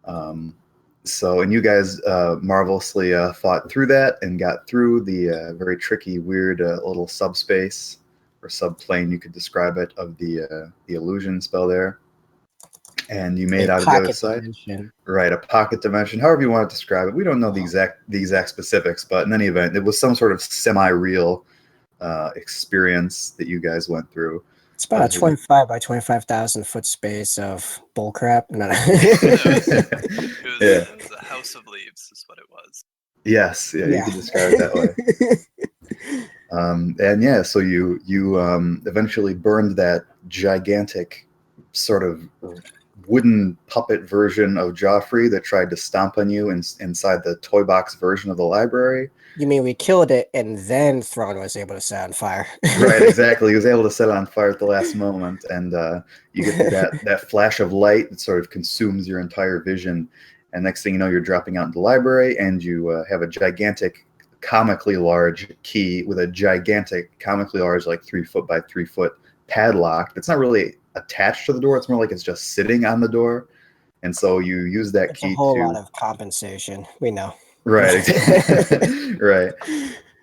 And you guys marvelously fought through that and got through the very tricky, weird little subspace or subplane, you could describe it, of the illusion spell there. And you made out of the other side. Dimension. Right, a pocket dimension, however you want to describe it. We don't know the exact specifics, but in any event, it was some sort of semi-real experience that you guys went through. It's about a 25 by 25,000 foot space of bullcrap. No. It was a house of leaves, is what it was. Yes, yeah, you could describe it that way. So you eventually burned that gigantic sort of wooden puppet version of Joffrey that tried to stomp on you inside the toy box version of the library. You mean we killed it and then Thrawn was able to set on fire? Right, exactly. He was able to set it on fire at the last moment, and you get that flash of light that sort of consumes your entire vision. And next thing you know, you're dropping out into the library, and you have a gigantic, comically large key with a gigantic, comically large, like 3 foot by 3 foot padlock. That's not really attached to the door. It's more like it's just sitting on the door. And so you use that key to... It's a whole lot of compensation. We know. Right. Right.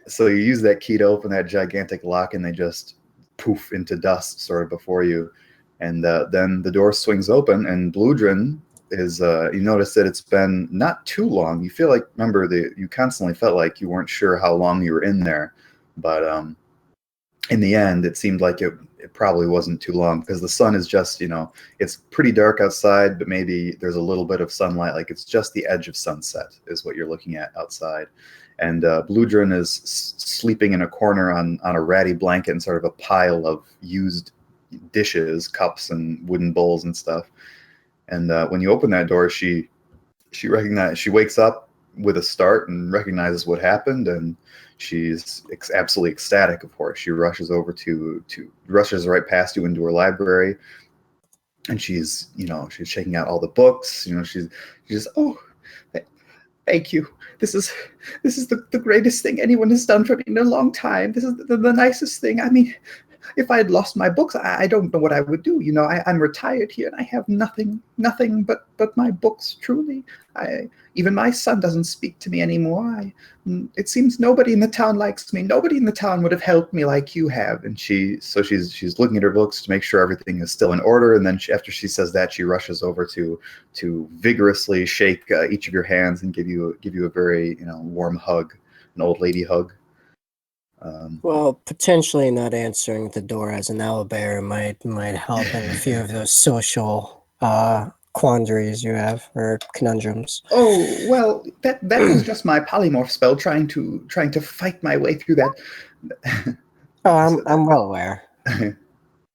So you use that key to open that gigantic lock, and they just poof into dust sort of before you. And then the door swings open, and Bludrin is, you notice that it's been not too long. You feel like, remember, you constantly felt like you weren't sure how long you were in there. But in the end, it seemed like it probably wasn't too long, because the sun is just, it's pretty dark outside, but maybe there's a little bit of sunlight. Like it's just the edge of sunset is what you're looking at outside. And Bludrin is sleeping in a corner on a ratty blanket in sort of a pile of used dishes, cups, and wooden bowls and stuff. And when you open that door, she wakes up with a start and recognizes what happened, and she's absolutely ecstatic. Of course, she rushes over rushes right past you into her library, and she's shaking out all the books. She's just, oh, thank you. This is the greatest thing anyone has done for me in a long time. This is the nicest thing. I mean, if I had lost my books, I don't know what I would do. I'm retired here and I have nothing but my books, truly. Even my son doesn't speak to me anymore. It seems nobody in the town likes me. Nobody in the town would have helped me like you have. And she's looking at her books to make sure everything is still in order. And then after she says that, she rushes over to vigorously shake each of your hands and give you a very warm hug, an old lady hug. Well, potentially not answering the door as an owlbear might help in a few of those social quandaries you have, or conundrums. Oh, well, that was just my polymorph spell trying to fight my way through that. Oh, I'm well aware.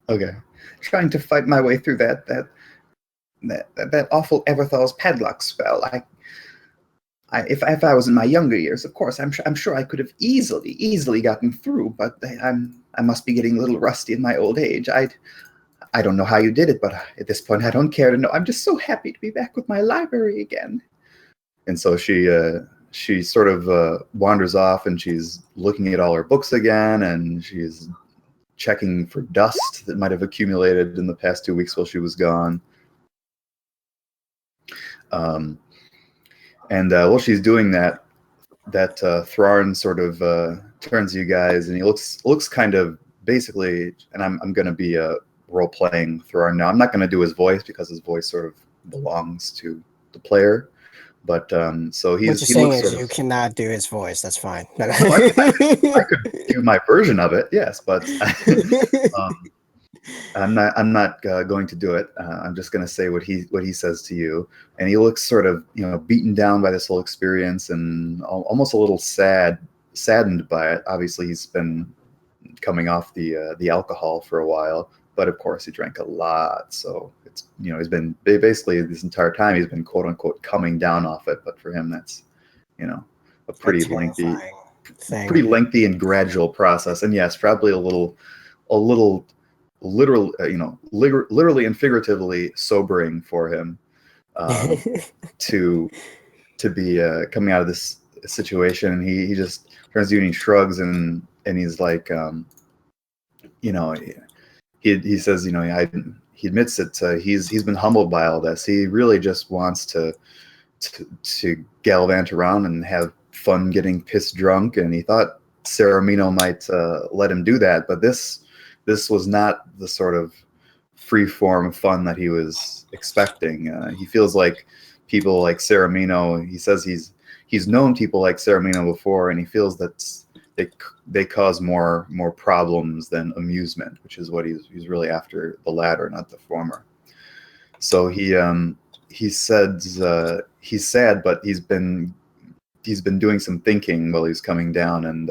Okay, trying to fight my way through that awful Everthal's padlock spell. If I was in my younger years, of course, I'm sure I could have easily gotten through. But I must be getting a little rusty in my old age. I don't know how you did it, but at this point, I don't care to know. I'm just so happy to be back with my library again. And so she sort of wanders off, and she's looking at all her books again, and she's checking for dust that might have accumulated in the past 2 weeks while she was gone. And while she's doing that Thrawn sort of turns to you guys, and he looks kind of basically, and I'm going to be role-playing Thrawn now. I'm not going to do his voice because his voice sort of belongs to the player. But so he's... What you're saying is you cannot do his voice. That's fine. I could do my version of it, yes, but... I'm not going to do it. I'm just going to say what he says to you, and he looks sort of beaten down by this whole experience and almost a little saddened by it. Obviously, he's been coming off the alcohol for a while, but of course he drank a lot, so it's he's been basically this entire time he's been quote unquote coming down off it. But for him, that's a pretty lengthy and gradual process, and yes, probably a little. Literally and figuratively sobering for him to be coming out of this situation. And he just turns to you and he shrugs and he's like, he says, admits that he's been humbled by all this. He really just wants to gallivant around and have fun getting pissed drunk, and he thought Saramino might let him do that, but this was not the sort of free form fun that he was expecting. He feels like people like Saramino, he says he's known people like Saramino before, and he feels that they cause more problems than amusement, which is what he's really after, the latter, not the former. So he says he's sad, but he's been doing some thinking while he's coming down and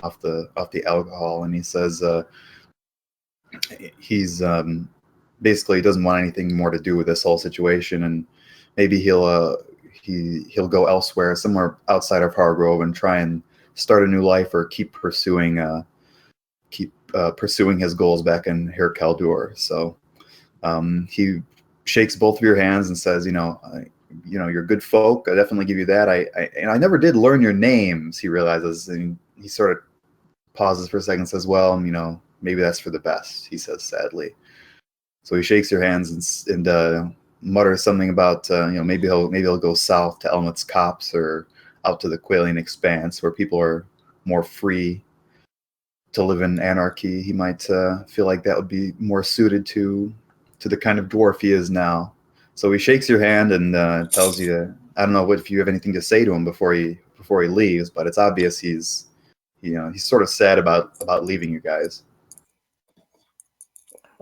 off the alcohol, and he says he's basically doesn't want anything more to do with this whole situation, and maybe he'll go elsewhere, somewhere outside of Hargrove, and try and start a new life, or keep pursuing his goals back in Her Kaldur. So he shakes both of your hands and says, you're good folk. I definitely give you that. I never did learn your names, he realizes, and he sort of pauses for a second and says, well, maybe that's for the best, he says sadly. So he shakes your hands and mutters something about, maybe he'll go south to Elmet's Copse or out to the Qualian Expanse, where people are more free to live in anarchy. He might feel like that would be more suited to the kind of dwarf he is now. So he shakes your hand and tells you, I don't know if you have anything to say to him before he leaves, but it's obvious he's sort of sad about leaving you guys.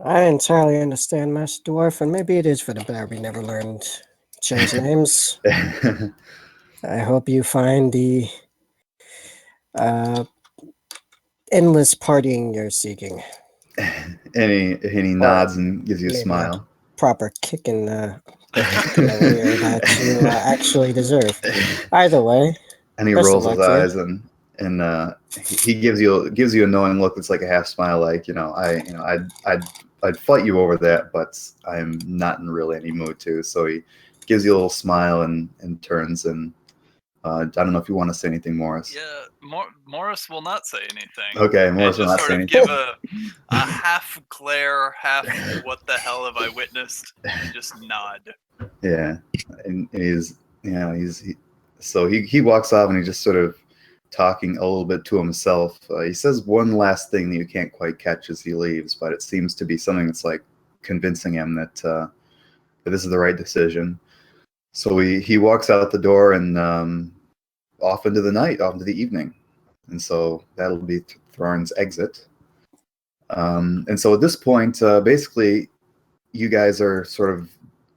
I entirely understand, Master Dwarf, and maybe it is for the better we never learned each other's names. I hope you find the endless partying you're seeking. And he nods and gives you a smile. Proper kick in the rear that you actually deserve. Either way. And he rolls his eyes and he gives you a knowing look that's like a half smile, like, I'd fight you over that, but I'm not in really any mood to. So he gives you a little smile and turns, and I don't know if you want to say anything, Morris. Yeah, Morris will not say anything. Okay, Morris will not say anything. Give a half glare, half what the hell have I witnessed, and just nod. Yeah, and so he walks off, and he's just sort of talking a little bit to himself. He says one last thing that you can't quite catch as he leaves, but it seems to be something that's like convincing him that this is the right decision. So he walks out the door and off into the night, off into the evening. And so that'll be Thrarn's exit. And so at this point, basically, you guys are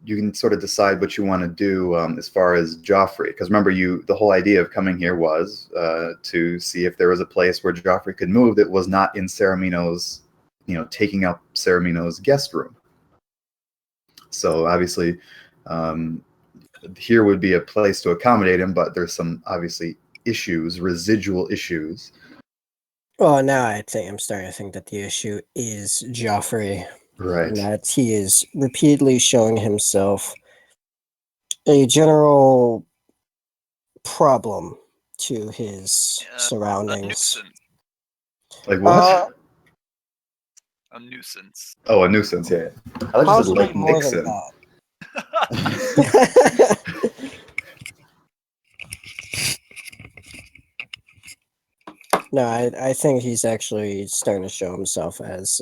you can sort of decide what you want to do as far as Joffrey. Because remember, the whole idea of coming here was to see if there was a place where Joffrey could move that was not in Saramino's, taking up Saramino's guest room. So obviously, here would be a place to accommodate him, but there's some obviously residual issues. Well, now I'm starting to think that the issue is Joffrey. Right. And that he is repeatedly showing himself a general problem to his surroundings. A nuisance. Like what? A nuisance. Oh, a nuisance, yeah. I just said like Nixon. No, I think he's actually starting to show himself as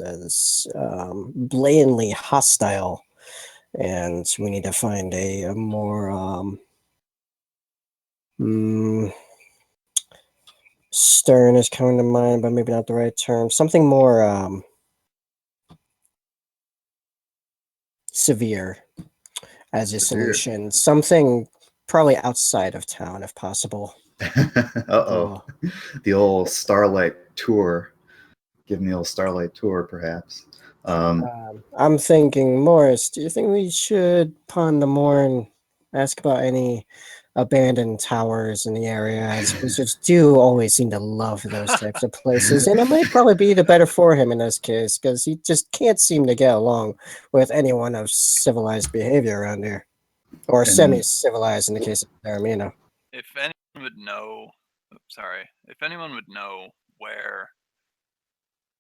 blatantly hostile, and we need to find a more stern is coming to mind, but maybe not the right term. Something more severe as a solution. Something probably outside of town, if possible. Uh-oh. The old Starlight tour. Give me the old Starlight tour, perhaps. I'm thinking, Morris, do you think we should ponder more and ask about any abandoned towers in the area? As wizards do always seem to love those types of places, and it might probably be the better for him in this case, because he just can't seem to get along with anyone of civilized behavior around here. Or semi-civilized in the case of Saramino. If anyone would know where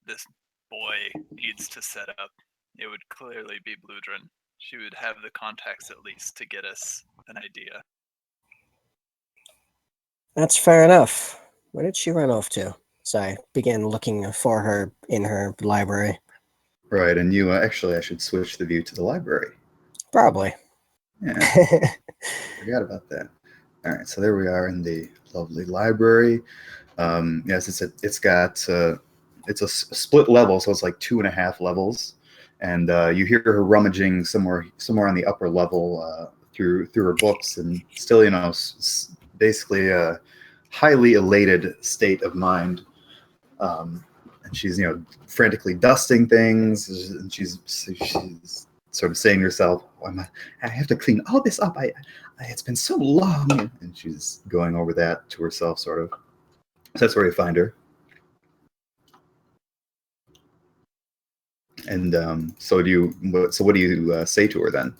this boy needs to set up it would clearly be Bludrin. She would have the contacts at least to get us an idea. That's fair enough. Where did she run off to? So I began looking for her in her library. Right, and you actually, I should switch the view to the library. Probably. Yeah, forgot about that. All right, so there we are in the lovely library. Yes, it's a split level, so it's like 2.5 levels, and you hear her rummaging somewhere on the upper level through her books, and still, basically a highly elated state of mind. And she's frantically dusting things, and she's sort of saying to herself, I have to clean all this up. It's been so long, and she's going over that to herself, sort of. So that's where you find her. And so what do you say to her then?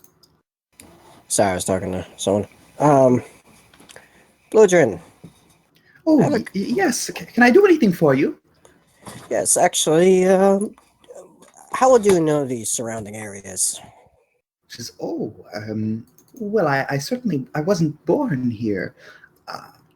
Sorry, I was talking to someone. Bludrin. Oh, yes. Can I do anything for you? Yes, actually, how would you know the surrounding areas? She says, well, I certainly, I wasn't born here.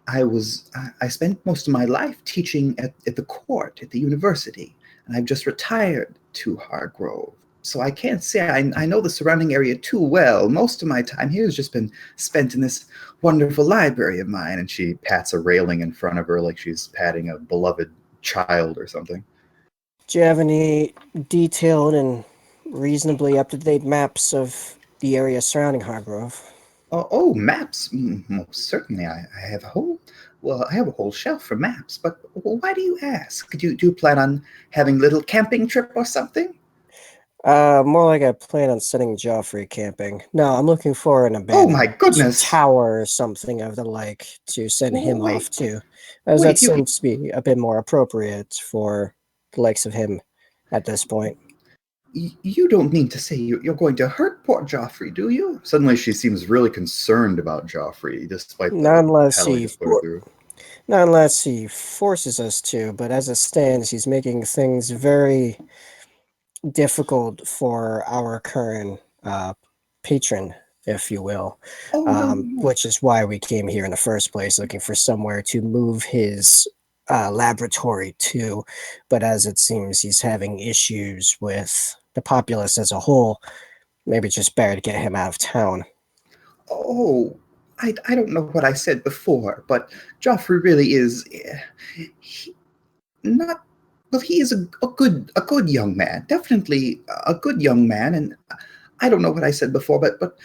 I spent most of my life teaching at the court, at the university, and I've just retired to Hargrove. So I can't say I know the surrounding area too well. Most of my time here has just been spent in this wonderful library of mine. And she pats a railing in front of her like she's patting a beloved child or something. Do you have any detailed and reasonably up-to-date maps of the area surrounding Hargrove? Oh, maps. Most certainly. I have a whole shelf for maps. But why do you ask? Do you plan on having a little camping trip or something? More like I plan on sending Joffrey camping. No, I'm looking for an Oh my abandoned goodness! tower or something of the like to send him off to, as wait, that seems to be a bit more appropriate for the likes of him at this point. You don't mean to say you're going to hurt poor Joffrey, do you? Suddenly she seems really concerned about Joffrey, despite Not the unless hell he he just put her through. Not unless he forces us to, but as it stands, he's making things very difficult for our current patron, if you will. Oh, no. Which is why we came here in the first place, looking for somewhere to move his laboratory to. But as it seems, he's having issues with the populace as a whole. Maybe just better to get him out of town. Oh, I don't know what I said before, but Joffrey really is he, not. Well, he is a good young man, definitely a good young man, and I don't know what I said before, but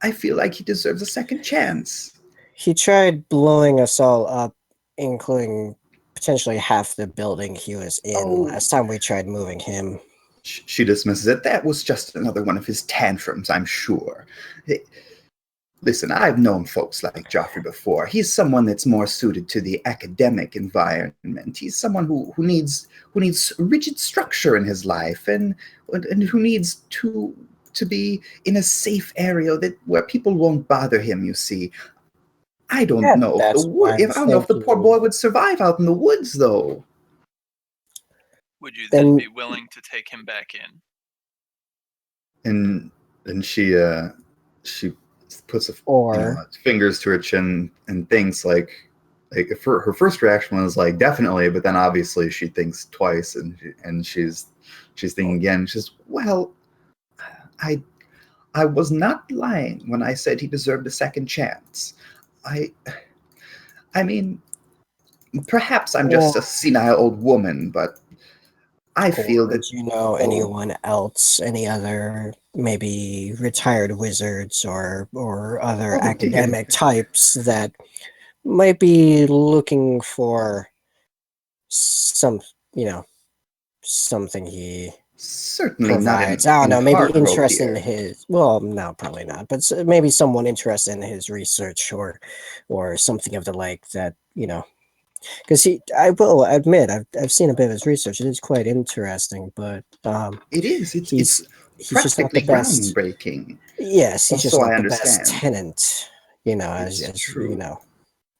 I feel like he deserves a second chance. He tried blowing us all up, including potentially half the building he was in last time we tried moving him. She dismisses it. That was just another one of his tantrums, I'm sure. Listen, I've known folks like Joffrey before. He's someone that's more suited to the academic environment. He's someone who needs rigid structure in his life, and who needs to be in a safe area where people won't bother him. You see, I don't know if the poor boy would survive out in the woods, though. Would you then be willing to take him back in? And she puts fingers to her chin and thinks like her first reaction was like definitely, but then obviously she thinks twice, and she's thinking again. She's, well, I was not lying when I said he deserved a second chance. I mean, perhaps I'm just a senile old woman, but I feel that. Do you know anyone else, any other maybe retired wizards or other academic types that might be looking for something he certainly provides? not I don't know, maybe interest in his. Well, no, probably not. But maybe someone interested in his research or something of the like that. Because I will admit, I've seen a bit of his research. It is quite interesting, but it is. It's just not the best. Groundbreaking. Yes, he's just not the best tenant. It's true.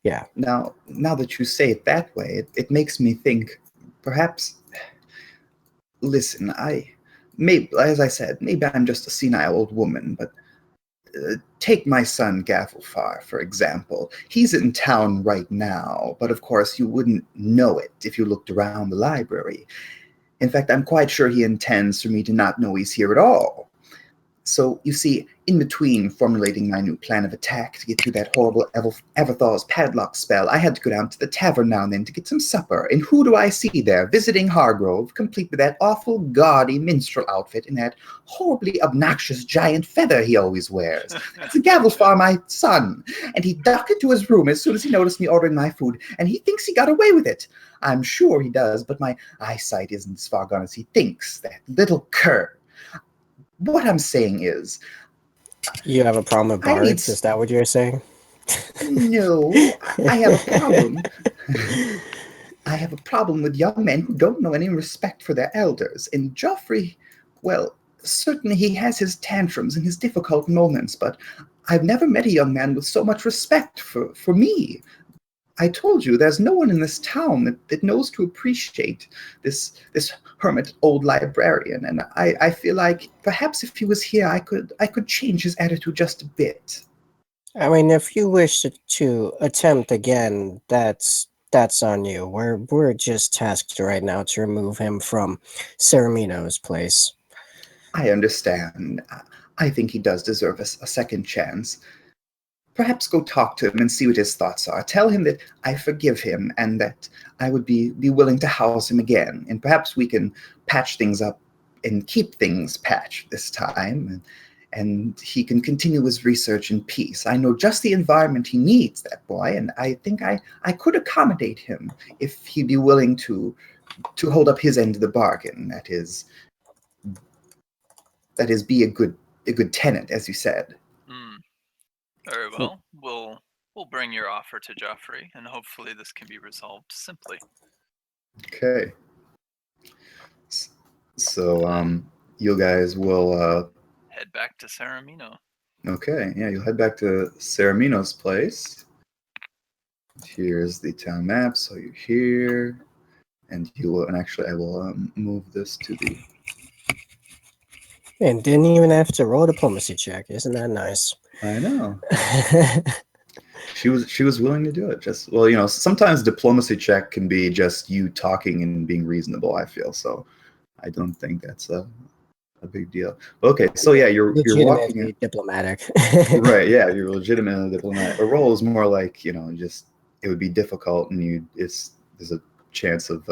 Yeah. Now that you say it that way, it makes me think. Perhaps. Listen, maybe, as I said, maybe I'm just a senile old woman, but take my son Gavelfar, for example. He's in town right now, but of course you wouldn't know it if you looked around the library. In fact, I'm quite sure he intends for me to not know he's here at all. So, you see, in between formulating my new plan of attack to get through that horrible Everthar's padlock spell, I had to go down to the tavern now and then to get some supper. And who do I see there, visiting Hargrove, complete with that awful gaudy minstrel outfit and that horribly obnoxious giant feather he always wears? It's Gavelfar, my son. And he ducked into his room as soon as he noticed me ordering my food, and he thinks he got away with it. I'm sure he does, but my eyesight isn't as far gone as he thinks, that little cur. What I'm saying is... You have a problem with bards? Is that what you're saying? No, I have a problem. I have a problem with young men who don't know any respect for their elders. And Joffrey, well, certainly he has his tantrums and his difficult moments, but I've never met a young man with so much respect for me. I told you, there's no one in this town that knows to appreciate this hermit old librarian, and I feel like perhaps if he was here, I could change his attitude just a bit. I mean, if you wish to attempt again, that's on you. We're just tasked right now to remove him from Ceramino's place. I understand. I think he does deserve a second chance. Perhaps go talk to him and see what his thoughts are. Tell him that I forgive him and that I would be willing to house him again. And perhaps we can patch things up and keep things patched this time. And he can continue his research in peace. I know just the environment he needs, that boy, and I think I could accommodate him if he'd be willing to hold up his end of the bargain. That is be a good tenant, as you said. Very well. We'll bring your offer to Joffrey, and hopefully this can be resolved simply. Okay. So, you guys will head back to Ceramino. Okay, yeah, you'll head back to Ceramino's place. Here's the town map, so you're here, and you will. And actually, I will move this to the. And didn't even have to roll a diplomacy check. Isn't that nice? I know. She was willing to do it. Just, well, sometimes diplomacy check can be just you talking and being reasonable, I feel. So I don't think that's a big deal. Okay, so yeah, you're walking in. Diplomatic. Right, yeah, you're legitimately diplomatic. A roll is more like, just it would be difficult and there's a chance of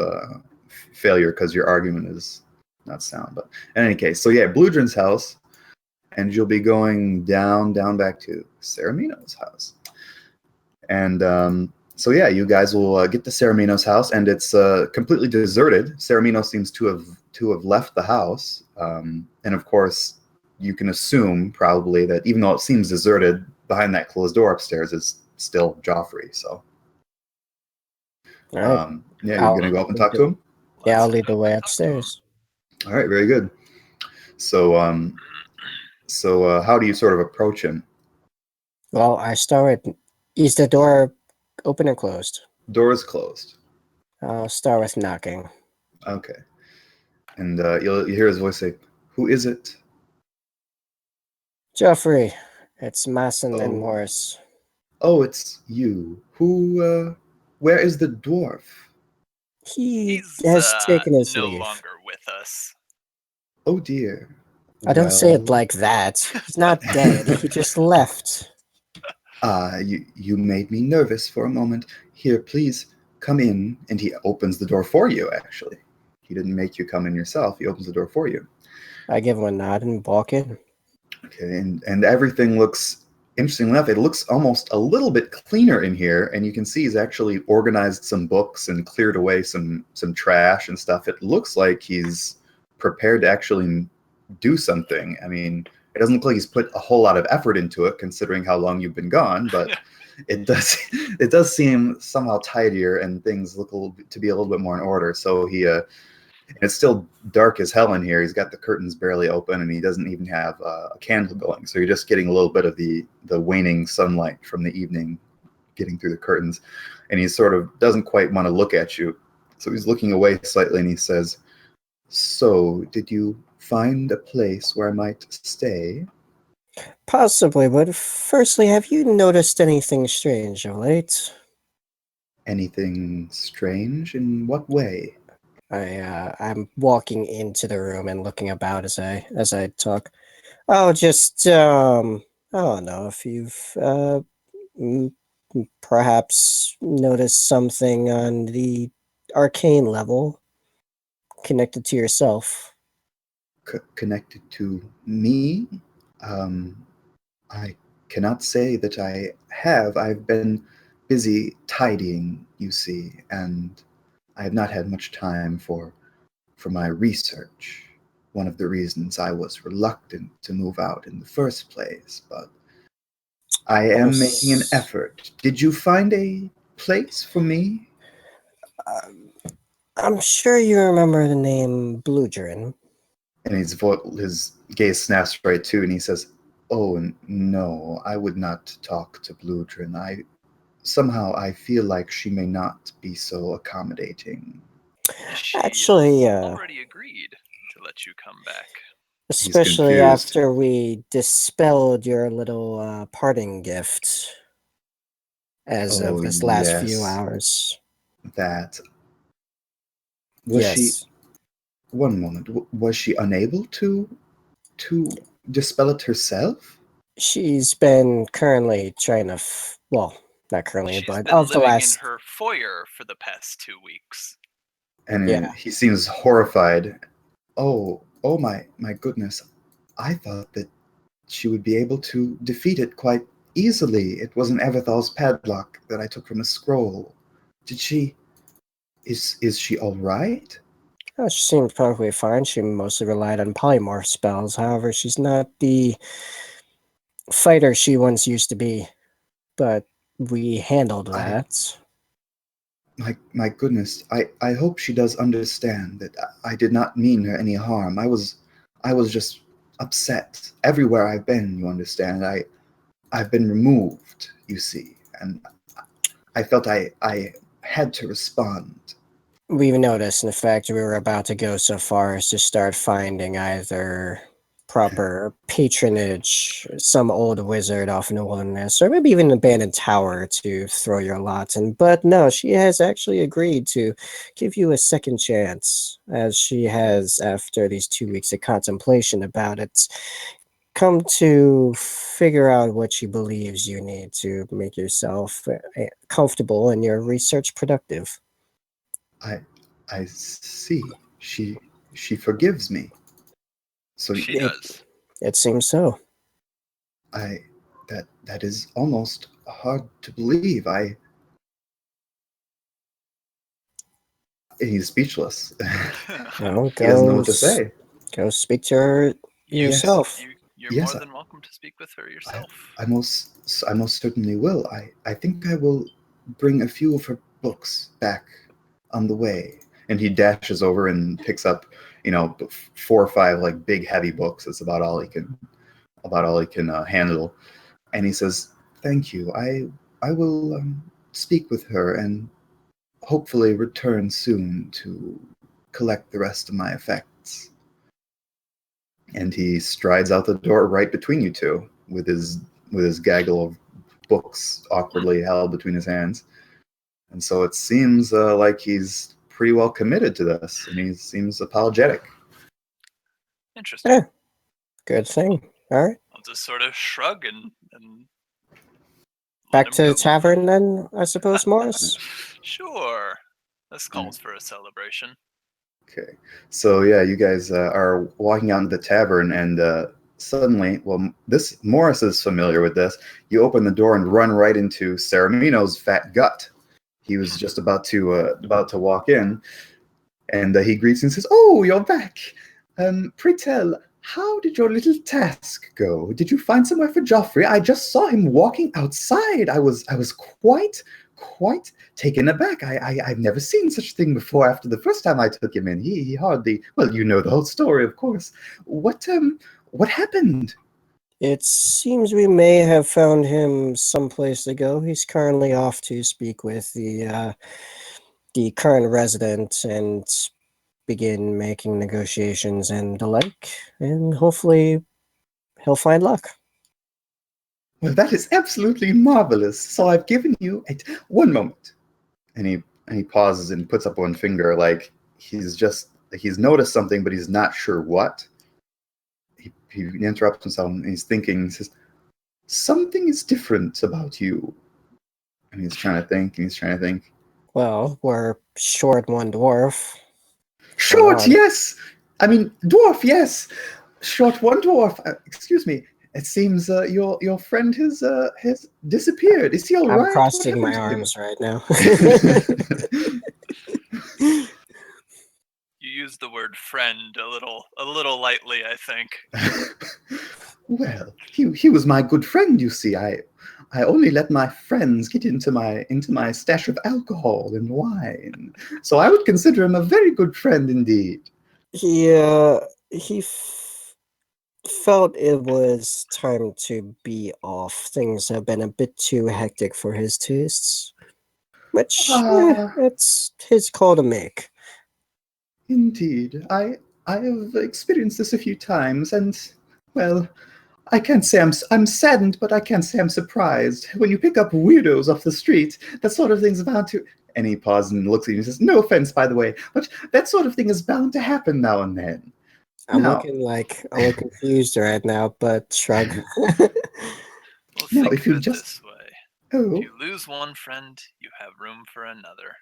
failure because your argument is not sound. But in any case, so yeah, Bludrin's house, and you'll be going down back to Ceramino's house. And so yeah, you guys will get to Ceramino's house, and it's completely deserted. Ceramino seems to have left the house, and of course, you can assume probably that even though it seems deserted, behind that closed door upstairs is still Joffrey. So, all right. yeah, you're gonna go up and talk to him. Yeah, I'll lead the way upstairs. All right, very good. So, how do you sort of approach him? Well, I start with, is the door open or closed? Door is closed. I'll start with knocking. Okay. And you'll hear his voice say, "Who is it?" Joffrey, it's Masson and Morris. Oh, it's you. Who, where is the dwarf? He has taken his no leave. Longer with us. Oh dear. I don't say it like that. He's not dead. He just left. You made me nervous for a moment. Here, please, come in. And he opens the door for you, actually. He didn't make you come in yourself. He opens the door for you. I give him a nod and walk in. Okay, and everything looks, interesting enough, it looks almost a little bit cleaner in here, and you can see he's actually organized some books and cleared away some trash and stuff. It looks like he's prepared to actually do something. I mean, it doesn't look like he's put a whole lot of effort into it, considering how long you've been gone, but it does seem somehow tidier, and things look to be a little bit more in order. So it's still dark as hell in here. He's got the curtains barely open, and he doesn't even have a candle going. So you're just getting a little bit of the waning sunlight from the evening getting through the curtains. And he sort of doesn't quite want to look at you. So he's looking away slightly, and he says, So, did you find a place where I might stay? Possibly, but firstly, have you noticed anything strange of late? Anything strange? In what way? I'm walking into the room and looking about as I talk. Oh, just I don't know if you've m- perhaps noticed something on the arcane level connected to yourself. Connected to me? Um, I cannot say that I have. I've been busy tidying, you see, and I have not had much time for my research. One of the reasons I was reluctant to move out in the first place, but I am making an Yes. effort. Did you find a place for me? Um, I'm sure you remember the name Bludgerin. And his gaze snaps right to, and he says, "Oh no, I would not talk to Bludrin. I feel like she may not be so accommodating." She Actually, already agreed to let you come back. He's especially confused. after we dispelled your little parting gift as of Oh this last few yes, hours. that was she. Yes, One moment, was she unable to dispel it herself? she's been currently trying to, well, not currently, She's but been of the living in last, her foyer for the past 2 weeks. And yeah. he seems horrified. Oh my goodness! I thought that she would be able to defeat it quite easily. It was an Everthal's padlock that I took from a scroll. Did she? Is she all right? She seemed perfectly fine. She mostly relied on polymorph spells. However, she's not the fighter she once used to be, but we handled I that. my goodness. I hope she does understand that I did not mean her any harm. I was just upset everywhere I've been. You understand? I've been removed. You see, and I felt I had to respond. We've noticed, in fact, we were about to go so far as to start finding either proper patronage, some old wizard off in the wilderness, or maybe even an abandoned tower to throw your lot in. But no, she has actually agreed to give you a second chance, as she has, after these 2 weeks of contemplation about it, come to figure out what she believes you need to make yourself comfortable and your research productive. I I see. She forgives me. So She It does. it seems so. I that is almost hard to believe. He's speechless. Well, He doesn't know what to say. go speak to her Yes, yourself. you're yes, more than welcome to speak with her I, yourself. I most certainly will. I think I will bring a few of her books back on the way. And he dashes over and picks up, 4 or 5 like big heavy books. That's about all he can handle. And he says, "Thank you. I will speak with her and hopefully return soon to collect the rest of my effects." And he strides out the door right between you two with his gaggle of books awkwardly held between his hands. And so it seems like he's pretty well committed to this, and he seems apologetic. Interesting. Yeah, good thing. All right, I'll just sort of shrug and let back him to the go. tavern then, I suppose, Morris. Sure. This Uh, calls for a celebration. Okay, so yeah, you guys are walking out into the tavern, and suddenly, well, this Morris is familiar with this. You open the door and run right into Saramino's fat gut. He was just about to walk in, and he greets you and says, "Oh, you're back. Pray tell, how did your little task go? Did you find somewhere for Joffrey? I just saw him walking outside. I was quite taken aback. I've never seen such a thing before. After the first time I took him in, he hardly. Well, you know the whole story, of course. What happened?" It seems we may have found him someplace to go. He's currently off to speak with the current resident and begin making negotiations and the like, and hopefully he'll find luck. Well, that is absolutely marvelous. So I've given you one moment. And he pauses and puts up one finger like he's noticed something, but he's not sure what. He interrupts himself and he's thinking, he says, something is different about you. And he's trying to think. Well, we're short one dwarf. Short, yes! I mean, dwarf, yes! Short one dwarf. Excuse me. It seems your friend has disappeared. Is he all right? I'm crossing my arms right now. You used the word friend a little lightly, I think. Well, he was my good friend, you see. I only let my friends get into my stash of alcohol and wine. So I would consider him a very good friend indeed. He felt it was time to be off. Things have been a bit too hectic for his tastes. Which, it's his call to make. Indeed. I have experienced this a few times, and, well, I can't say I'm saddened, but I can't say I'm surprised. When you pick up weirdos off the street, that sort of thing's bound to... And he pauses and looks at you and says, no offense, by the way, but that sort of thing is bound to happen now and then. I'm looking a little confused right now, but shrug. Well, now, think if you of it just... this way. Oh. If you lose one friend, you have room for another.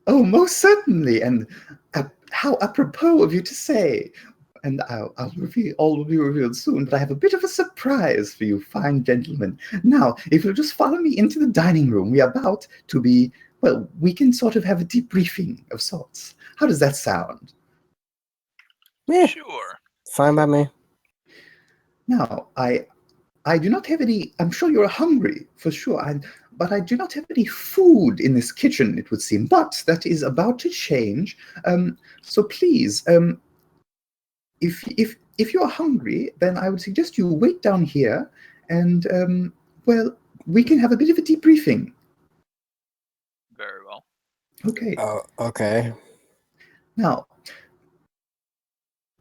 Oh, most certainly, and how apropos of you to say. And all will be revealed soon, but I have a bit of a surprise for you, fine gentlemen. Now, if you'll just follow me into the dining room, we are about to be, well, we can sort of have a debriefing of sorts. How does that sound? Yeah, sure. Fine by me. Now, I do not have any, I'm sure you're hungry, for sure, but I do not have any food in this kitchen, it would seem. But that is about to change. So please, if you're hungry, then I would suggest you wait down here, and well, we can have a bit of a debriefing. Very well. Okay. Oh, okay. Now,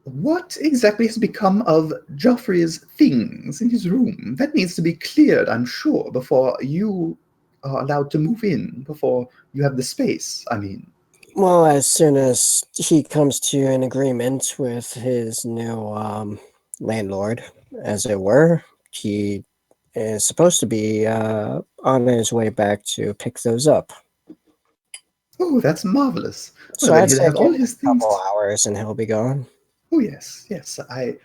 what exactly has become of Joffrey's things in his room? That needs to be cleared, I'm sure, before you are allowed to move in, before you have the space, I mean. Well, as soon as he comes to an agreement with his new landlord, as it were, he is supposed to be on his way back to pick those up. Oh, that's marvelous. So Well, then I'd he'll say have all give it his a things. couple hours and he'll be gone. Oh, yes. I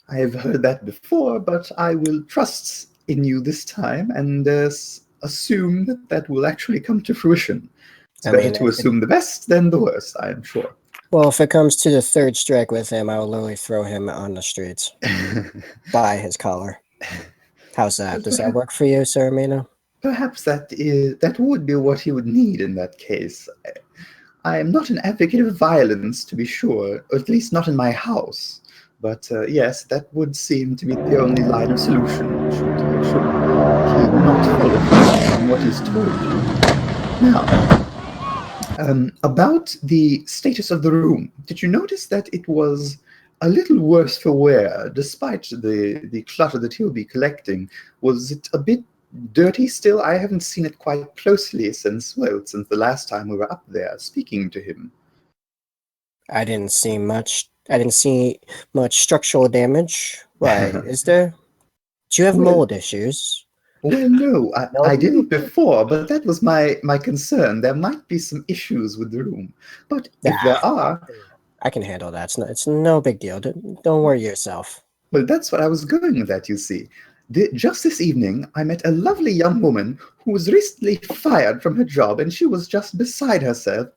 have heard that before, but I will trust in you this time and assume that will actually come to fruition. It's better to assume the best than the worst, I am sure. Well, if it comes to the third strike with him, I will literally throw him on the streets by his collar. How's that? Does that work for you, Sir Amino? Perhaps that would be what he would need in that case. I am not an advocate of violence, to be sure, or at least not in my house. But yes, that would seem to be the only line of solution. Should he not follow through on what he's told you? Now, about the status of the room, did you notice that it was a little worse for wear, despite the clutter that he'll be collecting? Was it a bit dirty still? I haven't seen it quite closely since the last time we were up there speaking to him. I didn't see much structural damage. Why, is there? Do you have mold issues? Well, no, I didn't before, but that was my concern. There might be some issues with the room. But if there are... I can handle that. It's no big deal. Don't worry yourself. Well, that's what I was going with that, you see. Just this evening, I met a lovely young woman who was recently fired from her job, and she was just beside herself,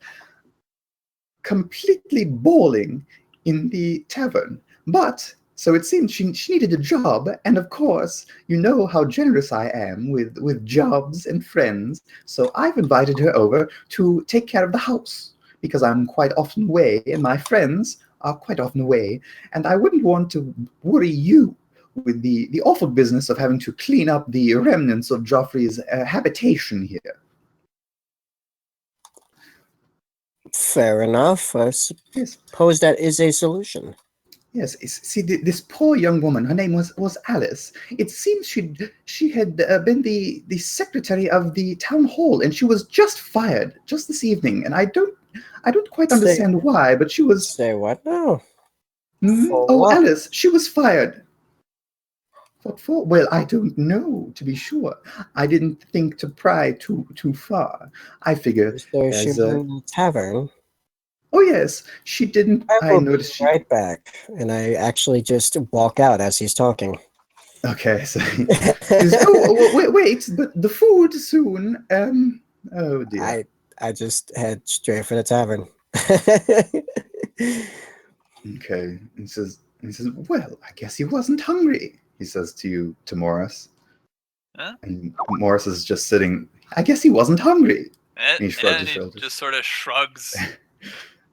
completely bawling in the tavern. But, so it seemed she needed a job, and of course, you know how generous I am with jobs and friends, so I've invited her over to take care of the house, because I'm quite often away, and my friends are quite often away, and I wouldn't want to worry you with the awful business of having to clean up the remnants of Joffrey's habitation here. Fair enough. I Yes. suppose that is a solution. Yes, see, this poor young woman, her name was Alice. It seems she had been the secretary of the town hall, and she was just fired just this evening. And I don't quite Say, understand why, but she was. say what now? Mhm. For Oh, what? Alice, she was fired. What for? Well, I don't know, to be sure. I didn't think to pry too far. I figure So she as was in the tavern. oh yes, she didn't. I I will be noticed she. right back. And I actually just walk out as he's talking. Okay, so he's oh wait, but the food soon. Oh dear. I just head straight for the tavern. Okay, he says, well, I guess he wasn't hungry. He says to Morris, Huh? and Morris is just sitting. I guess he wasn't hungry. And he shrugs And his he shoulders. just sort of shrugs,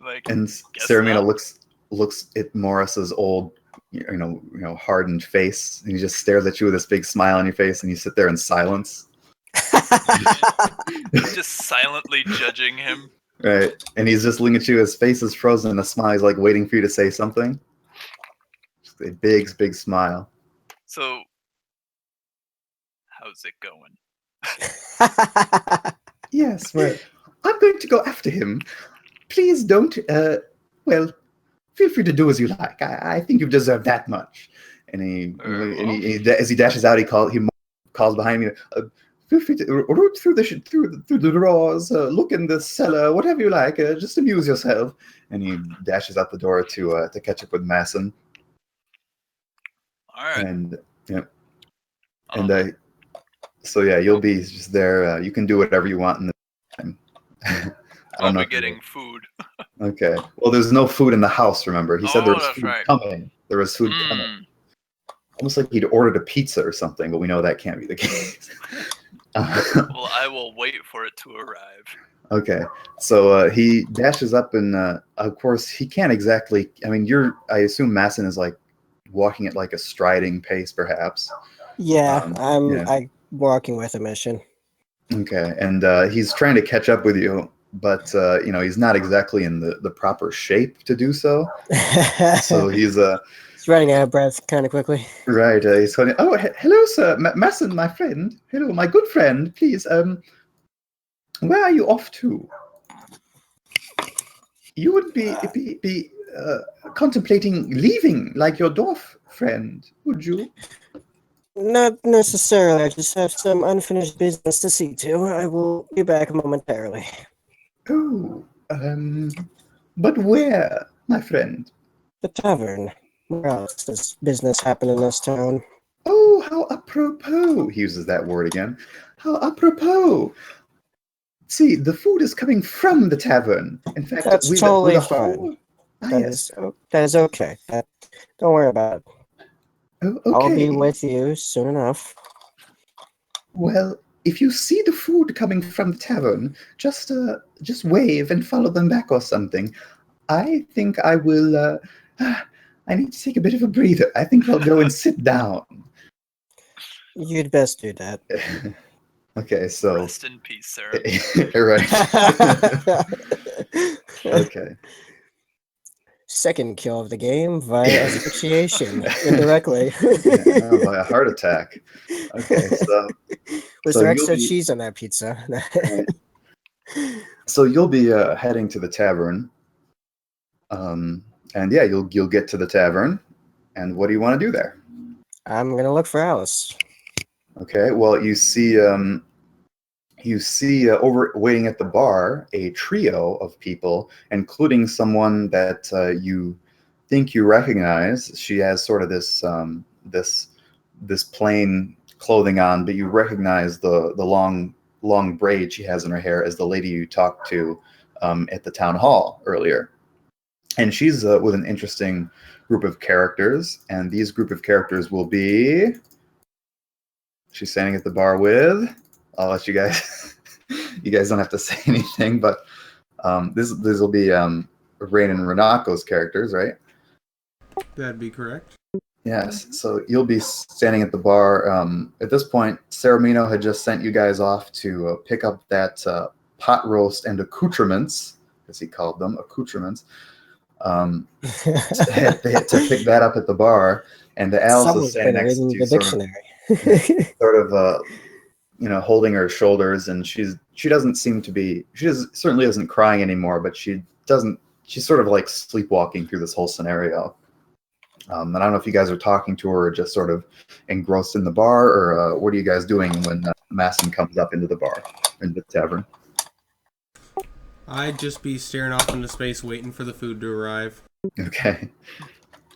like, And guess Saramina not. looks at Morris's old, hardened face, and he just stares at you with this big smile on your face, and you sit there in silence. Just silently judging him. Right, and he's just looking at you. His face is frozen in a smile. He's like waiting for you to say something. Just a big smile. So, how's it going? Yes, well, I'm going to go after him. Please don't. Well, feel free to do as you like. I think you deserve that much. And as he dashes out, he calls behind me. Feel free to root through the drawers, look in the cellar, whatever you like. Just amuse yourself. And he dashes out the door to catch up with Masson. All right. And yeah, and so yeah, you'll be just there. You can do whatever you want in the time. I don't know. I'll be getting food. Okay. Well, there's no food in the house. Remember, he said there was that's food right. coming. There was food coming. Almost like he'd ordered a pizza or something, but we know that can't be the case. Well, I will wait for it to arrive. Okay. So he dashes up, and of course he can't exactly. I mean, I assume Masson is like walking at like a striding pace, perhaps. Yeah, Yeah. I'm walking with a mission. Okay, and he's trying to catch up with you, but he's not exactly in the proper shape to do so. So he's running out of breath kind of quickly. Right, he's calling. Oh, hello, sir, Masson, my friend. Hello, my good friend. Please, where are you off to? You would be contemplating leaving, like your dwarf friend, would you? Not necessarily. I just have some unfinished business to see to. I will be back momentarily. Oh, but where, my friend? The tavern. Where else does business happen in this town? Oh, how apropos! He uses that word again. How apropos! See, the food is coming from the tavern. In fact, That's totally fine. whole... That is okay. Don't worry about it. Oh, okay. I'll be with you soon enough. Well, if you see the food coming from the tavern, just wave and follow them back or something. I think I will. I need to take a bit of a breather. I think I'll go and sit down. You'd best do that. Okay, so Rest in peace, Sarah. Right. Okay. Second kill of the game via asphyxiation indirectly. By a heart attack. Okay, so was there extra cheese on that pizza? Right. So you'll be heading to the tavern, and yeah, you'll get to the tavern. And what do you want to do there? I'm gonna look for Alice. Okay. Well, you see over waiting at the bar a trio of people, including someone that you think you recognize. She has sort of this plain clothing on, but you recognize the long braid she has in her hair as the lady you talked to at the town hall earlier. And she's with an interesting group of characters, and these group of characters will be. She's standing at the bar with. I'll let you guys. You guys don't have to say anything, but this will be Rain and Renako's characters, right? That'd be correct. Yes. So you'll be standing at the bar. At this point, Saramino had just sent you guys off to pick up that pot roast and accoutrements as he called them, accoutrements, to pick that up at the bar. And Alice is Someone's standing been next to reading you, the dictionary. sort of holding her shoulders, and she doesn't seem to be, certainly isn't crying anymore, but she's sort of like sleepwalking through this whole scenario. And I don't know if you guys are talking to her or just sort of engrossed in the bar, or what are you guys doing when Masson comes up into the bar, into the tavern? I'd just be staring off into space waiting for the food to arrive. Okay.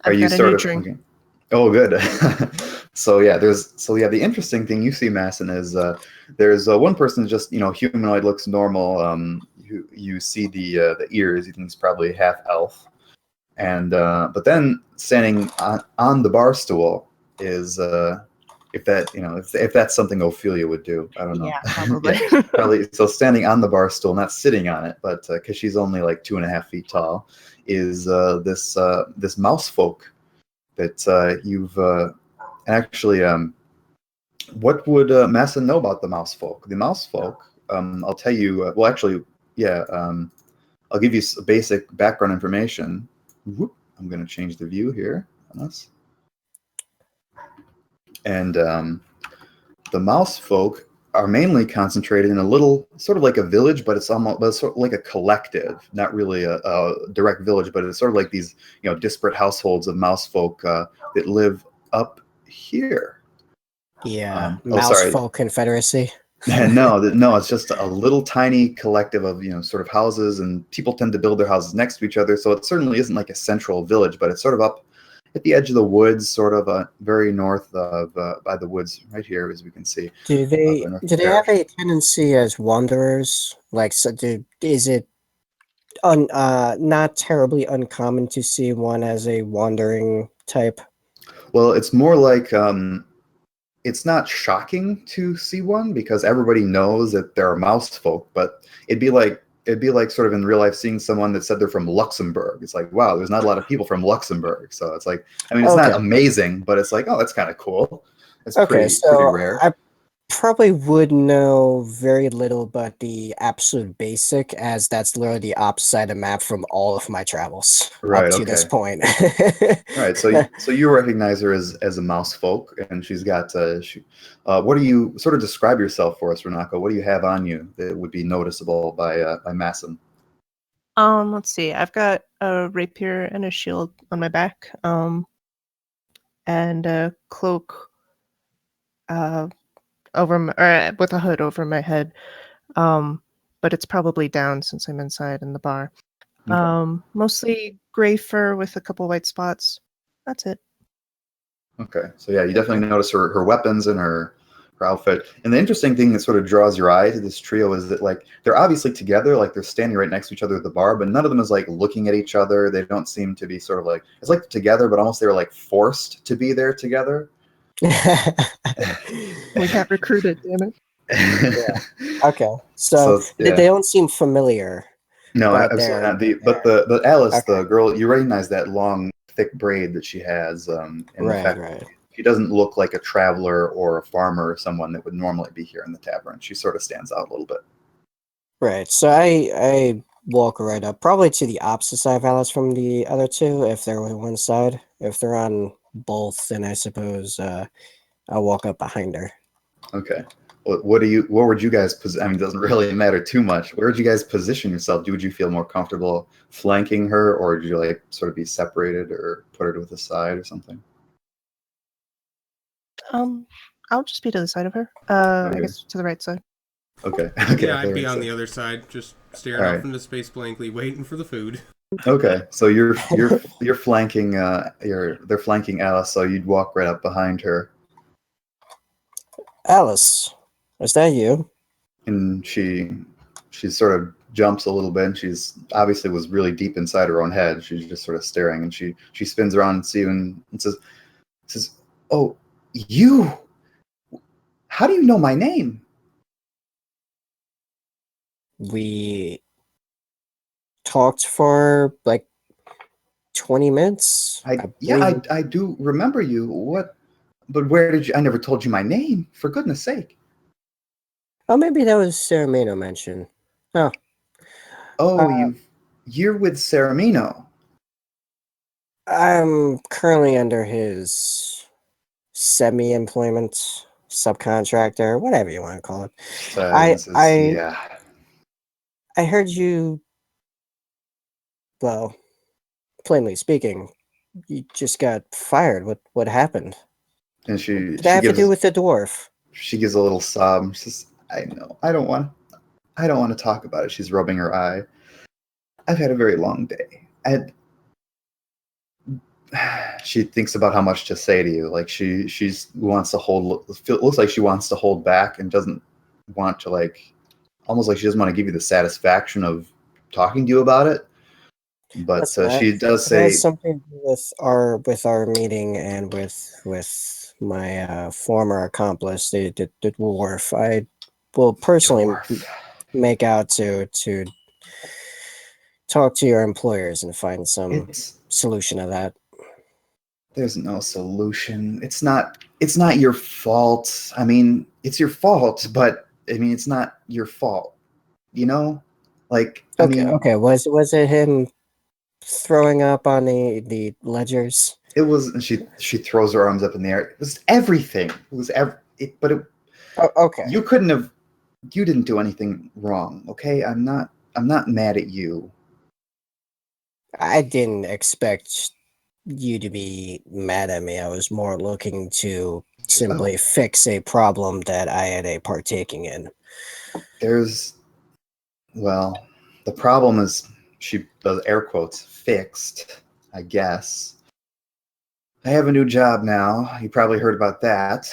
I've got a new drink. Okay. Oh, good. So the interesting thing you see, Masson, is there's one person just humanoid, looks normal. You see the ears. You think he's probably half elf, and but then standing on the bar stool is if that's something Ophelia would do. I don't know. Yeah, probably. Yeah, probably. So standing on the bar stool, not sitting on it, but because she's only like 2.5 feet tall, is this mouse folk that you've actually. What would Masson know about the mouse folk? The mouse folk, I'll tell you. Well, actually, yeah. I'll give you basic background information. Whoop, I'm going to change the view here on us. And the mouse folk are mainly concentrated in a little, sort of like a village, but it's sort of like a collective, not really a direct village, but it's sort of like these, disparate households of mouse folk that live up here. Yeah, Mouse Folk Confederacy. No, it's just a little tiny collective of sort of houses, and people tend to build their houses next to each other. So it certainly isn't like a central village, but it's sort of up at the edge of the woods, sort of very north of by the woods right here, as we can see. Do they have a tendency as wanderers? Like, so is it not terribly uncommon to see one as a wandering type? Well, it's more like it's not shocking to see one because everybody knows that there are mouse folk, but it'd be like sort of in real life seeing someone that said they're from Luxembourg. It's like, wow, there's not a lot of people from Luxembourg. So it's like, I mean, it's not amazing, but it's like, oh, that's kind of cool. It's pretty rare. I probably would know very little but the absolute basic, as that's literally the opposite side of the map from all of my travels up to this point. Right, so you recognize her as a mouse folk, and she's got what do you sort of describe yourself for us, Renako? What do you have on you that would be noticeable by Masson? Let's see. I've got a rapier and a shield on my back, and a cloak with a hood over my head, but it's probably down since I'm inside in the bar. Okay. Mostly gray fur with a couple white spots. That's it. Okay, so yeah, you definitely notice her weapons and her outfit. And the interesting thing that sort of draws your eye to this trio is that, like, they're obviously together, like they're standing right next to each other at the bar, but none of them is like looking at each other. They don't seem to be sort of like, it's like together, but almost they were like forced to be there together. We got recruited, damn it. Yeah. Okay, so they don't seem familiar. No, absolutely not. But the Alice, the girl, you recognize that long, thick braid that she has. And right. She doesn't look like a traveler or a farmer or someone that would normally be here in the tavern. She sort of stands out a little bit. Right. So I walk right up, probably to the opposite side of Alice from the other two, if they're on one side. If they're on both, then I suppose I'll walk up behind her. Okay. What would you guys I mean, it doesn't really matter too much. Where would you guys position yourself? Would you feel more comfortable flanking her, or would you like sort of be separated or put her to the side or something? I'll just be to the side of her. I guess to the right side. Okay. Yeah, I'd be on the other side, just staring off into space blankly, waiting for the food. Okay, so you're flanking they're flanking Alice, so you'd walk right up behind her. Alice, is that you? And she sort of jumps a little bit, and she's obviously was really deep inside her own head. She's just sort of staring, and she spins around and sees you and says, "Oh, you? How do you know my name?" We talked for like 20 minutes. I do remember you. What? But where did you? I never told you my name. For goodness sake. Oh, maybe that was Ceramano mention. Oh. Oh, You're with Ceramino. I'm currently under his semi-employment subcontractor, whatever you want to call it. Yeah. I heard you. Well, plainly speaking, you just got fired. What happened? And she Did that have to do with the dwarf? She gives a little sob. She says, "I know. I don't want to talk about it." She's rubbing her eye. I've had a very long day. She thinks about how much to say to you. Like she wants to hold. It looks like she wants to hold back and doesn't want to, like, almost like she doesn't want to give you the satisfaction of talking to you about it. But she does say, it has something to do with our meeting and with my former accomplice, the dwarf. I will personally make out to talk to your employers and find some solution to that. There's no solution. It's not your fault. I mean, it's your fault, but I mean, it's not your fault. You know? Like, okay. Was it him throwing up on the ledgers? It was, and she throws her arms up in the air. It was everything. It was okay. You didn't do anything wrong, okay? I'm not mad at you. I didn't expect you to be mad at me. I was more looking to simply fix a problem that I had a partaking in. The problem is, she does air quotes, fixed, I guess. I have a new job now. You probably heard about that.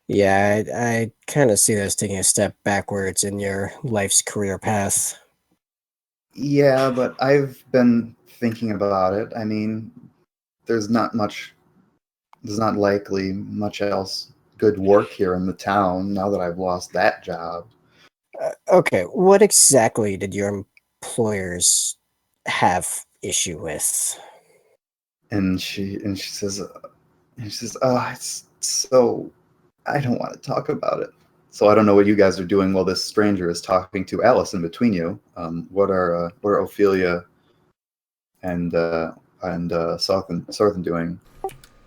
Yeah, I kind of see this taking a step backwards in your life's career path. Yeah, but I've been thinking about it. I mean, there's not likely much else good work here in the town now that I've lost that job. Okay, what exactly did your employers have issue with? And she says, "Oh, it's so, I don't want to talk about it." So I don't know what you guys are doing while this stranger is talking to Alice in between you. What are Ophelia and Sarthan doing?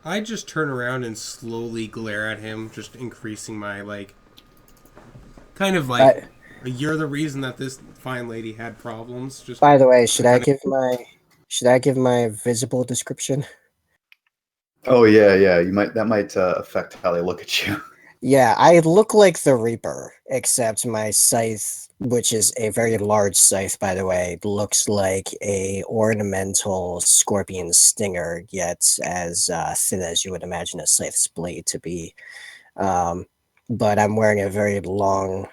I just turn around and slowly glare at him, just increasing my, like, kind of like, you're the reason that this fine lady had problems. Just. By the way, should I give my visible description? Oh yeah. That might affect how they look at you. Yeah, I look like the Reaper, except my scythe, which is a very large scythe, by the way, looks like a ornamental scorpion stinger, yet as thin as you would imagine a scythe's blade to be. But I'm wearing a very long,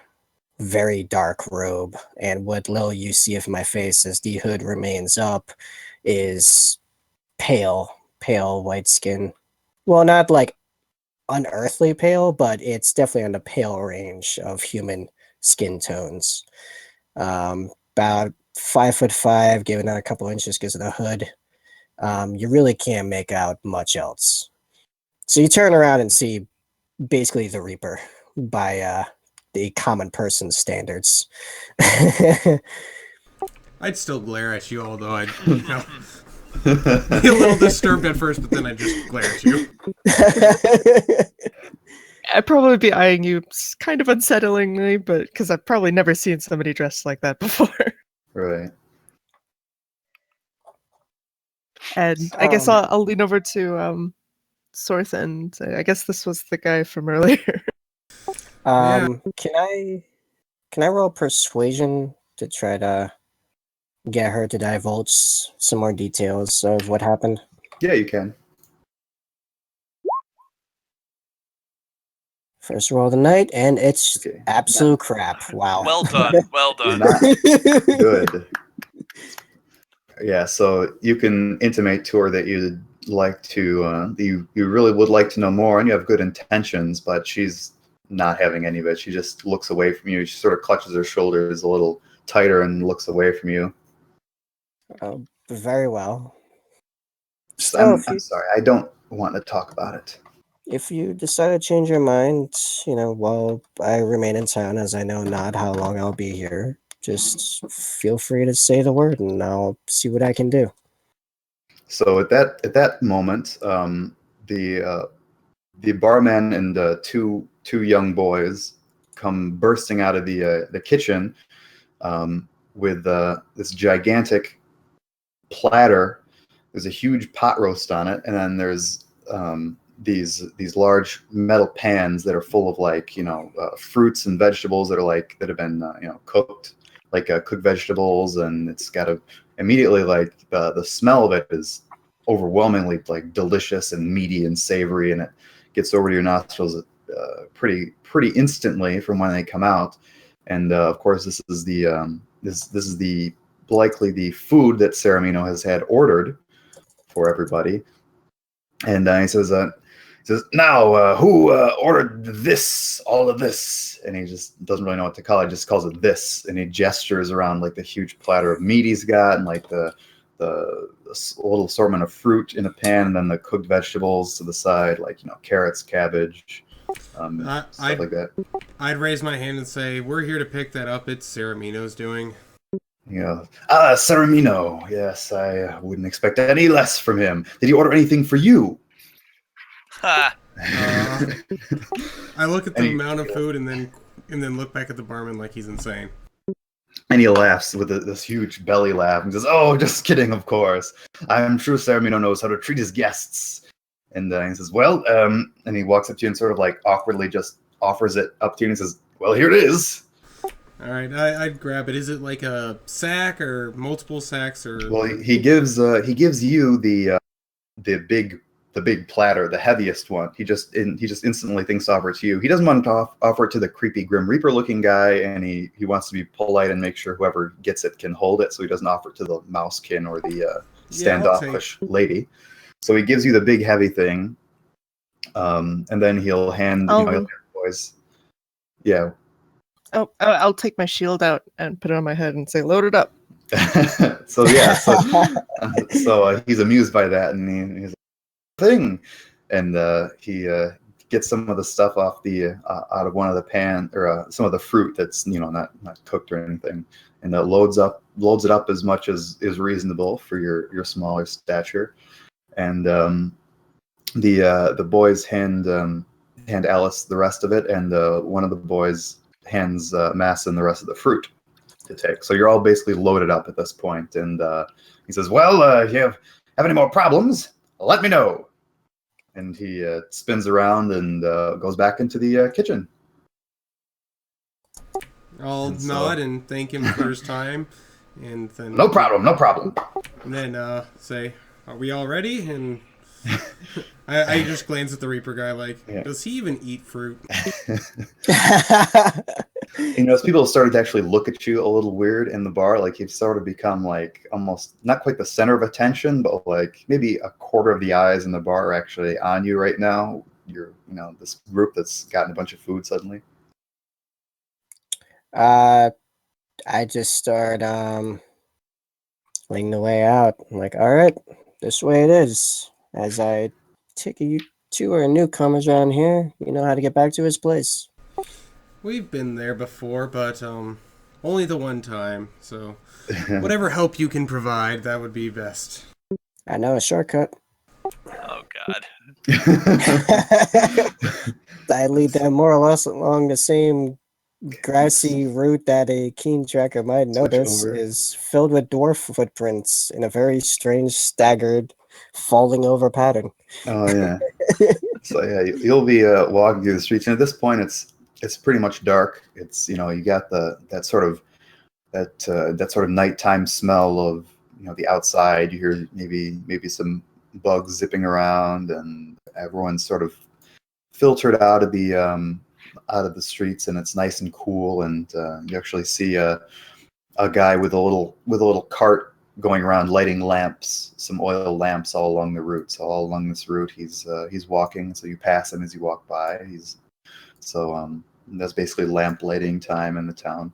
very dark robe, and what little you see of my face as the hood remains up is pale white skin. Well, not like unearthly pale, but it's definitely on the pale range of human skin tones. About 5'5", giving out a couple inches because of the hood. You really can't make out much else. So you turn around and see basically the Reaper by the common person's standards. I'd still glare at you, although I'd be a little disturbed at first, but then I'd just glare at you. I'd probably be eyeing you kind of unsettlingly, but because I've probably never seen somebody dressed like that before. Right. And I guess I'll lean over to Sorth and say, I guess this was the guy from earlier. Can I roll persuasion to try to get her to divulge some more details of what happened? Yeah, you can. First roll of the night, and it's absolute crap. Wow. Well done. Not good. Yeah, so you can intimate to her that you'd like to, you really would like to know more, and you have good intentions, but she's not having any of it. She just looks away from you. She sort of clutches her shoulders a little tighter and looks away from you. Very well. I'm sorry, I don't want to talk about it. If you decide to change your mind, while I remain in town, as I know not how long I'll be here, just feel free to say the word, and I'll see what I can do. So at that moment, the barman and two young boys come bursting out of the kitchen with this gigantic platter. There's a huge pot roast on it, and then there's these large metal pans that are full of fruits and vegetables that have been cooked, cooked vegetables, and it's got immediately the smell of it is overwhelmingly delicious and meaty and savory, and it gets over to your nostrils pretty instantly from when they come out. And of course, this is the likely the food that Saramino has had ordered for everybody. And he says, now, who ordered all of this? And he just doesn't really know what to call it. Just calls it this. And he gestures around the huge platter of meat he's got, and the little assortment of fruit in a pan, and then the cooked vegetables to the side, carrots, cabbage, stuff like that. I'd raise my hand and say, we're here to pick that up. It's Saramino's doing. Saramino. Yes, I wouldn't expect any less from him. Did he order anything for you? Ha! I look at the amount of food and then look back at the barman like he's insane. And he laughs with this huge belly laugh and says, "Oh, just kidding, of course. I'm sure Saramino knows how to treat his guests." And he says, "Well," and he walks up to you and sort of awkwardly just offers it up to you and he says, "Well, here it is." All right, I'd grab it. Is it like a sack or multiple sacks or? Well, he gives you the big platter, the heaviest one. He just instantly thinks to offer it to you. He doesn't want to offer it to the creepy Grim Reaper looking guy, and he wants to be polite and make sure whoever gets it can hold it. So he doesn't offer it to the mousekin or the standoffish lady. So he gives you the big heavy thing, and then he'll hand the boys. Yeah. Oh, I'll take my shield out and put it on my head and say, "Load it up." So he's amused by that, and he's thing, and he gets some of the stuff off out of one of the pan, or some of the fruit that's not cooked or anything, and loads it up as much as is reasonable for your smaller stature. And the boys hand Alice the rest of it, and one of the boys hands Masson the rest of the fruit to take. So you're all basically loaded up at this point. And he says, "Well, if you have any more problems, let me know." And he spins around and goes back into the kitchen. I'll nod and thank him for his time, and then no problem. And then say, "Are we all ready?" And I just glance at the Reaper guy does he even eat fruit? As people started to actually look at you a little weird in the bar, you've sort of become almost not quite the center of attention, but maybe a quarter of the eyes in the bar are actually on you right now. You're this group that's gotten a bunch of food suddenly. I just start leading the way out. I'm like, all right, this way it is. As I take you two are newcomers around here, you know how to get back to his place. We've been there before, but only the one time. So whatever help you can provide, that would be best. I know a shortcut. Oh God. I lead them more or less along the same grassy route that a keen tracker might notice is filled with dwarf footprints in a very strange, staggered, falling over pattern. Oh yeah. So yeah, you'll be walking through the streets, and at this point, it's pretty much dark. It's you got that sort of nighttime smell of the outside. You hear maybe some bugs zipping around, and everyone's sort of filtered out of the streets, and it's nice and cool. And you actually see a guy with a little cart going around lighting lamps, some oil lamps all along the route. So all along this route, he's walking. So you pass him as you walk by. That's basically lamp lighting time in the town.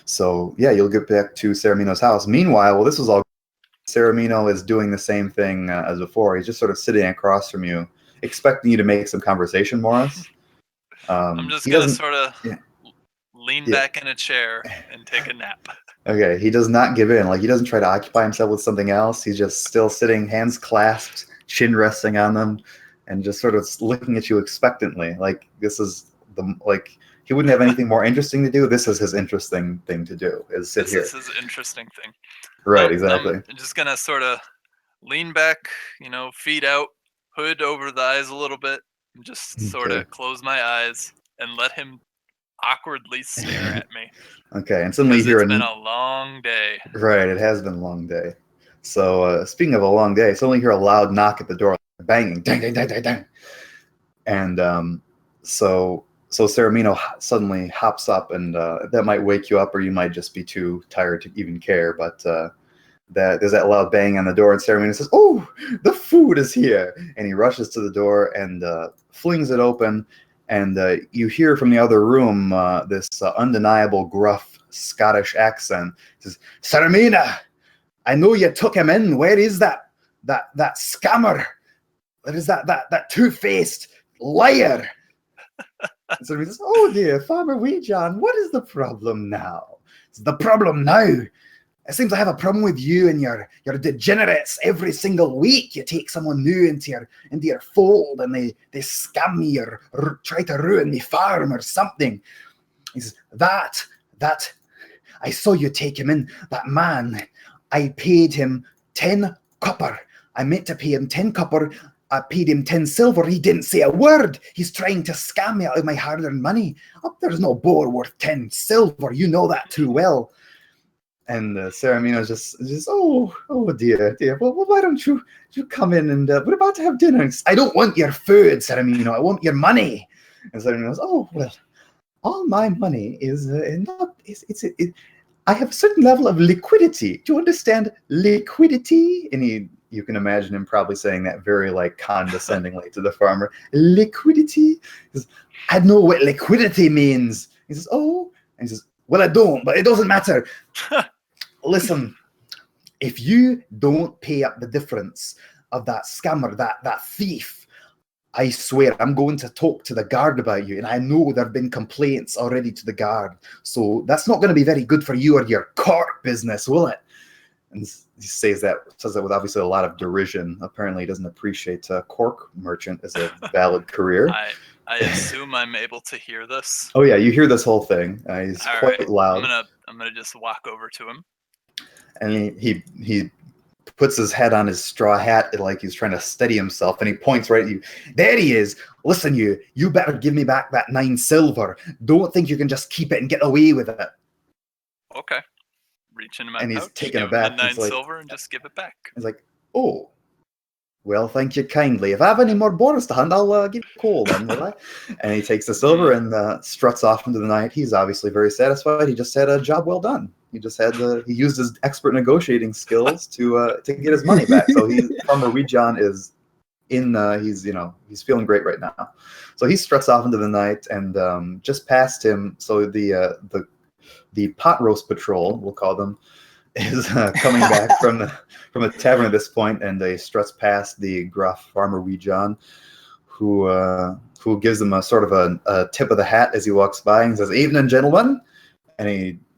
So yeah, you'll get back to Saramino's house. Meanwhile, this was all. Saramino is doing the same thing as before. He's just sort of sitting across from you, expecting you to make some conversation, Morris. I'm just gonna sort of lean back in a chair and take a nap. Okay, he does not give in. Like, he doesn't try to occupy himself with something else. He's just still sitting, hands clasped, chin resting on them, and just sort of looking at you expectantly. Like, this is he wouldn't have anything more interesting to do. This is his interesting thing to do, is sit here. This is his interesting thing. Right, exactly. I'm just going to sort of lean back, feet out, hood over the eyes a little bit, and just sort of close my eyes and let him awkwardly stare at me. Okay, and suddenly you hear it's been a long day. Right, it has been a long day. So speaking of a long day, suddenly you hear a loud knock at the door, banging, dang, dang, dang, dang, dang. And so Ceramino suddenly hops up, and that might wake you up, or you might just be too tired to even care. But there's that loud bang on the door, and Ceramino says, "Oh, the food is here!" And he rushes to the door and flings it open. And you hear from the other room this undeniable gruff Scottish accent. It says, "Ceramina, I know you took him in. Where is that scammer? Where is that two-faced liar?" And so he says, "Oh dear, Farmer Weejohn, what is the problem now?" "The problem now? It seems I have a problem with you and your degenerates. Every single week you take someone new into your fold, and they scam me or try to ruin me farm or something." He says, that I saw you take him in. That man, I paid him 10 copper. I meant to pay him 10 copper. I paid him 10 silver. He didn't say a word. He's trying to scam me out of my hard-earned money. Oh, there's no boar worth 10 silver. You know that too well. And Ceramino's just, oh dear. Well, why don't you come in and we're about to have dinner. "I don't want your food, Ceramino. I want your money." And Ceramino goes, "Oh, well, all my money is I have a certain level of liquidity. Do you understand liquidity?" And you can imagine him probably saying that very condescendingly to the farmer. "Liquidity?" He says, "I know what liquidity means." He says, "Oh," and he says, "Well, I don't, but it doesn't matter. Listen, if you don't pay up the difference of that scammer, that thief, I swear I'm going to talk to the guard about you. And I know there have been complaints already to the guard. So that's not going to be very good for you or your court business, will it?" And he says that with obviously a lot of derision. Apparently he doesn't appreciate cork merchant as a valid career. I assume I'm able to hear this. Oh yeah, you hear this whole thing. He's All quite right. loud. I'm gonna just walk over to him. And he puts his head on his straw hat like he's trying to steady himself, and he points right at you. "There he is. Listen, you better give me back that 9 silver. Don't think you can just keep it and get away with it." Okay. Reach into my And he's pouch, taken give aback. him the 9 He's like, silver, and just give it back. He's like, "Oh, well, thank you kindly. If I have any more boars to hunt, I'll give you a call then, will I?" And he takes the silver and struts off into the night. He's obviously very satisfied. He just had a job well done. He used his expert negotiating skills to get his money back. So Farmer Weejohn is he's feeling great right now. So he struts off into the night, and just past him, so the pot roast patrol, we'll call them, is coming back from a tavern at this point, and he struts past the gruff Farmer Weejohn, who gives them a sort of a tip of the hat as he walks by and says, "Evening, gentlemen." And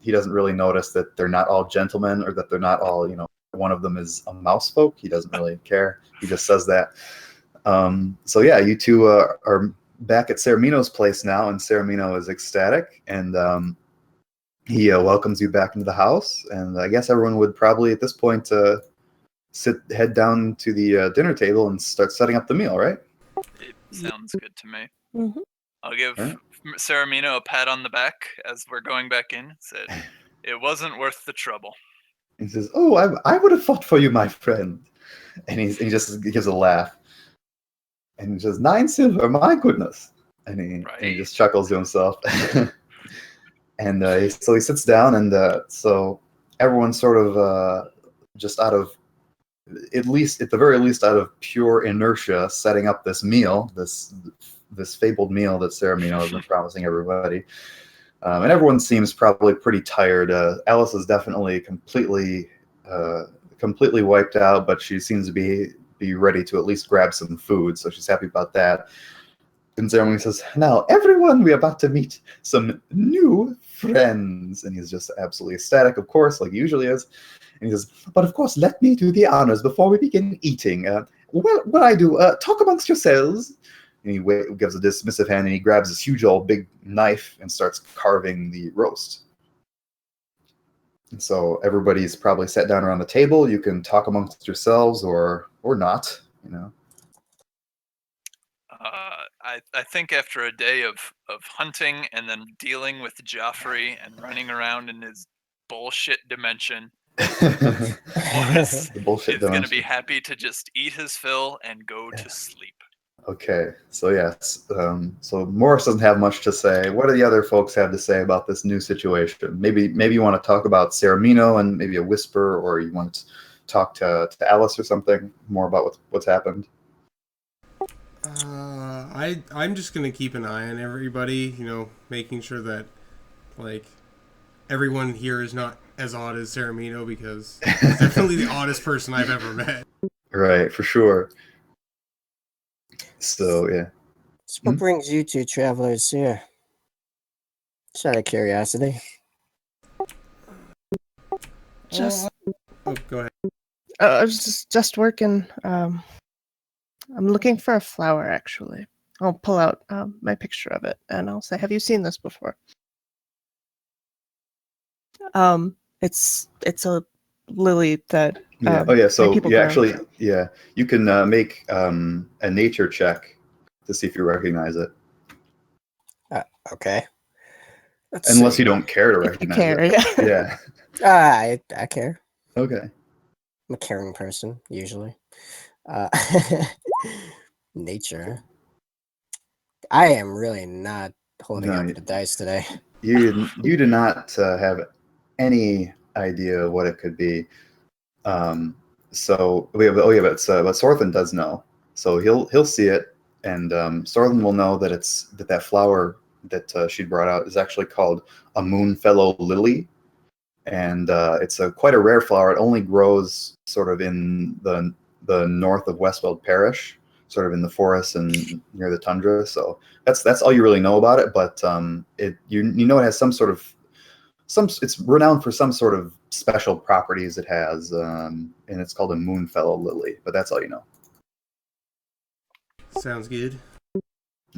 he doesn't really notice that they're not all gentlemen, or that they're not all, one of them is a mouse folk. He doesn't really care. He just says that. So yeah, you two are back at Ceramino's place now, and Ceramino is ecstatic, and he welcomes you back into the house. And I guess everyone would probably at this point head down to the dinner table and start setting up the meal, right? It sounds good to me. Mm-hmm. I'll give Right. Ceramino a pat on the back as we're going back in. Said, "It wasn't worth the trouble." He says, "Oh, I would have fought for you, my friend." And he just gives a laugh. And he says, 9 silver, my goodness. And he just chuckles to himself. And so he sits down, and so everyone's sort of just out of, at the very least, out of pure inertia, setting up this meal, this fabled meal that Ceramino has been promising everybody. And everyone seems probably pretty tired. Alice is definitely completely wiped out, but she seems to be ready to at least grab some food, so she's happy about that. And Ceramino says, "Now, everyone, we're about to meet some new friends. And he's just absolutely ecstatic, of course, like he usually is. And he says, but of course, let me do the honors before we begin eating. What I do, talk amongst yourselves. And he gives a dismissive hand, and he grabs this huge old big knife and starts carving the roast. And so everybody's probably sat down around the table. You can talk amongst yourselves or not, you know. I think after a day of hunting and then dealing with Joffrey and running around in his bullshit dimension, Morris The bullshit is going to dimension. be happy to just eat his fill and go to sleep. Okay, so yes, so Morris doesn't have much to say. What do the other folks have to say about this new situation? Maybe you want to talk about Ceramino and maybe a whisper, or you want to talk to Alice or something more about what's happened. I'm just gonna keep an eye on everybody, you know, making sure that like everyone here is not as odd as Ceramino, because he's definitely the oddest person I've ever met. Right, for sure. So yeah. So what brings you two travelers here? Just out of curiosity. Just Oh, go ahead. I was just working. I'm looking for a flower, actually. I'll pull out my picture of it, and I'll say, "Have you seen this before?" It's a lily that Yeah. So people you grow. actually, you can make a nature check to see if you recognize it. Okay. Let's Unless see. you don't care to If you recognize care, it. yeah. Yeah. I care. Okay. I'm a caring person, usually. Nature. I am really not holding No, up the dice today. You do not have any idea what it could be. So but Sorthan does know. So he'll see it, and Sorthan will know that that flower that she brought out is actually called a Moonfellow lily, and it's quite a rare flower. It only grows sort of in the north of Westweld Parish, sort of in the forest and near the tundra. So that's all you really know about it. But you know it has it's renowned for some sort of special properties it has, and it's called a Moonfellow lily. But that's all you know. Sounds good.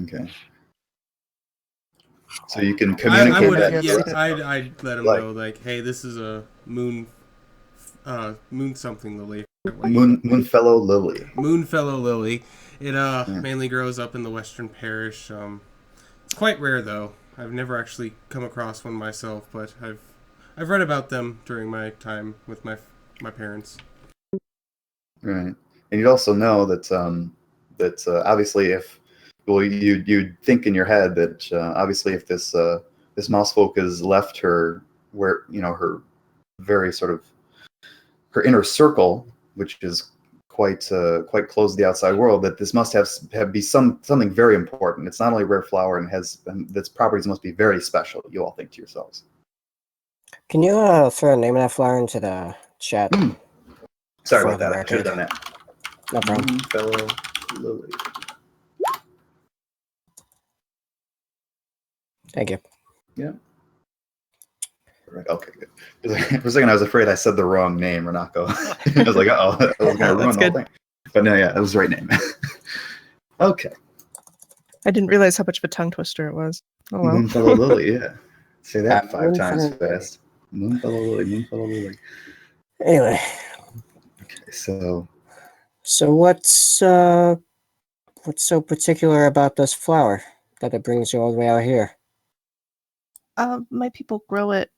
Okay. So you can communicate I would, that. I'd let him know, like, hey, this is a moon something lily. Moonfellow lily. Moonfellow lily. It mainly grows up in the Western Parish. It's quite rare though. I've never actually come across one myself, but I've read about them during my time with my parents. Right, and you'd also know that obviously if you'd think in your head that obviously if this mousefolk has left her where her very sort of her inner circle, which is quite close to the outside world, that this must be something very important. It's not only a rare flower and its properties must be very special. You all think to yourselves. Can you throw a name of that flower into the chat? Sorry For about the that. I record. should have done that. No problem. Moonfellow lily. Thank you. Yeah. Right. Okay, good. For a second, I was afraid I said the wrong name, Renako. I was like, uh-oh, I was going to ruin the whole thing. But no, yeah, it was the right name. Okay. I didn't realize how much of a tongue twister it was. Oh well. Moonfellow lily, yeah. Say that 5 times Moonfellow fast. Moonfellow lily, Moonfellow lily. Anyway, Okay, so what's so particular about this flower that it brings you all the way out here? My people grow it.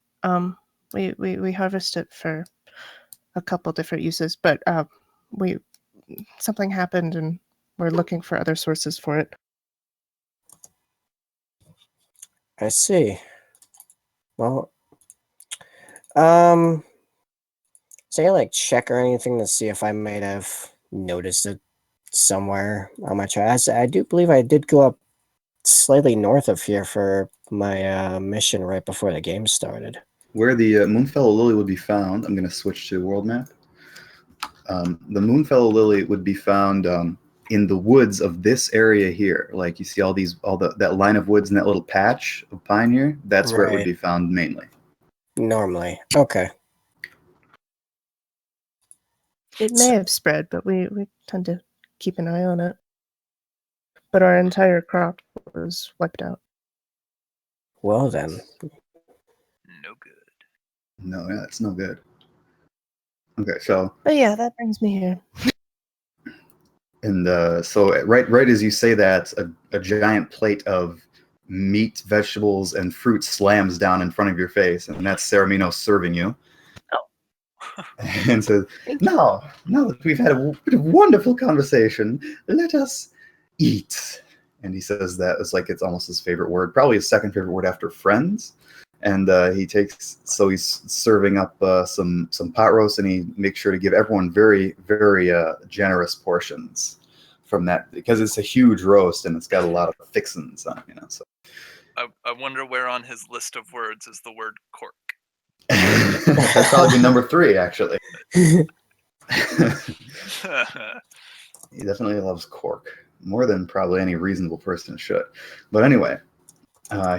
We harvest it for a couple different uses, but something happened and we're looking for other sources for it. I see. Well, say like check or anything to see if I might have noticed it somewhere on my travels. I do believe I did go up slightly north of here for my mission right before the game started. where the Moonfellow lily would be found, I'm going to switch to world map. The Moonfellow lily would be found in the woods of this area here. Like you see that line of woods and that little patch of pine here. That's where it would Right. be found mainly. Normally. Okay. It may have spread, but we tend to keep an eye on it. But our entire crop was wiped out. Well then. No good. No, yeah, it's no good. Okay, so But yeah, that brings me here. and so right as you say that, a giant plate of meat, vegetables, and fruit slams down in front of your face, and that's Ceramino serving you. Oh. And says, now that we've had a wonderful conversation, let us eat. And he says that it's almost his favorite word, probably his second favorite word after friends. And he's serving up some pot roast, and he makes sure to give everyone very, very generous portions from that, because it's a huge roast and it's got a lot of fixins on it, So I wonder where on his list of words is the word cork. that'd probably be number 3, actually. He definitely loves cork more than probably any reasonable person should. But anyway.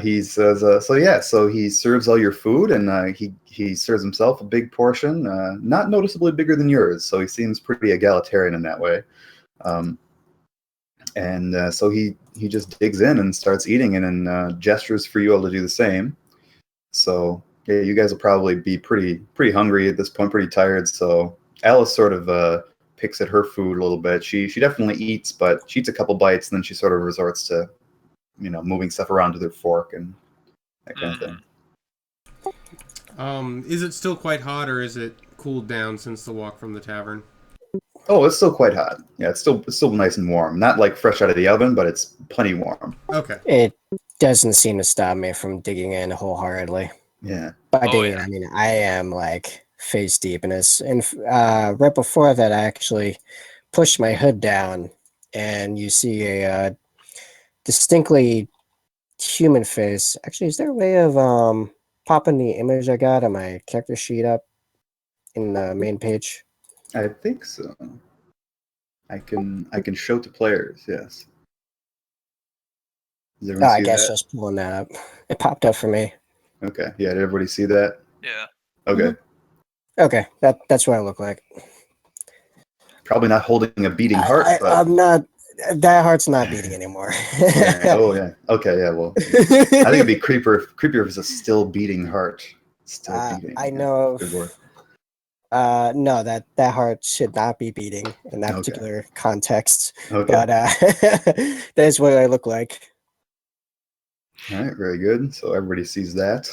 He says, so he serves all your food, and he serves himself a big portion, not noticeably bigger than yours, so he seems pretty egalitarian in that way. So he just digs in and starts eating, and then gestures for you all to do the same. So yeah, you guys will probably be pretty hungry at this point, pretty tired. So Alice sort of picks at her food a little bit. She definitely eats, but she eats a couple bites, and then she sort of resorts to moving stuff around with her fork and that kind of thing. Is it still quite hot, or is it cooled down since the walk from the tavern? Oh, it's still quite hot. Yeah, it's still nice and warm. Not like fresh out of the oven, but it's plenty warm. Okay. It doesn't seem to stop me from digging in wholeheartedly. Yeah. By digging in, I mean I am face deep in this. And right before that, I actually pushed my hood down, and you see a distinctly human face. Actually, is there a way of popping the image I got on my character sheet up in the main page? I think so. I can show to players, yes. Does everyone see I guess that? just pulling that up. It popped up for me. Okay. Yeah, did everybody see that? Yeah. Okay. Okay, that's what I look like. Probably not holding a beating heart, but I'm not. That heart's not beating anymore. yeah. Oh yeah. Okay, yeah, well. I think it'd be creepier if it's a still beating heart. Still beating. I know. Good word. No, that heart should not be beating in that particular context. Okay. But that's what I look like. All right, very good. So everybody sees that.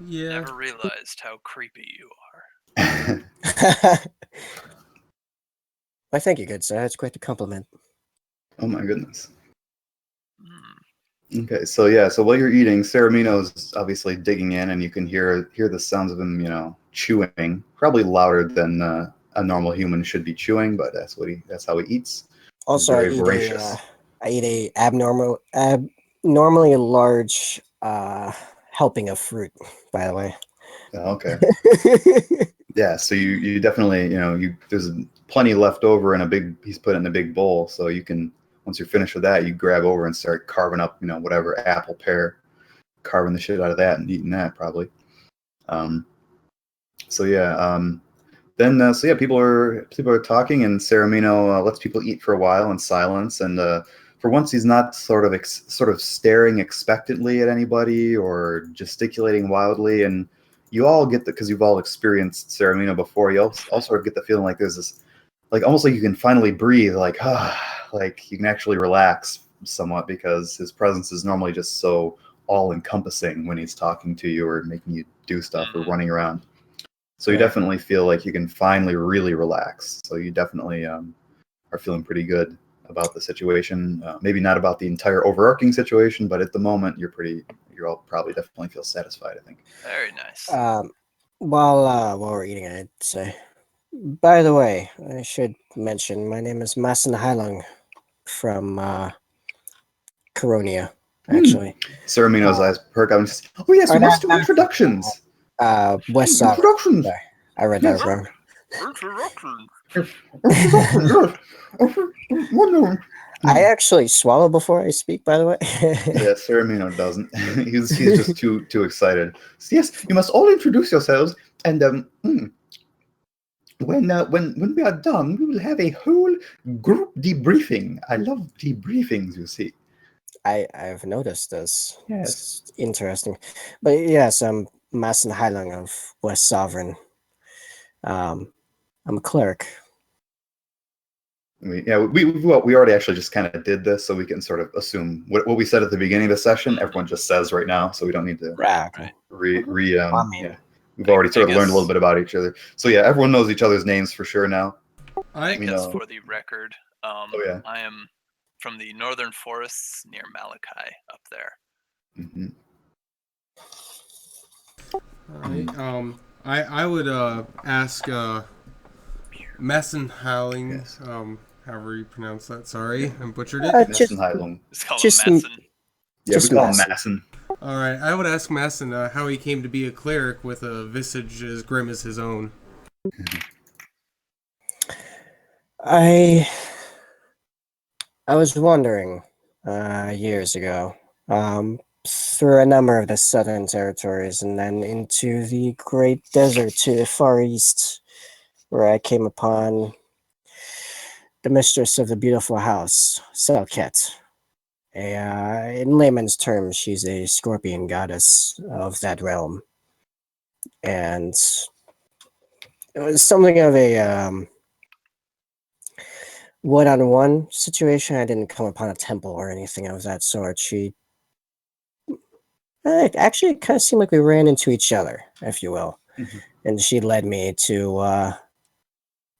Yeah. Never realized how creepy you are. Why, thank you, good sir. That's quite the compliment. Oh my goodness. Okay, so yeah, so while you're eating, Ceramino's obviously digging in, and you can hear the sounds of him, chewing, probably louder than a normal human should be chewing, but that's how he eats. Also, He's very voracious. I eat a abnormally large helping of fruit. By the way. Oh, okay. Yeah, so you definitely, there's plenty left over he's put it in a big bowl, so you can, once you're finished with that, you grab over and start carving up, whatever, apple, pear, carving the shit out of that and eating that probably. People are talking, and Ceramino lets people eat for a while in silence, and for once he's not sort of staring expectantly at anybody or gesticulating wildly, and you all get because you've all experienced Ceramino before, you all sort of get the feeling like there's this, almost like you can finally breathe, like you can actually relax somewhat, because his presence is normally just so all-encompassing when he's talking to you or making you do stuff or running around. So you definitely feel like you can finally really relax. So you definitely are feeling pretty good about the situation. Maybe not about the entire overarching situation, but at the moment you're all probably definitely feel satisfied, I think. Very nice. While we're eating, I'd say. By the way, I should mention my name is Masen Hailung from Coronia, actually. Ceramino's eyes perk up and says, "Oh yes, we must do introductions." West Side. Introductions. Sorry, I read that wrong. I actually swallow before I speak, by the way. Yeah, Ceramino doesn't. He's just too excited. So yes, you must all introduce yourselves, and when we are done, we will have a whole group debriefing. I love debriefings, you see. I've noticed this. Yes. It's interesting. But yes, I'm Mason Heilang of West Sovereign. I'm a cleric. We already actually just kind of did this, so we can sort of assume what we said at the beginning of the session. Everyone just says right now, so we don't need to Right. We've already sort of learned a little guess- bit about each other. So yeah, everyone knows each other's names for sure now. I We guess know. for the record, yeah. I am from the northern forests near Malachi up there. Mm-hmm. I would ask Messen Howling, Yes. however you pronounce that. Sorry, I butchered it. Just, Just call Just him Messin. Yeah, Just we call him Masson. Masson. All right, I would ask Messen how he came to be a cleric with a visage as grim as his own. I was wondering years ago through a number of the southern territories and then into the great desert to the far east, where I came upon the mistress of the beautiful house, Selket. In layman's terms, she's a scorpion goddess of that realm. And it was something of a one-on-one situation. I didn't come upon a temple or anything of that sort. It kind of seemed like we ran into each other, if you will. Mhm. And she led me to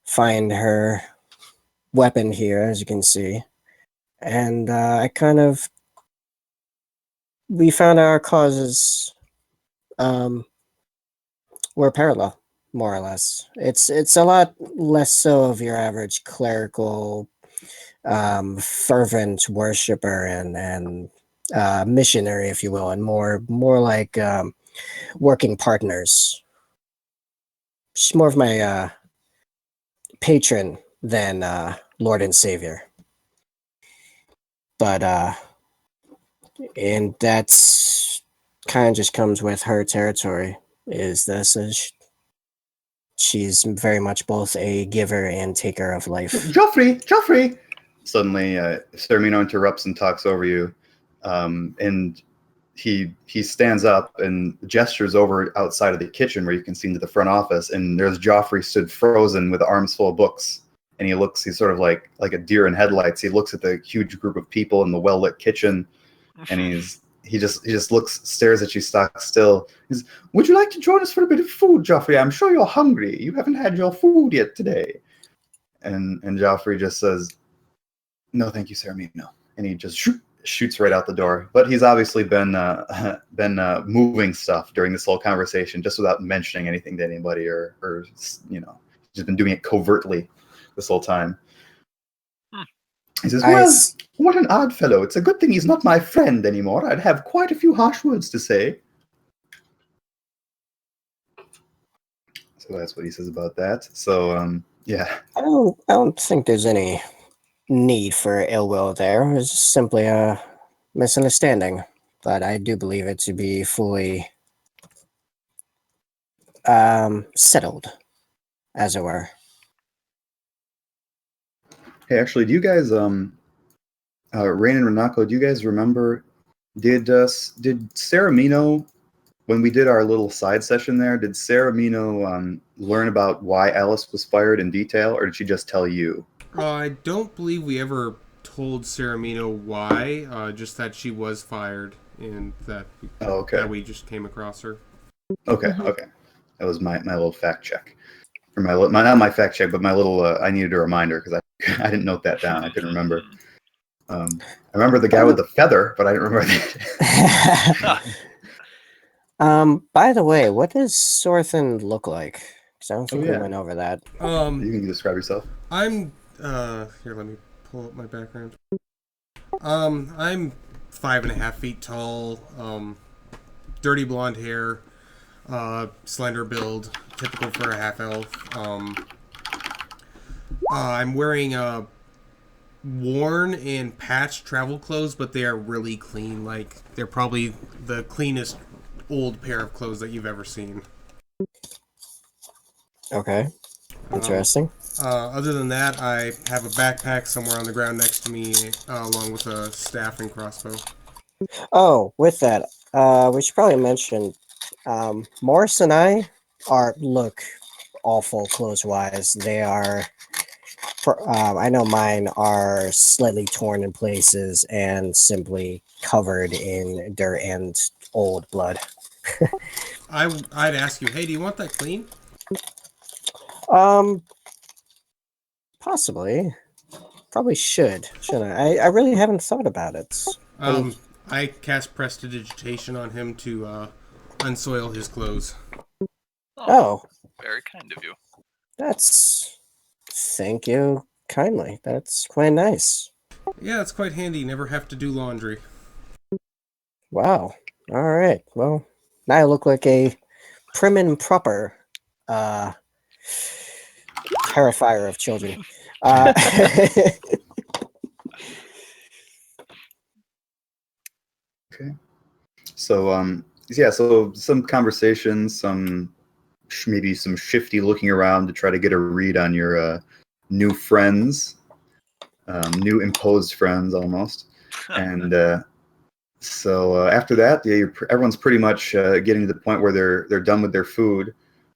find her weapon here, as you can see. And we found our causes were parallel, more or less. It's a lot less so of your average clerical fervent worshiper and missionary, if you will, and more like working partners. She's more of my patron than Lord and Savior. But and that's kind of just comes with her territory. She's very much both a giver and taker of life. Joffrey! Suddenly, Ceramino interrupts and talks over you, and he stands up and gestures over outside of the kitchen where you can see into the front office, and there's Joffrey stood frozen with arms full of books, and he's sort of like a deer in headlights. He looks at the huge group of people in the well-lit kitchen, and he just stares at you stock still. He's, would you like to join us for a bit of food, Joffrey? I'm sure you're hungry. You haven't had your food yet today. And Joffrey just says, no, thank you, Ceramino. And he just shoots right out the door. But he's obviously been moving stuff during this whole conversation, just without mentioning anything to anybody, or just been doing it covertly this whole time. He says, well, what an odd fellow. It's a good thing he's not my friend anymore. I'd have quite a few harsh words to say. So that's what he says about that. So, yeah. I don't think there's any need for ill will there. It's simply a misunderstanding. But I do believe it to be fully settled, as it were. Hey, actually, do you guys, Rain and Renako, do you guys remember, did Ceramino, when we did our little side session there, did Ceramino learn about why Alice was fired in detail, or did she just tell you? I don't believe we ever told Ceramino why, just that she was fired, and that we just came across her. Okay. That was my little fact check. Or not my fact check, but my little, I needed a reminder, because I didn't note that down. I couldn't remember. I remember the guy with the feather, but I didn't remember that. By the way, what does Sorthan look like? Because I don't think we went over that. You can describe yourself. I'm here, let me pull up my background. I'm 5.5 feet tall, dirty blonde hair, slender build, typical for a half elf. I'm wearing worn and patched travel clothes, but they are really clean. Like, they're probably the cleanest old pair of clothes that you've ever seen. Okay. Interesting. Other than that, I have a backpack somewhere on the ground next to me, along with a staff and crossbow. Oh, with that, we should probably mention Morris and I look awful clothes-wise. They are. I know mine are slightly torn in places and simply covered in dirt and old blood. I'd ask you, hey, do you want that clean? Possibly. Probably shouldn't I? I really haven't thought about it. I cast prestidigitation on him to unsoil his clothes. Oh, Very kind of you. Thank you kindly. That's quite nice. Yeah, it's quite handy. Never have to do laundry. Wow. All right. Well, now I look like a prim and proper terrifier of children. Okay. So so some conversations, maybe some shifty looking around to try to get a read on your new friends, new imposed friends almost, and so after that, yeah, everyone's pretty much getting to the point where they're done with their food.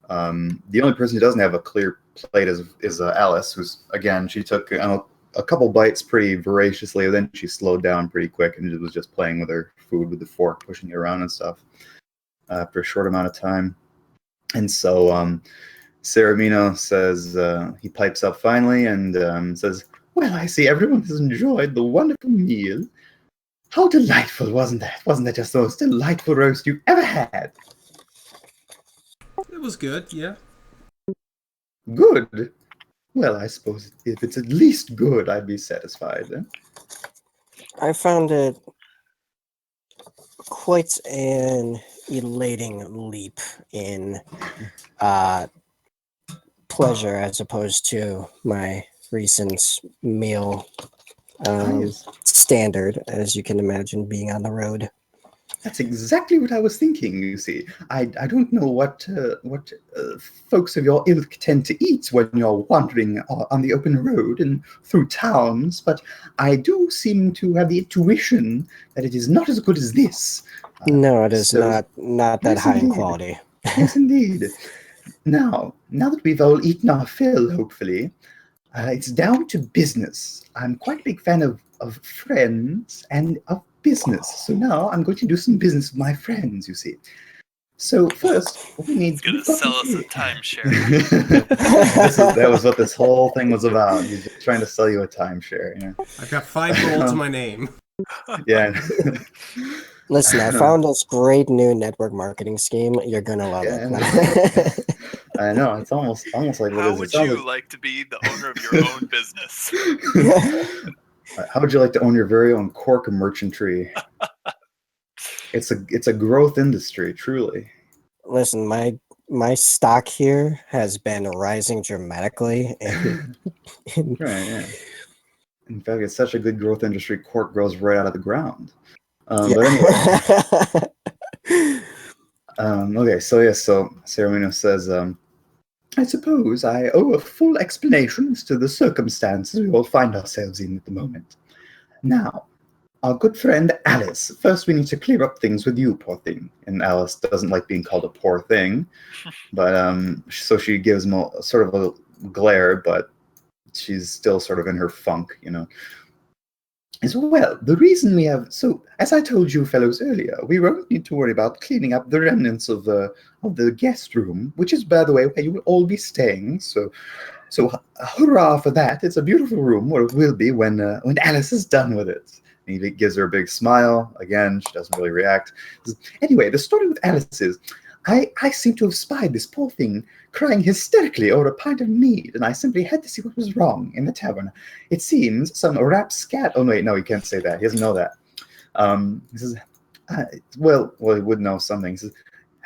The only person who doesn't have a clear plate is Alice, who's, again, she took a couple bites pretty voraciously, and then she slowed down pretty quick and was just playing with her food with the fork, pushing it around and stuff after a short amount of time. And so Saramino says, he pipes up finally and says, "Well, I see everyone has enjoyed the wonderful meal. How delightful, wasn't that? Wasn't that just the most delightful roast you ever had?" It was good, yeah. "Good? Well, I suppose if it's at least good, I'd be satisfied." I found it quite an elating leap in pleasure as opposed to my recent meal standard, as you can imagine, being on the road. That's exactly what I was thinking, you see. I don't know what folks of your ilk tend to eat when you're wandering on the open road and through towns, but I do seem to have the intuition that it is not as good as this. No, it is not that yes, high in indeed. quality. Yes, indeed. Now that we've all eaten our fill, hopefully, it's down to business. I'm quite a big fan of friends and of business. So now I'm going to do some business with my friends, you see. So first, we need... He's going to sell us a timeshare. That was what this whole thing was about. He's just trying to sell you a timeshare. Yeah. I've got 5 gold to my name. Yeah. Listen, I found this great new network marketing scheme. You're going to love it. I know. It's almost like... How would you like to be the owner of your own business? How would you like to own your very own cork merchantry? It's a growth industry, truly. Listen, my stock here has been rising dramatically. Right, yeah. In fact, it's such a good growth industry, cork grows right out of the ground. But anyway. Okay, so Saramino says, "I suppose I owe a full explanation as to the circumstances we all find ourselves in at the moment. Now, our good friend Alice, first we need to clear up things with you, poor thing." And Alice doesn't like being called a poor thing, but so she gives him sort of a glare, but she's still sort of in her funk, you know. As well, the reason we have... So, as I told you fellows earlier, we won't need to worry about cleaning up the remnants of the guest room, which is, by the way, where you will all be staying. So hurrah for that. It's a beautiful room, or it will be when Alice is done with it. And he gives her a big smile. Again, she doesn't really react. Anyway, the story with Alice is, I seem to have spied this poor thing crying hysterically over a pint of mead, and I simply had to see what was wrong in the tavern. It seems some rapscat... Oh, wait, no, he can't say that. He doesn't know that. He says, well, he would know something. He says,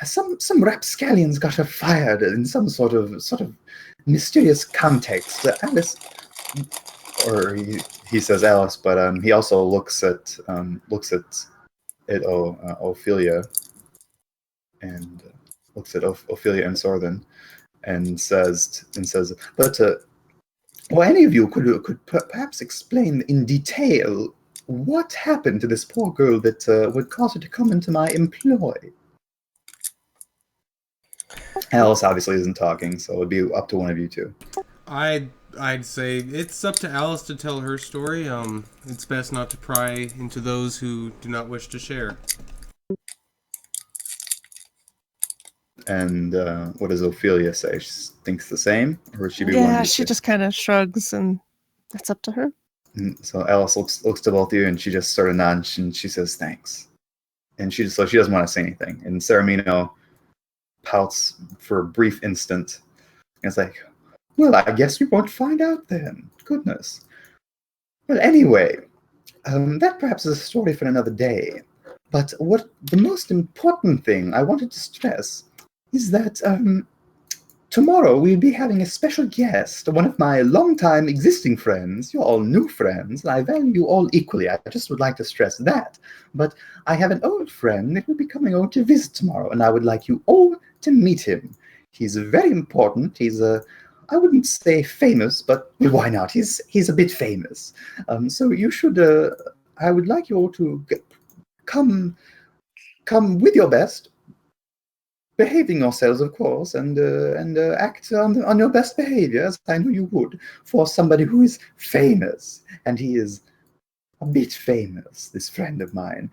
some rapscallions got her fired in some sort of mysterious context. Alice or he says Alice, but he also looks at Ophelia, and looks at Ophelia and Sorthen, and says, but or any of you could perhaps explain in detail what happened to this poor girl that would cause her to come into my employ. Alice obviously isn't talking, so it'd be up to one of you two. I'd say it's up to Alice to tell her story. It's best not to pry into those who do not wish to share. And what does Ophelia say? She thinks the same, or would she be Yeah, one? she just kind of shrugs, and that's up to her. So Alice looks to both of you, and she just sort of nods, and she says thanks. And she doesn't want to say anything. And Saramino pouts for a brief instant. And it's like, well, I guess we won't find out then. Goodness. Well, anyway, that perhaps is a story for another day. But what the most important thing I wanted to stress is that tomorrow we'll be having a special guest, one of my longtime existing friends. You're all new friends, and I value you all equally. I just would like to stress that. But I have an old friend that will be coming over to visit tomorrow, and I would like you all to meet him. He's very important. He's I wouldn't say famous, but why not? He's a bit famous. So you should. I would like you all to come with your best, behaving yourselves, of course, and act on your best behavior, as I know you would, for somebody who is famous. And he is a bit famous, this friend of mine.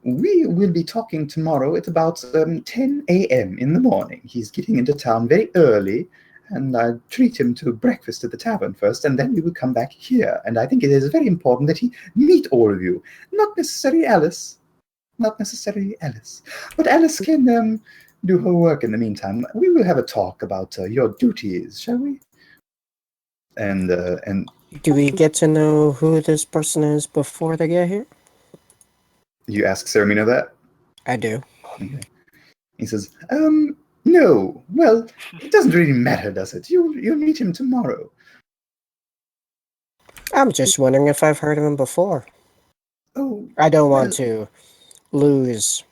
We will be talking tomorrow at about 10 a.m. in the morning. He's getting into town very early, and I'll treat him to breakfast at the tavern first, and then we will come back here. And I think it is very important that he meet all of you. Not necessarily Alice, but Alice can do her work in the meantime. We will have a talk about your duties, shall we? And Do we get to know who this person is before they get here? you ask Saramino that? I do. Okay. He says, no. Well, it doesn't really matter, does it? You'll meet him tomorrow. I'm just wondering if I've heard of him before. Oh, I don't want to lose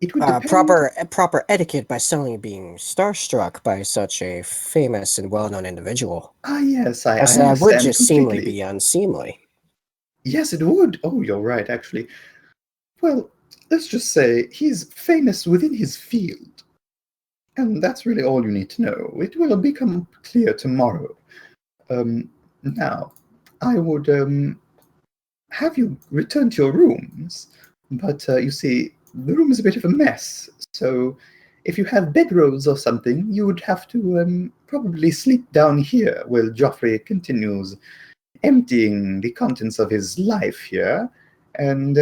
it would depend. proper etiquette by suddenly being starstruck by such a famous and well-known individual. Yes, I That understand would just completely. seemingly be unseemly. Yes, it would. Oh, you're right, actually. Well, let's just say he's famous within his field. And that's really all you need to know. It will become clear tomorrow. Now, I would have you return to your rooms, but you see, the room is a bit of a mess, so if you have bedrolls or something, you would have to probably sleep down here while Joffrey continues emptying the contents of his life here, and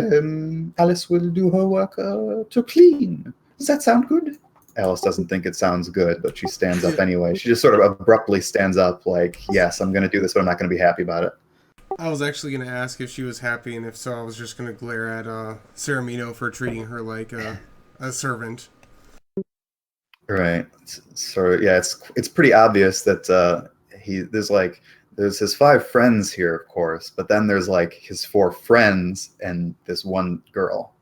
Alice will do her work to clean. Does that sound good? Alice doesn't think it sounds good, but she stands up anyway. She just sort of abruptly stands up like, yes, I'm going to do this, but I'm not going to be happy about it. I was actually going to ask if she was happy, and if so, I was just going to glare at Saramino for treating her like a servant. Right. So yeah, it's pretty obvious that there's his 5 friends here, of course, but then there's like his 4 friends and this one girl,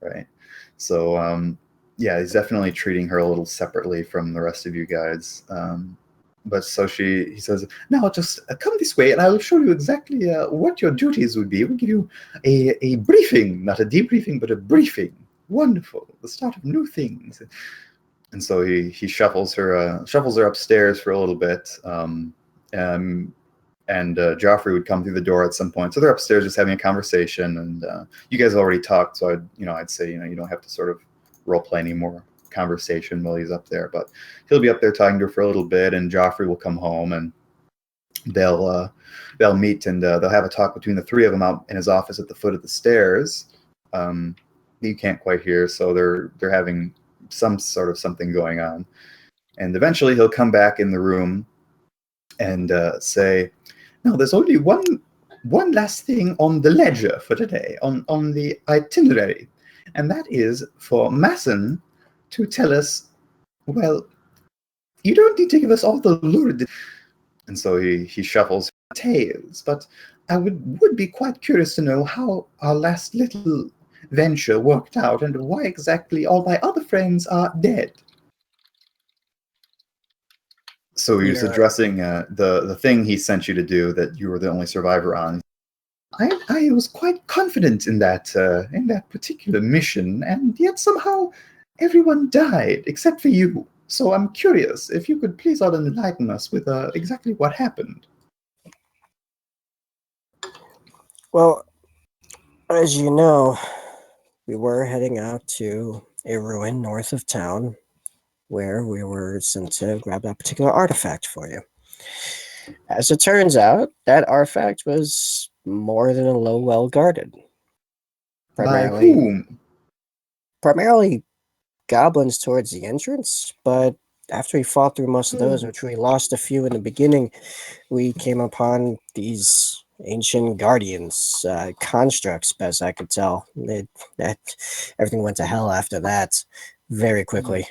right? So yeah, he's definitely treating her a little separately from the rest of you guys. But so he says, now just come this way and I will show you exactly what your duties would be. We'll give you a briefing, not a debriefing, but a briefing. Wonderful, the start of new things. And so he shuffles her upstairs for a little bit. And Joffrey would come through the door at some point. So they're upstairs just having a conversation, and you guys already talked, so I'd say you don't have to sort of role play any more conversation while he's up there. But he'll be up there talking to her for a little bit, and Joffrey will come home, and they'll meet, and they'll have a talk between the 3 of them out in his office at the foot of the stairs. You can't quite hear, so they're having some sort of something going on, and eventually he'll come back in the room and say, "No, there's only one last thing on the ledger for today, on the itinerary, and that is for Masson to tell us, well, you don't need to give us all the lurid And so he shuffles tales, but I would be quite curious to know how our last little venture worked out and why exactly all my other friends are dead. So he was addressing the thing he sent you to do that you were the only survivor on. I was quite confident in that particular mission, and yet somehow everyone died except for you. So I'm curious if you could please all enlighten us with exactly what happened. Well, as you know, we were heading out to a ruin north of town where we were sent to grab that particular artifact for you. As it turns out, that artifact was more than a little well guarded. By whom? Primarily goblins towards the entrance, but after we fought through most of those, which we lost a few in the beginning, we came upon these ancient guardians, constructs, best I could tell. Everything went to hell after that very quickly.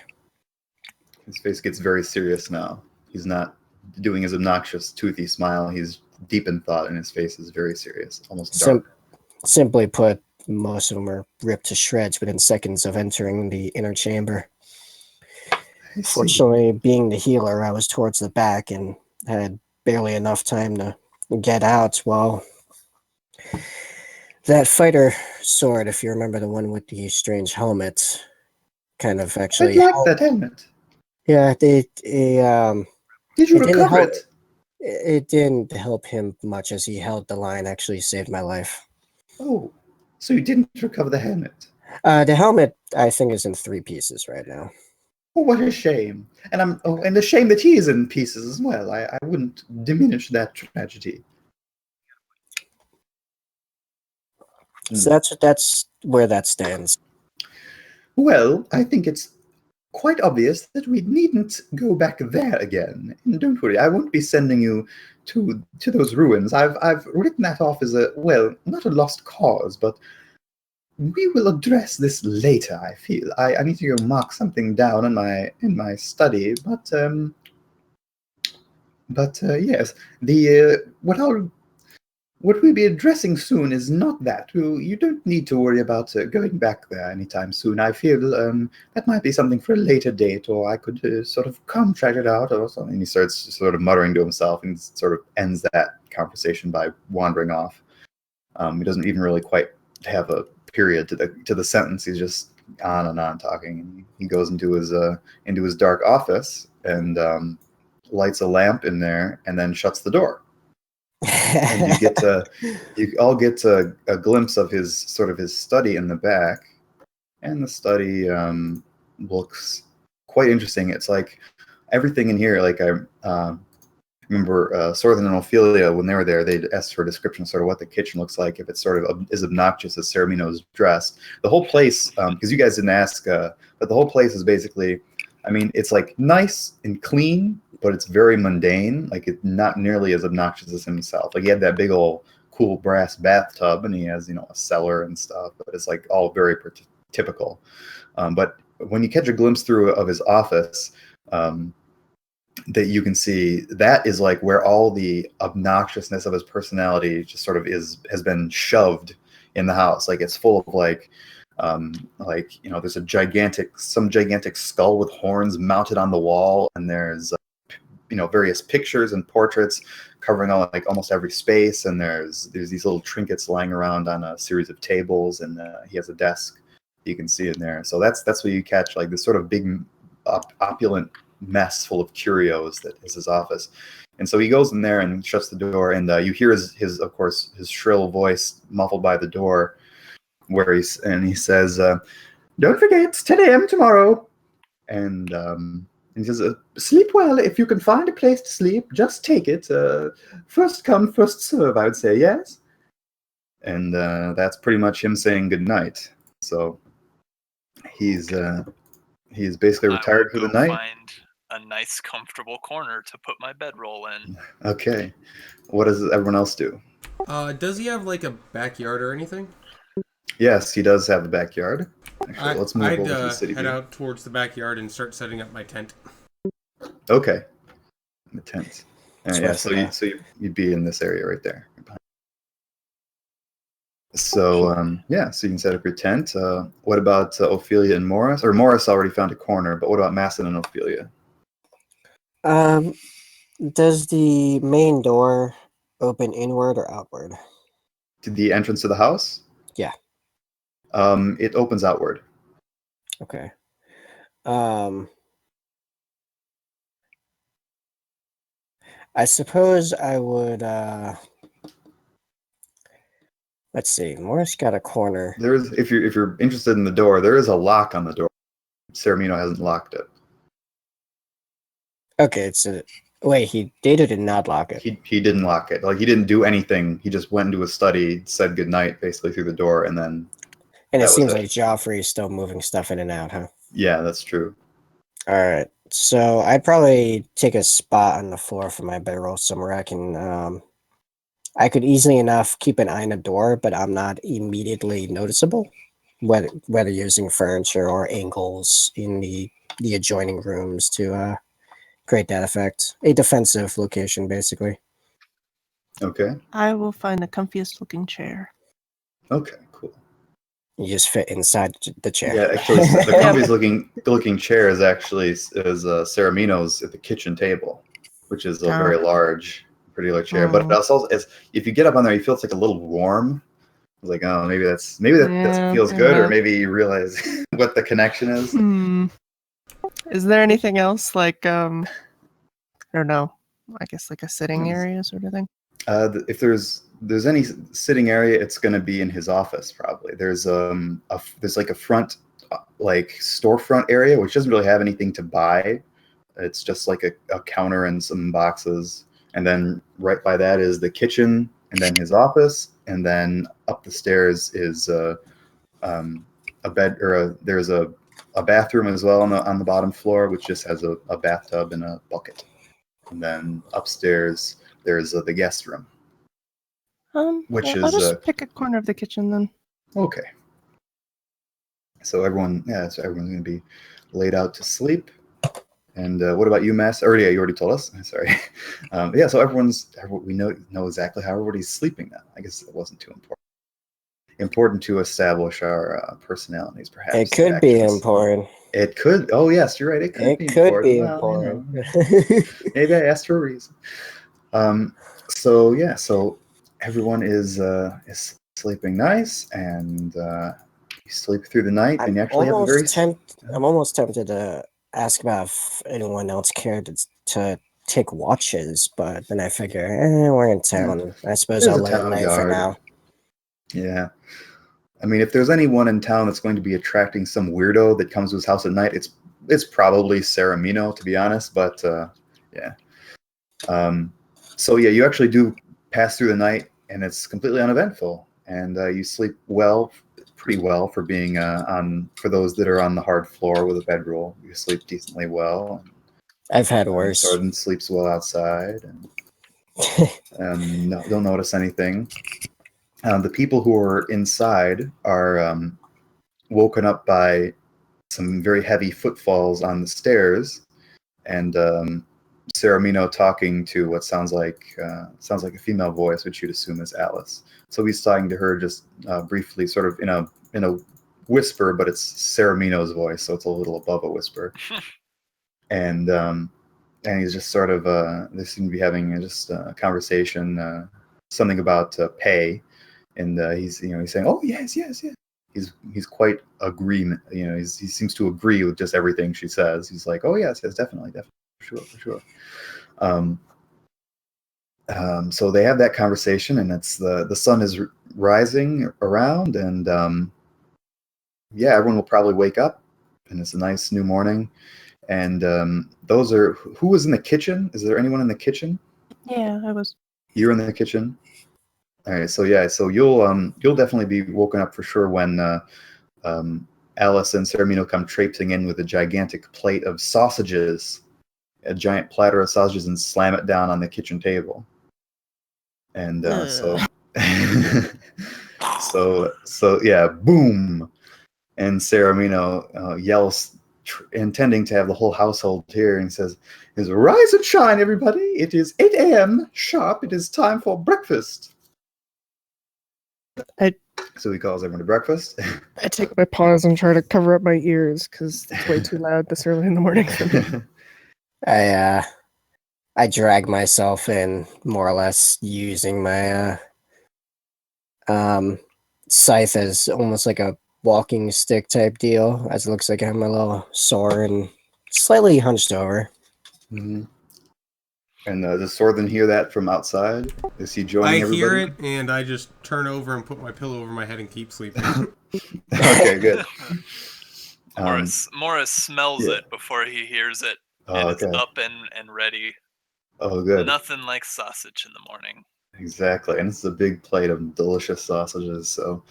His face gets very serious now. He's not doing his obnoxious, toothy smile. He's deep in thought, and his face is very serious, almost dark. Simply put, most of them were ripped to shreds within seconds of entering the inner chamber. Fortunately, being the healer, I was towards the back and had barely enough time to get out while that fighter sword, if you remember the one with the strange helmet, kind of actually... I like that helmet. Yeah, Did you recover it? It didn't help him much as he held the line, actually saved my life. Oh, so you didn't recover the helmet? The helmet, I think, is in 3 pieces right now. Oh, what a shame. And the shame that he is in pieces as well. I wouldn't diminish that tragedy. So that's where that stands. Well, I think it's quite obvious that we needn't go back there again. And don't worry, I won't be sending you to those ruins. I've written that off as not a lost cause, but we will address this later, I feel. I need to go mark something down in my study, but yes, what we'll be addressing soon is not that. You don't need to worry about going back there anytime soon. I feel that might be something for a later date, or I could sort of contract it out or something. He starts sort of muttering to himself and sort of ends that conversation by wandering off. He doesn't even really quite have a period to the sentence. He's just on and on talking. And he goes into his dark office and lights a lamp in there and then shuts the door. And you all get a glimpse of his study in the back, and the study looks quite interesting. It's like everything in here. Like I remember Sorthan and Ophelia, when they were there, they'd asked for a description of sort of what the kitchen looks like, if it's sort of as obnoxious as Ceramino's dress. The whole place, because you guys didn't ask, but the whole place is basically, I mean, it's like nice and clean, but it's very mundane. Like, it's not nearly as obnoxious as himself. Like, he had that big old cool brass bathtub, and he has, a cellar and stuff, but it's like all very typical. But when you catch a glimpse through of his office, that you can see, that is like where all the obnoxiousness of his personality just sort of has been shoved in the house. Like, it's full of there's some gigantic skull with horns mounted on the wall, and there's various pictures and portraits covering almost every space, and there's these little trinkets lying around on a series of tables, and he has a desk you can see in there. So that's what you catch, like this sort of big opulent mess full of curios that is his office. And so he goes in there and shuts the door, and you hear his shrill voice muffled by the door, where he says, "Don't forget, it's 10 a.m. tomorrow." And he says, "Sleep well. If you can find a place to sleep, just take it. First come, first serve, I would say, yes?" And that's pretty much him saying goodnight. So he's basically retired for the night. Find a nice, comfortable corner to put my bedroll in. Okay. What does everyone else do? Does he have like a backyard or anything? Yes, he does have a backyard. Actually, let's move over to the city. I'd head out towards the backyard and start setting up my tent. Okay. The tent. Yeah, so you'd be in this area right there. So so you can set up your tent. What about Ophelia and Morris? Or Morris already found a corner, but what about Masson and Ophelia? Does the main door open inward or outward? To the entrance to the house? Yeah. It opens outward. Okay. I suppose I would. Let's see. Morris got a corner. There is, if you're interested in the door, there is a lock on the door. Ceramino hasn't locked it. Okay, wait. He did or did not lock it? He didn't lock it. Like, he didn't do anything. He just went into his study, said goodnight basically through the door, and then. And it seems like Joffrey is still moving stuff in and out, huh? Yeah, that's true. All right. So I'd probably take a spot on the floor for my bedroll somewhere I can. I could easily enough keep an eye on the door, but I'm not immediately noticeable, whether using furniture or angles in the adjoining rooms to create that effect. A defensive location, basically. Okay. I will find the comfiest looking chair. Okay, cool. You just fit inside the chair. Yeah, actually, the comfiest looking chair is actually Ceramino's at the kitchen table, which is a very large, pretty large chair. But also, if you get up on there, you feel it's like a little warm. I was like, oh, maybe that feels good, or maybe you realize what the connection is. Is there anything else like I don't know? I guess like a sitting area sort of thing. If there's any sitting area, it's going to be in his office probably. There's like a front like storefront area which doesn't really have anything to buy. It's just like a counter and some boxes, and then right by that is the kitchen, and then his office, and then up the stairs is a bed, or there's a bathroom as well on the bottom floor, which just has a bathtub and a bucket, and then upstairs there's the guest room, which I'll just pick a corner of the kitchen then. Okay. So everyone's going to be laid out to sleep. And what about you, Mass? Or yeah, you already told us. Sorry. So we know exactly how everybody's sleeping now. I guess it wasn't too important. Important to establish our personalities, perhaps. It could be important. It could. Oh yes, you're right. It could be important. Important. Maybe I asked for a reason. So everyone is sleeping nice, and you sleep through the night, and you actually have a very. I'm almost tempted to ask about if anyone else cared to take watches, but then I figure, we're in town. I suppose I'll let it lay for now. Yeah. I mean, if there's anyone in town that's going to be attracting some weirdo that comes to his house at night, it's probably Ceramino, to be honest. But yeah. So yeah, you actually do pass through the night, and it's completely uneventful, and you sleep pretty well for being for those that are on the hard floor with a bedroll. You sleep decently well. I've had worse. Sarden sleeps well outside, and don't notice anything. The people who are inside are woken up by some very heavy footfalls on the stairs, and Ceramino talking to what sounds like a female voice, which you'd assume is Alice. So he's talking to her just briefly, sort of in a whisper, but it's Ceramino's voice, so it's a little above a whisper. And he's just sort of they seem to be having just a conversation, something about pay, and he's saying, oh yes. He's quite agreement. He seems to agree with just everything she says. He's like, oh yes, definitely, for sure. So they have that conversation, and it's the sun is rising around, and everyone will probably wake up, and it's a nice new morning. And who was in the kitchen? Is there anyone in the kitchen? Yeah, I was. You're in the kitchen. All right, so you'll definitely be woken up for sure when Alice and Ceramino come traipsing in with a gigantic plate of sausages, a giant platter of sausages, and slam it down on the kitchen table. And so yeah, boom, and Ceramino yells intending to have the whole household here, and says, "Rise and shine, everybody! It is 8 a.m. sharp. It is time for breakfast." So he calls everyone to breakfast. I take my paws and try to cover up my ears because it's way too loud this early in the morning for me. I drag myself in, more or less using my scythe as almost like a walking stick type deal, as it looks like I have my little sword and slightly hunched over. Mm-hmm. And does Sorthen hear that from outside? Is he joining everybody? I hear it, and I just turn over and put my pillow over my head and keep sleeping. Okay, good. Morris smells it before he hears it, and is up and ready. Oh, good. Nothing like sausage in the morning. Exactly, and it's a big plate of delicious sausages. So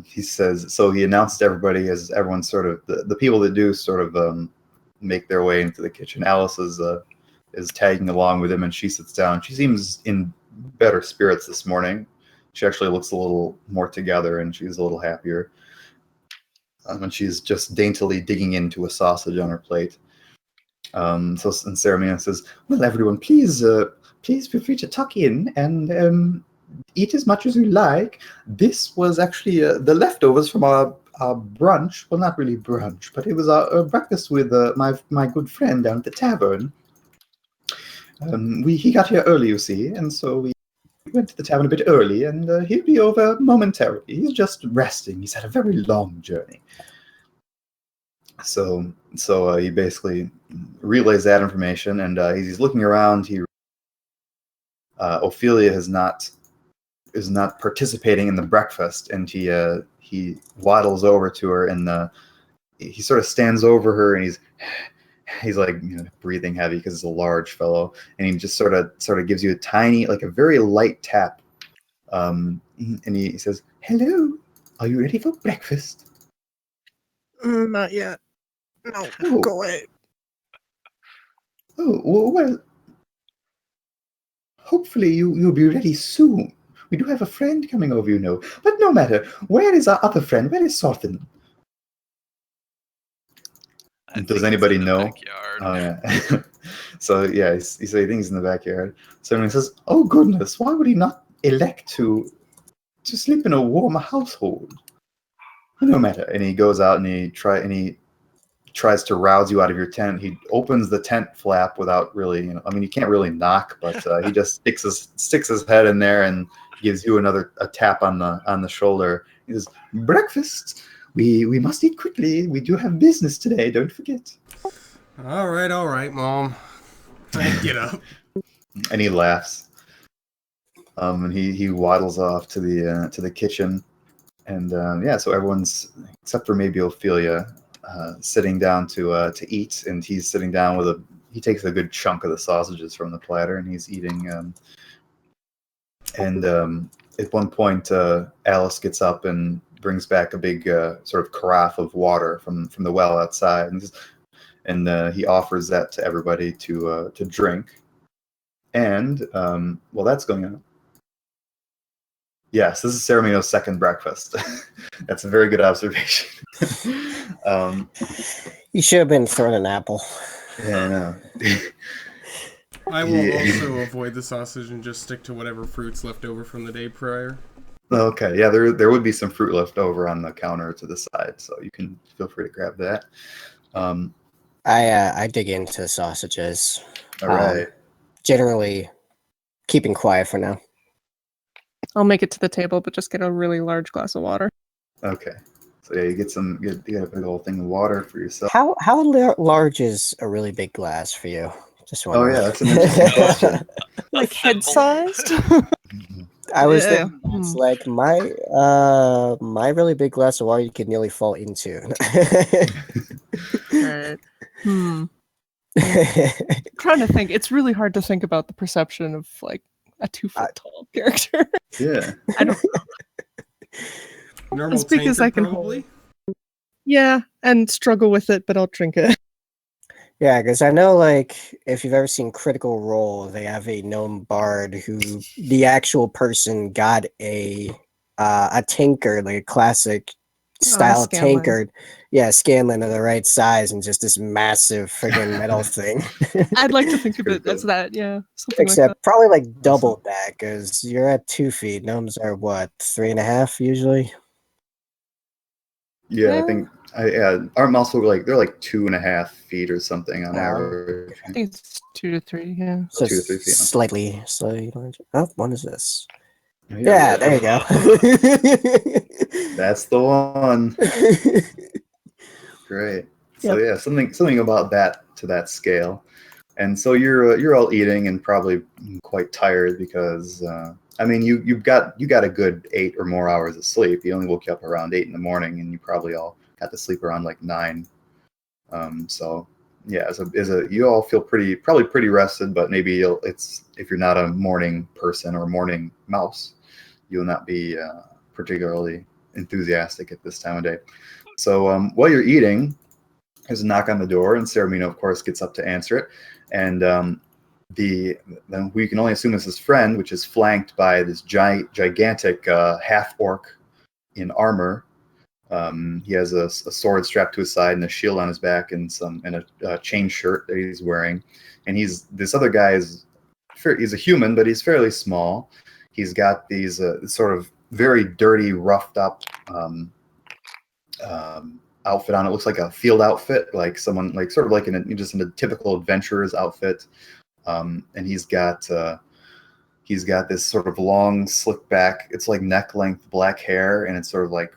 he says, so he announced to everybody, as everyone sort of, the people that do sort of make their way into the kitchen. Alice is tagging along with him, and she sits down. She seems in better spirits this morning. She actually looks a little more together, and she's a little happier. And she's just daintily digging into a sausage on her plate. And Saramina says, "Well, everyone, please feel free to tuck in and eat as much as you like. This was actually the leftovers from our brunch. Well, not really brunch, but it was our breakfast with my good friend down at the tavern. He got here early, you see, and so we went to the tavern a bit early, and he'll be over momentarily. He's just resting. He's had a very long journey." So he basically relays that information, and he's looking around. Ophelia is not participating in the breakfast, and he waddles over to her, and he sort of stands over her, and he's like, breathing heavy because he's a large fellow, and he just sort of gives you a tiny, like a very light tap, and he says, "Hello, are you ready for breakfast?" Not yet. No, go away. Oh, well, hopefully you'll be ready soon. We do have a friend coming over, But no matter. Where is our other friend? Where is Sorthen? Does anybody know? Backyard. Oh, yeah. So, yeah, he thinks he's in the backyard. So he says, "Oh, goodness, why would he not elect to sleep in a warm household?" No matter. And he goes out and he tries to rouse you out of your tent. He opens the tent flap without really, you can't really knock, but he just sticks his head in there and gives you a tap on the shoulder. He says, "Breakfast. We must eat quickly. We do have business today. Don't forget." All right, Mom. I get up. And he laughs. And he waddles off to the kitchen, and so everyone's, except for maybe Ophelia, sitting down to eat, and he's sitting down he takes a good chunk of the sausages from the platter, and he's eating. At one point, Alice gets up and brings back a big sort of carafe of water from the well outside, and he offers that to everybody to drink. And while that's going on, yes, this is Ceremonio's second breakfast. That's a very good observation. You should have been thrown an apple. Yeah, I know. I will also avoid the sausage and just stick to whatever fruit's left over from the day prior. Okay, yeah, there would be some fruit left over on the counter to the side, so you can feel free to grab that. I dig into sausages. All right. Generally, keeping quiet for now. I'll make it to the table, but just get a really large glass of water. Okay. So yeah, you get a big old thing of water for yourself. How large is a really big glass for you? Just wondering. Oh yeah, that's an interesting question. Like head sized? I was thinking it's like my really big glass of water you could nearly fall into. Right. Trying to think. It's really hard to think about the perception of like a 2 foot tall character. Yeah. I don't know. Normal as big as I can probably hold. Yeah, and struggle with it, but I'll drink it. Yeah, because I know, like, if you've ever seen Critical Role, they have a gnome bard who the actual person got a tinker, like a classic style Scanlan. tankard. Yeah, Scanlan of the right size and just this massive friggin' metal thing. I'd like to think of Pretty it as cool. that, yeah. Something like Except that. probably like double that because you're at 2 feet. Gnomes are what, 3.5 usually? Yeah, I think our mouse will they're like 2.5 feet or something on Oh. average. I think it's 2 to 3, yeah. So 2 to 3 feet. slightly larger. Oh, what is this? Yeah, Yeah, there you go. That's the one. Great. So yeah, something about that to that scale. And so you're all eating and probably quite tired because I mean you got a good 8 or more hours of sleep. You only woke you up around 8 in the morning, and you probably all got to sleep around like 9. So yeah, as a you all feel probably pretty rested, but maybe it's if you're not a morning person or a morning mouse, you'll not be particularly enthusiastic at this time of day. So while you're eating, there's a knock on the door, and Ceramino, of course, gets up to answer it. And then we can only assume it's his friend, which is flanked by this gigantic half-orc in armor. He has a sword strapped to his side and a shield on his back and a chain shirt that he's wearing. And this other guy he's a human, but he's fairly small. He's got these sort of very dirty, roughed up outfit on. It looks like a field outfit, like someone like sort of like in a typical adventurer's outfit. And he's got this sort of long, slick back. It's like neck length black hair, and it's sort of like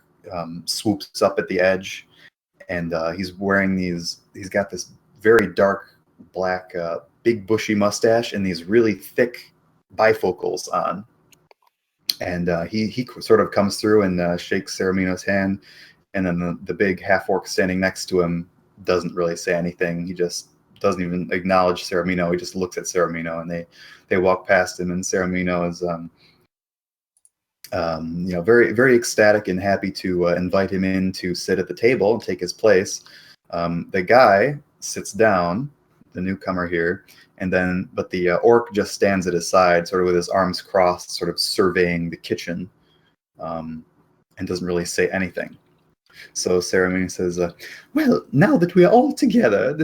swoops up at the edge. And he's wearing these. He's got this very dark black, big bushy mustache and these really thick bifocals on. And he sort of comes through and shakes Ceramino's hand. And then the big half-orc standing next to him doesn't really say anything. He just doesn't even acknowledge Ceramino. He just looks at Ceramino, and they walk past him. And Ceramino is, very, very ecstatic and happy to invite him in to sit at the table and take his place. The guy sits down, the newcomer here, but the orc just stands at his side, sort of with his arms crossed, sort of surveying the kitchen, and doesn't really say anything. So Ceramino says, well, now that we are all together,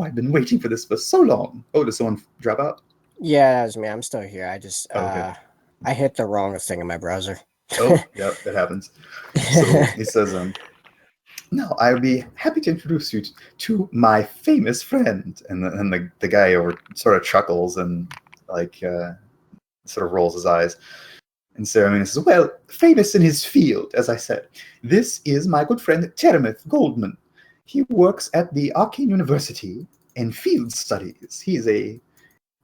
I've been waiting for this for so long. Oh, did someone drop out? Yeah, that was me. I'm still here. I just Okay. I hit the wrong thing in my browser. Oh, yeah, that happens. So he says, now I would be happy to introduce you to my famous friend. And the guy over sort of chuckles and sort of rolls his eyes. And Ceramino says, well, famous in his field, as I said. This is my good friend Termith Goldman. He works at the Arcane University in field studies. He's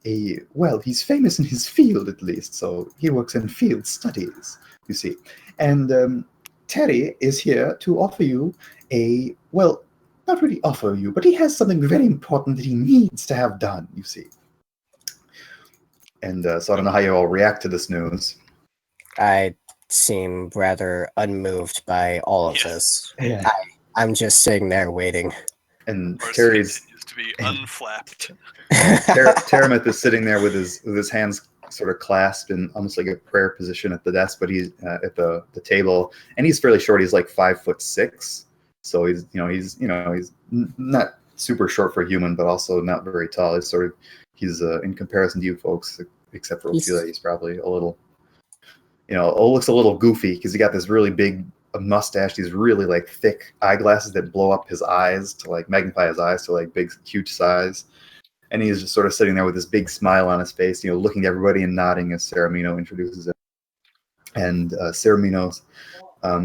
he's famous in his field at least, so he works in field studies, you see. And Terry is here to offer you not really offer you, but he has something very important that he needs to have done, you see. And so I don't know how you all react to this news. I seem rather unmoved by all of this. Yeah. I'm just sitting there waiting. And Terry's continues to be unflapped. Termith is sitting there with his hands sort of clasped in almost like a prayer position at the desk, but he's at the table, and he's fairly short. He's like 5'6", so he's not super short for a human, but also not very tall. He's in comparison to you folks, except for Ophelia, he's probably a little. Looks a little goofy because he got this really big mustache, these really like thick eyeglasses that blow up his eyes to like magnify his eyes to like big, huge size. And he's just sort of sitting there with this big smile on his face, looking at everybody and nodding as Ceramino introduces him. And Ceramino's,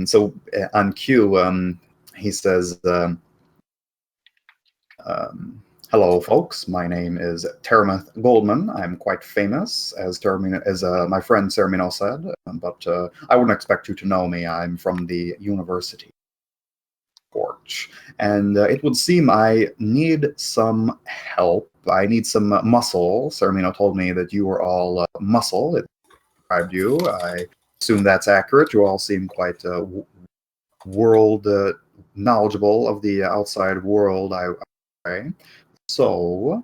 so on cue, he says, hello, folks. My name is Termith Goldman. I'm quite famous, as my friend Ceramino said, but I wouldn't expect you to know me. I'm from the university porch, and it would seem I need some help. I need some muscle. Ceramino told me that you were all muscle. It described you. I assume that's accurate. You all seem quite world knowledgeable of the outside world. So,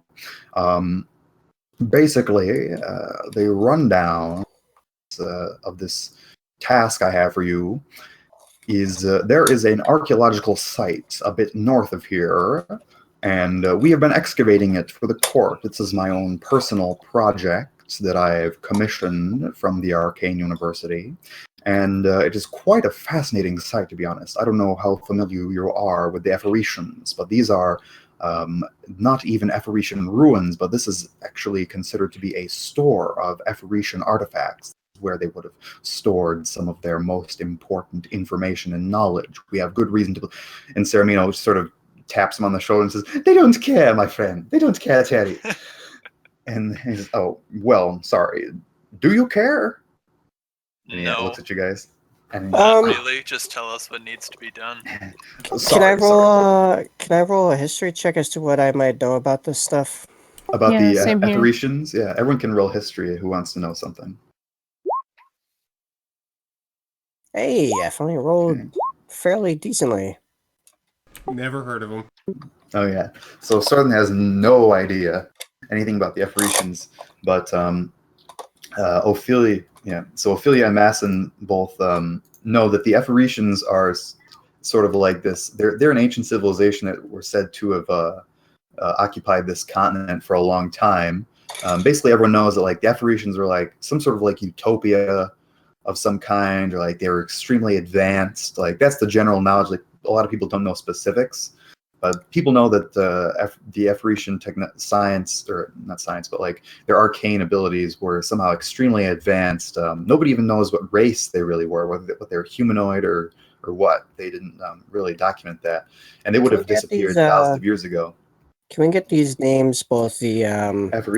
basically, the rundown of this task I have for you is there is an archaeological site a bit north of here, and we have been excavating it for the court. This is my own personal project that I've commissioned from the Arcane University, and it is quite a fascinating site, to be honest. I don't know how familiar you are with the Apparitions, but these are not even Apparition ruins, but this is actually considered to be a store of Apparition artifacts, where they would have stored some of their most important information and knowledge. We have good reason to... And Ceramino sort of taps him on the shoulder and says, "They don't care, my friend. They don't care, Terry." And he says, "Oh, well, sorry. Do you care?" And he looks at you guys. And Not really. Just tell us what needs to be done. Can I roll a history check as to what I might know about this stuff? About Yeah, the same here. Apparitions? Yeah, everyone can roll history who wants to know something. Hey, I finally rolled fairly decently. Never heard of them. Oh, yeah. So Sorden has no idea anything about the Apparitions, but Ophelia, so Ophelia and Masson both know that the Apparitions are sort of like this. They're an ancient civilization that were said to have occupied this continent for a long time. Basically, everyone knows that like the Apparitions were like some sort of like utopia of some kind, or like they were extremely advanced. Like that's the general knowledge. Like a lot of people don't know specifics, but people know that the Apparition science, or not science, but like their arcane abilities were somehow extremely advanced. Nobody even knows what race they really were, whether they were humanoid or what. They didn't really document that, and they would have disappeared thousands of years ago. Can we get these names, both the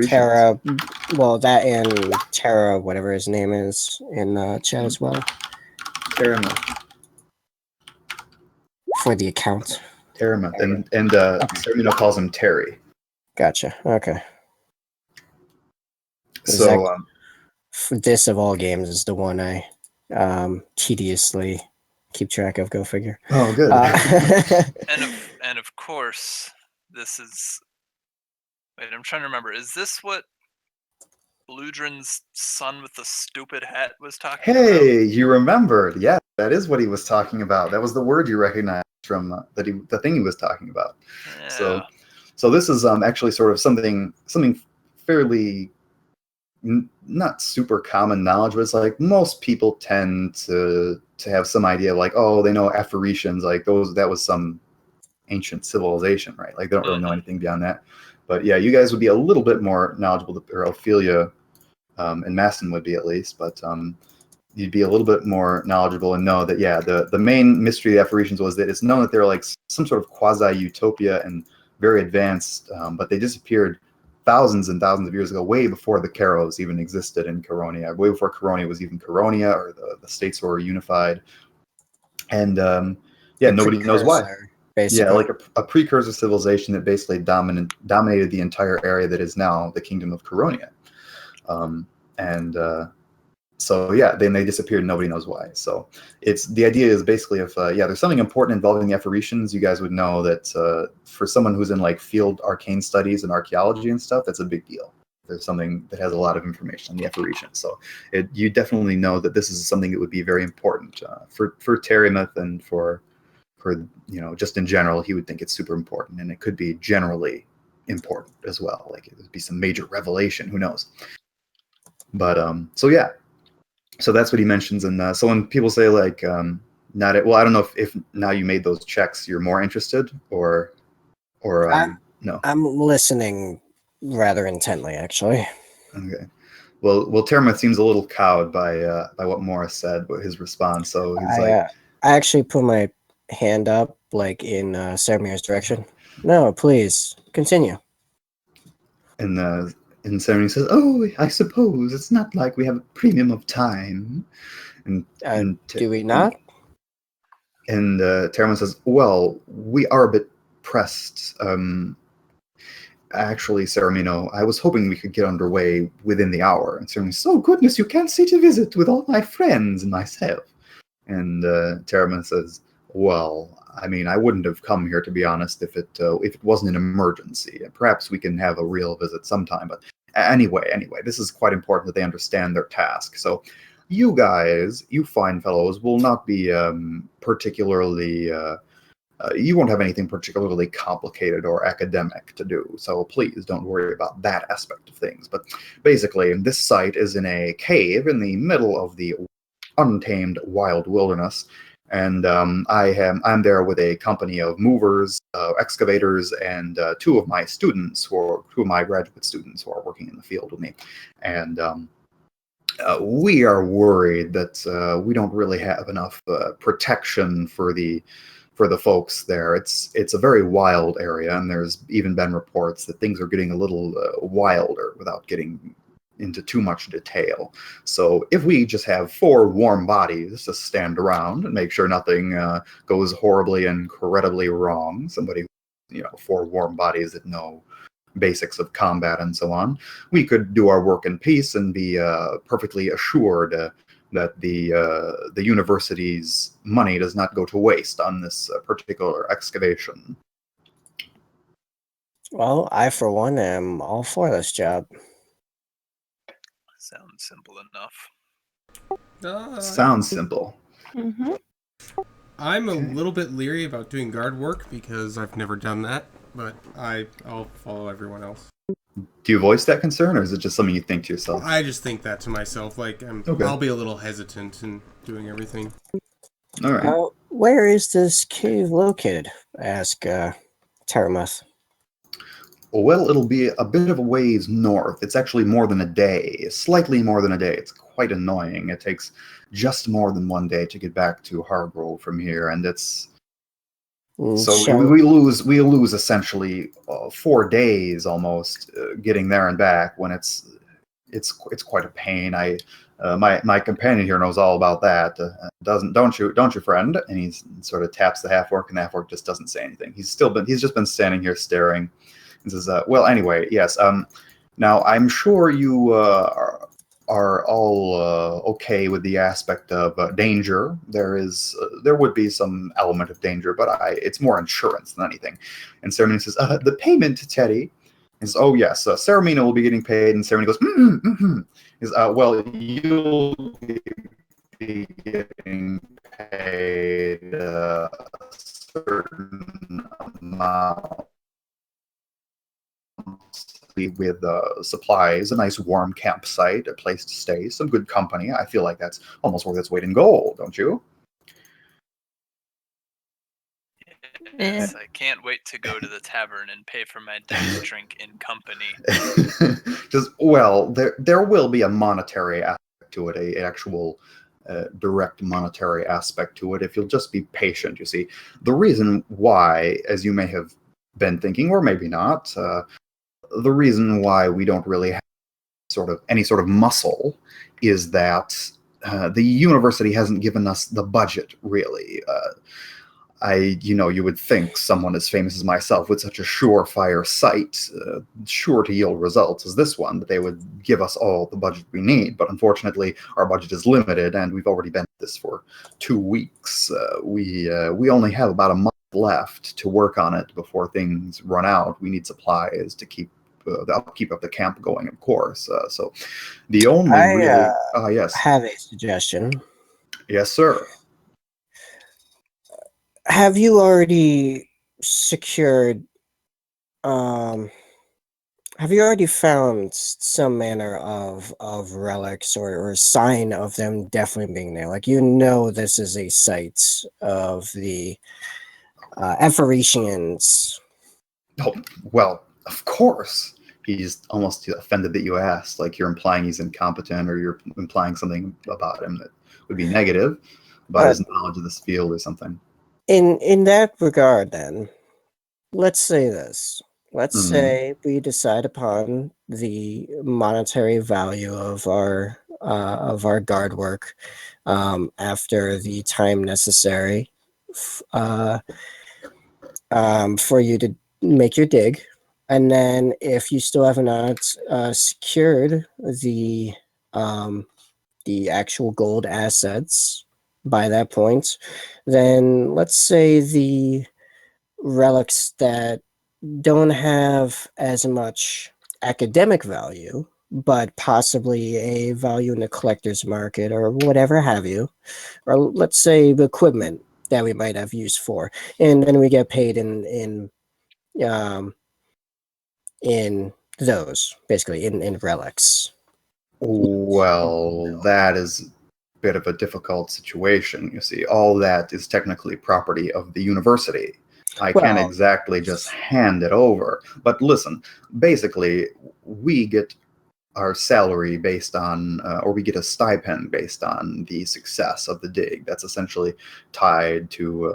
Terra, well, that and Terra, whatever his name is, in chat as well? Terramount. For the account. Terramount. And Ceramino calls him Terry. Gotcha. Okay. So, this of all games is the one I tediously keep track of. Go figure. Oh, good. And of course, this is... Wait, I'm trying to remember. Is this what Bludrin's son with the stupid hat was talking about? Hey, you remembered. Yeah, that is what he was talking about. That was the word you recognized from the thing he was talking about. Yeah. So this is actually sort of something fairly not super common knowledge, but it's like most people tend to have some idea of like, oh, they know Apparitions, like that was some ancient civilization, right? Like they don't really know anything beyond that. But yeah, you guys would be a little bit more knowledgeable, or Ophelia and Maston would be at least, but you'd be a little bit more knowledgeable and know that, yeah, the main mystery of the Apparitions was that it's known that they're like some sort of quasi-utopia and very advanced, but they disappeared thousands and thousands of years ago, way before the Caros even existed in Coronia, way before Coronia was even Coronia, or the states were unified. And nobody knows why. Basically. Yeah, like a precursor civilization that basically dominated the entire area that is now the Kingdom of Coronia. So yeah, then they disappeared and nobody knows why. So the idea is basically if there's something important involving the Apparitions, you guys would know that for someone who's in like field arcane studies and archaeology and stuff, that's a big deal. There's something that has a lot of information on the Apparitions. So you definitely know that this is something that would be very important for Terramouth, and for just in general, he would think it's super important, and it could be generally important as well. Like it would be some major revelation, who knows? But so that's what he mentions. And so when people say like, I don't know if now you made those checks, you're more interested, or no? I'm listening rather intently, actually. Okay. Well, Terramouth seems a little cowed by what Morris said, but his response. So he's I actually put my hand up, like in Saramir's direction. No, please continue. And Saramir says, "Oh, I suppose it's not like we have a premium of time." And do we not? And Terramouth says, "Well, we are a bit pressed. Actually, Ceramino, I was hoping we could get underway within the hour." And Ceramino says, "Oh, goodness, you can't see to visit with all my friends and myself." And Terramouth says, "Well, I mean, I wouldn't have come here, to be honest, if it wasn't an emergency. Perhaps we can have a real visit sometime. But anyway, this is quite important that they understand their task. So you guys, you fine fellows, will not be particularly. You won't have anything particularly complicated or academic to do, so please don't worry about that aspect of things. But basically, this site is in a cave in the middle of the untamed wild wilderness, and I'm there with a company of movers, excavators, and two of my graduate students who are working in the field with me, and we are worried that we don't really have enough protection for the folks there. It's a very wild area, and there's even been reports that things are getting a little wilder without getting into too much detail. So if we just have 4 warm bodies to stand around and make sure nothing goes horribly and incredibly wrong, 4 warm bodies that know basics of combat and so on, we could do our work in peace and be perfectly assured that the university's money does not go to waste on this particular excavation. Well, I, for one, am all for this job. Sounds simple enough. Sounds simple. Mm-hmm. I'm a little bit leery about doing guard work because I've never done that, but I'll follow everyone else. Do you voice that concern, or is it just something you think to yourself? I just think that to myself. Like, Okay. I'll be a little hesitant in doing everything. All right. Where is this cave located? Ask Teramath. Well, it'll be a bit of a ways north. It's actually more than a day, slightly more than a day. It's quite annoying. It takes just more than 1 day to get back to Hargrove from here, and it's so we lose essentially 4 days almost getting there and back. When it's quite a pain. My companion here knows all about that. Don't you, friend? And he sort of taps the half-orc, and the half-orc just doesn't say anything. He's just been standing here staring. He says, well, anyway, yes. Now, I'm sure you are all okay with the aspect of danger. There would be some element of danger, but it's more insurance than anything. And Ceremony says, the payment, Teddy. He says, oh, yes, Saramina will be getting paid. And Ceremony goes, He says, well, you'll be getting paid a certain amount with supplies, a nice warm campsite, a place to stay, some good company. I feel like that's almost worth its weight in gold, don't you? Yes, I can't wait to go to the tavern and pay for my next drink in company. There will be a monetary aspect to it, an actual direct monetary aspect to it, if you'll just be patient. You see, the reason why, as you may have been thinking, or maybe not, the reason why we don't really have any sort of muscle is that the university hasn't given us the budget, really. You would think someone as famous as myself with such a surefire site, sure to yield results as this one, that they would give us all the budget we need. But unfortunately, our budget is limited, and we've already been at this for 2 weeks. We only have about a month left to work on it before things run out. We need supplies to keep the upkeep of the camp going, of course. So the only yes. Have a suggestion. Yes, sir. Have you already secured? Have you already found some manner of relics or sign of them definitely being there? Like, this is a site of the Ephoresians. Oh, well, of course. He's almost offended that you asked. Like, you're implying he's incompetent, or you're implying something about him that would be negative about his knowledge of this field or something. In that regard, then, let's say this. Let's say we decide upon the monetary value of our guard work after the time necessary for you to make your dig. And then if you still have not secured the actual gold assets by that point, then let's say the relics that don't have as much academic value but possibly a value in the collector's market or whatever have you, or let's say the equipment that we might have used for, and then we get paid um in those, basically in relics. Well, that is a bit of a difficult situation. You see, all that is technically property of the university. I can't Well, exactly just hand it over. But listen, basically, we get our salary based on, or we get a stipend based on the success of the dig. That's essentially tied to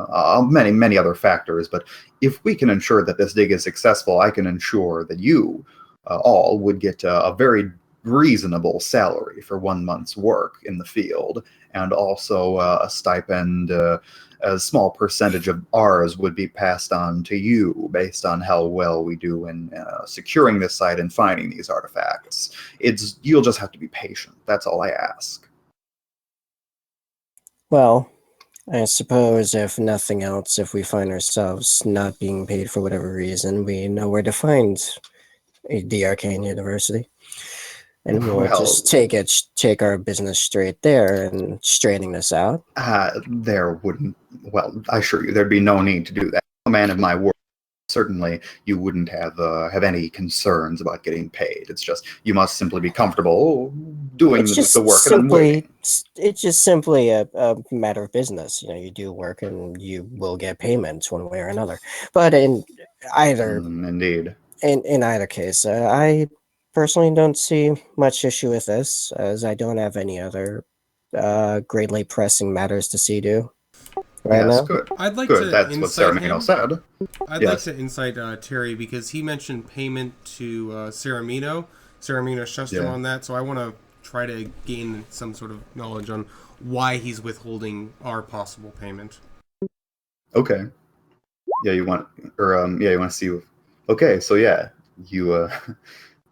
many, many other factors. But if we can ensure that this dig is successful, I can ensure that you all would get a very reasonable salary for 1 month's work in the field, and also a stipend. A small percentage of ours would be passed on to you based on how well we do in securing this site and finding these artifacts. You'll just have to be patient. That's all I ask. well, I suppose if nothing else, if we find ourselves not being paid for whatever reason, we know where to find the Arcane University. And we'll Well, just take our business straight there and straighten this out. Well, I assure you, there'd be no need to do that. A man of my word, certainly you wouldn't have any concerns about getting paid. It's just, you must simply be comfortable doing the work and then waiting. It's just simply a matter of business. You do work and you will get payments one way or another. But in either Indeed. in either case, I personally don't see much issue with this, as I don't have any other greatly pressing matters to see to right Yes, now. good. I'd like Good. to That's what insight Saramino him. said. I'd Yes. like to insight Terry, because he mentioned payment to Saramino. Saramino shushed him Yeah. on that, so I want to try to gain some sort of knowledge on why he's withholding our possible payment. Okay. Yeah, you want to see. Okay, so yeah, you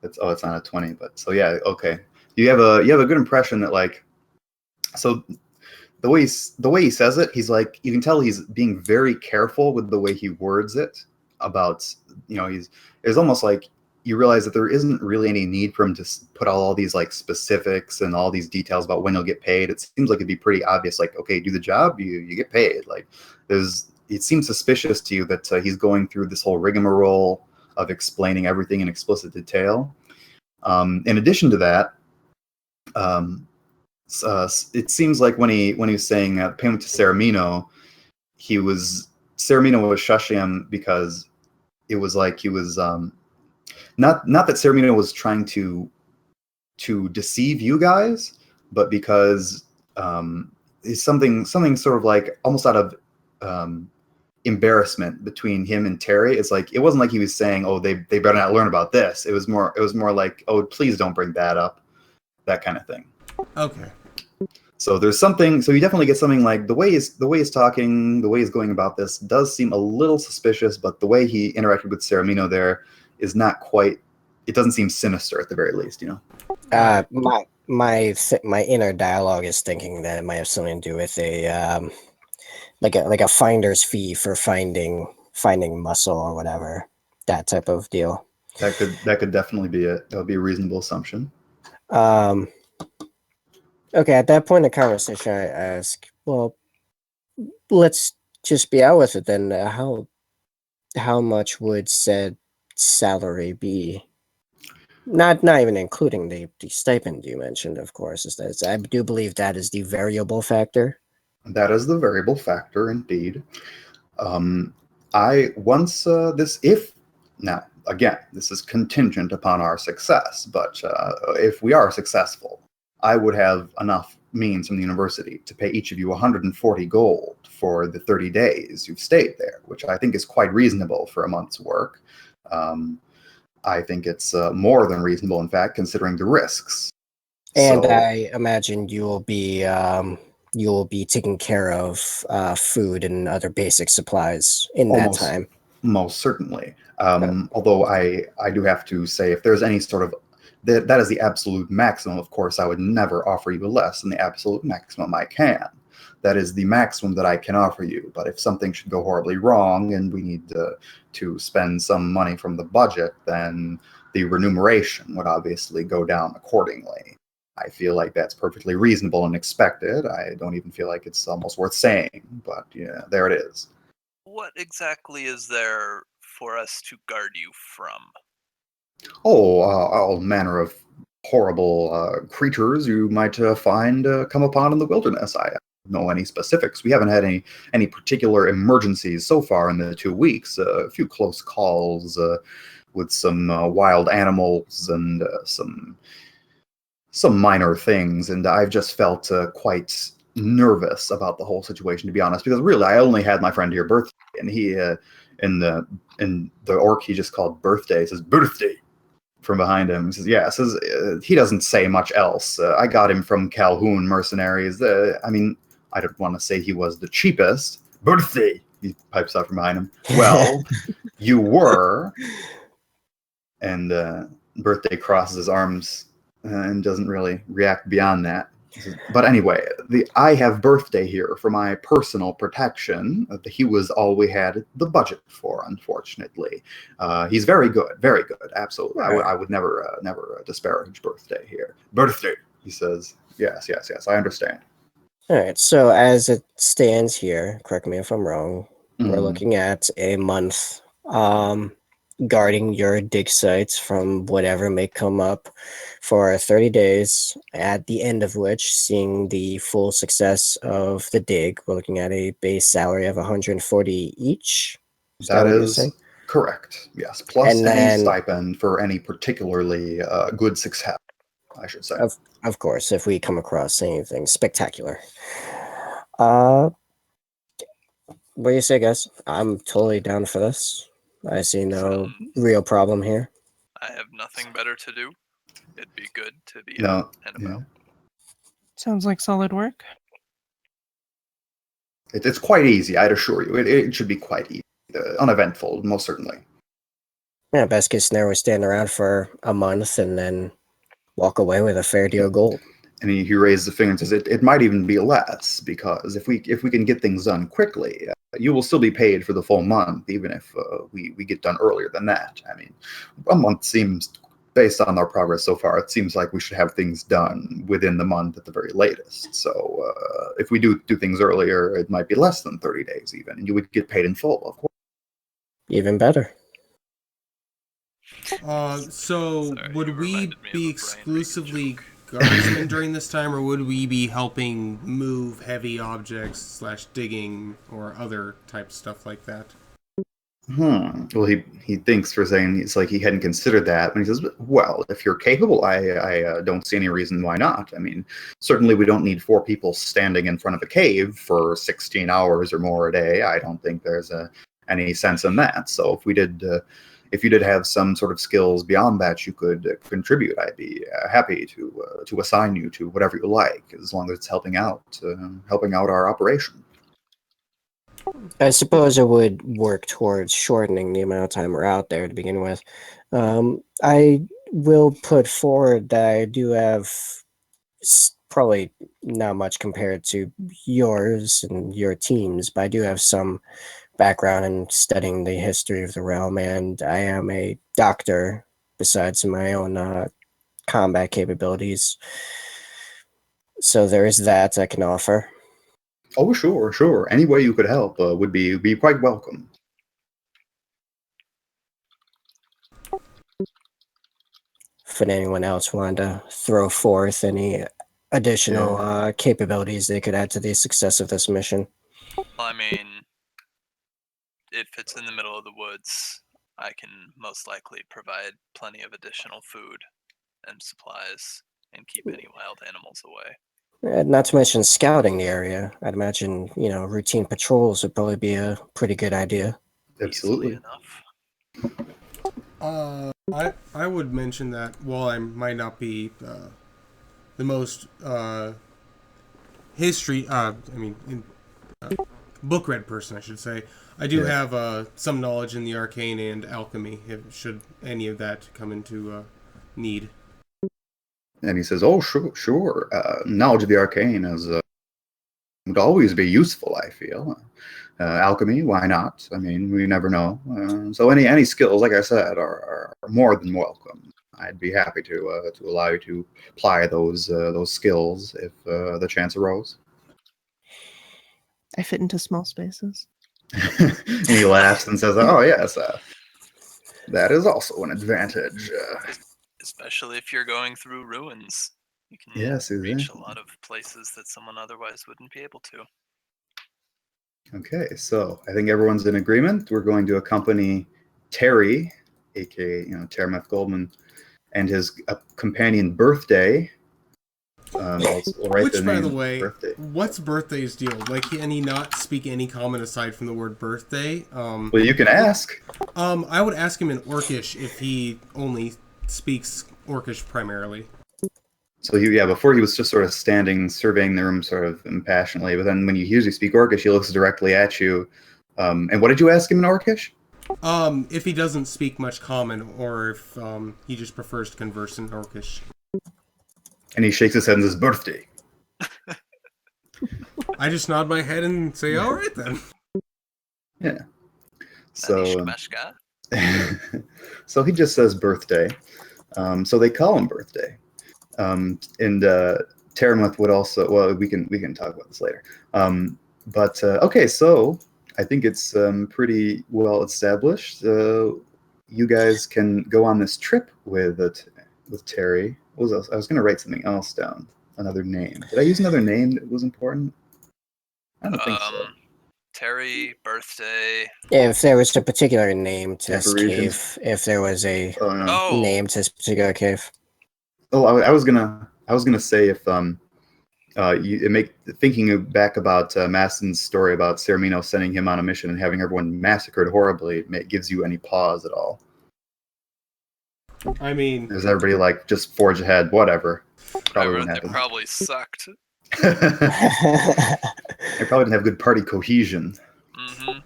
it's not a 20, but so yeah, okay. You have a good impression that, like, so the way he says it, he's like, you can tell he's being very careful with the way he words it about, it's almost like you realize that there isn't really any need for him to put all these like specifics and all these details about when he'll get paid. It seems like it'd be pretty obvious, like, okay, do the job, you get paid. Like, it seems suspicious to you that he's going through this whole rigmarole of explaining everything in explicit detail. In addition to that, it seems like when he was saying payment to Saramino, Saramino was shushing him because it was like he was not that Saramino was trying to deceive you guys, but because it's something sort of like almost out of embarrassment between him and Terry. It's like, it wasn't like he was saying, oh, they better not learn about this. It was more like, oh, please don't bring that up, that kind of thing. Okay. So there's something. So you definitely get something like the way he's talking, the way he's going about this does seem a little suspicious. But the way he interacted with Saramino there is not quite. It doesn't seem sinister, at the very least. My inner dialogue is thinking that it might have something to do with a like a finder's fee for finding muscle or whatever, that type of deal. That could definitely be it. That would be a reasonable assumption. Okay, at that point in the conversation, I ask, well, let's just be out with it then. How much would said salary be? Not even including the stipend you mentioned, of course. I do believe that is the variable factor. That is the variable factor, indeed. Now, again, this is contingent upon our success, but if we are successful, I would have enough means from the university to pay each of you 140 gold for the 30 days you've stayed there, which I think is quite reasonable for a month's work. I think it's more than reasonable, in fact, considering the risks. And I imagine you will be taking care of food and other basic supplies in that time. Most certainly. Although I do have to say, if there's any sort of that is the absolute maximum. Of course, I would never offer you less than the absolute maximum I can. That is the maximum that I can offer you. But if something should go horribly wrong and we need to spend some money from the budget, then the remuneration would obviously go down accordingly. I feel like that's perfectly reasonable and expected. I don't even feel like it's almost worth saying, but yeah, there it is. What exactly is there for us to guard you from? Oh, all manner of horrible creatures you might find come upon in the wilderness. I don't know any specifics. We haven't had any particular emergencies so far in the 2 weeks. A few close calls with some wild animals and some minor things, and I've just felt quite nervous about the whole situation, to be honest, because really I only had my friend here birthday, and he in the orc he just called birthday says birthday from behind him. He says, yeah, says he doesn't say much else. I got him from Calhoun mercenaries. I mean, I don't want to say he was the cheapest. Birthday, he pipes out from behind him. Well, you were. And birthday crosses his arms and doesn't really react beyond that. But anyway, I have birthday here for my personal protection. He was all we had the budget for, unfortunately. He's very good, absolutely. Right. I would never disparage birthday here. Birthday, he says. Yes, I understand. All right. So as it stands here, correct me if I'm wrong, we're looking at a month guarding your dig sites from whatever may come up for 30 days, at the end of which, seeing the full success of the dig, we're looking at a base salary of 140 each. That is correct, yes. Plus And any then, stipend for any particularly good success, I should say. Of course, if we come across anything spectacular. What do you say, guys? I'm totally down for this. I see no real problem here. I have nothing better to do. It'd be good to be No, out and about. yeah. Sounds like solid work. It's quite easy, I'd assure you. It should be quite easy. Uneventful, most certainly. Yeah, best case scenario, we stand around for a month and then walk away with a fair deal of gold. And he raises the finger and says, it might even be less, because if we can get things done quickly, you will still be paid for the full month, even if we get done earlier than that. I mean, a month seems, based on our progress so far, it seems like we should have things done within the month at the very latest. So if we do things earlier, it might be less than 30 days even, and you would get paid in full, of course. Even better. So Sorry, would you we reminded me of a be Brian exclusively Regan joke. guardsmen during this time, or would we be helping move heavy objects / digging or other type stuff like that? Well, he thinks for saying it's like he hadn't considered that, and he says, well, if you're capable, I don't see any reason why not. I mean, certainly we don't need 4 people standing in front of a cave for 16 hours or more a day. I don't think there's any sense in that. So if you did have some sort of skills beyond that you could contribute, I'd be happy to assign you to whatever you like, as long as it's helping out our operation. I suppose it would work towards shortening the amount of time we're out there to begin with. I will put forward that I do have probably not much compared to yours and your teams, but I do have some background in studying the history of the realm, and I am a doctor besides my own combat capabilities. So there is that I can offer. Oh, sure. Any way you could help would be quite welcome. If anyone else wanted to throw forth any additional capabilities they could add to the success of this mission. Well, I mean, if it's in the middle of the woods, I can most likely provide plenty of additional food and supplies and keep any wild animals away. Not to mention scouting the area. I'd imagine, routine patrols would probably be a pretty good idea. Absolutely. Easily enough. I would mention that while I might not be the most book read person, I should say, I do have some knowledge in the arcane and alchemy, should any of that come into need. And he says, oh, sure. Knowledge of the arcane would always be useful, I feel. alchemy, why not? I mean, we never know. So any skills, like I said, are more than welcome. I'd be happy to allow you to apply those skills if the chance arose. I fit into small spaces. And he laughs and says, "Oh yes, that is also an advantage." Especially if you're going through ruins. You can Yes, reach exactly. a lot of places that someone otherwise wouldn't be able to. Okay, so I think everyone's in agreement. We're going to accompany Terry, aka Terrameth Goldman, and his companion Birthday. Also, write Which, the by name, the way, Birthday. what's Birthday's deal? Like, can he not speak any common aside from the word birthday? Well, you can ask. I would ask him in Orcish if he only speaks Orcish primarily. So before he was just sort of standing, surveying the room sort of impassionately, but then when you hears you speak Orcish, he looks directly at you. And what did you ask him in Orcish? If he doesn't speak much common, or if he just prefers to converse in Orcish. And he shakes his head and says, "Birthday." I just nod my head and say, "All right then." Yeah. So, Meshka. so he just says birthday. So they call him Birthday. And Terrameth would also. Well, we can talk about this later. But okay, so I think it's pretty well established. You guys can go on this trip with Terry. What was else? I was going to write something else down. Another name. Did I use another name that was important? I don't think so. Terry, Birthday. Yeah, if there was a particular name to this Apparitions. cave, if there was a Oh, name to this particular cave. Oh, I was gonna say if thinking back about Maston's story about Ceramino sending him on a mission and having everyone massacred horribly, gives you any pause at all? I mean, Is everybody like just forge ahead, whatever? Probably wouldn't they happen. probably sucked. They probably didn't have good party cohesion. Mm-hmm.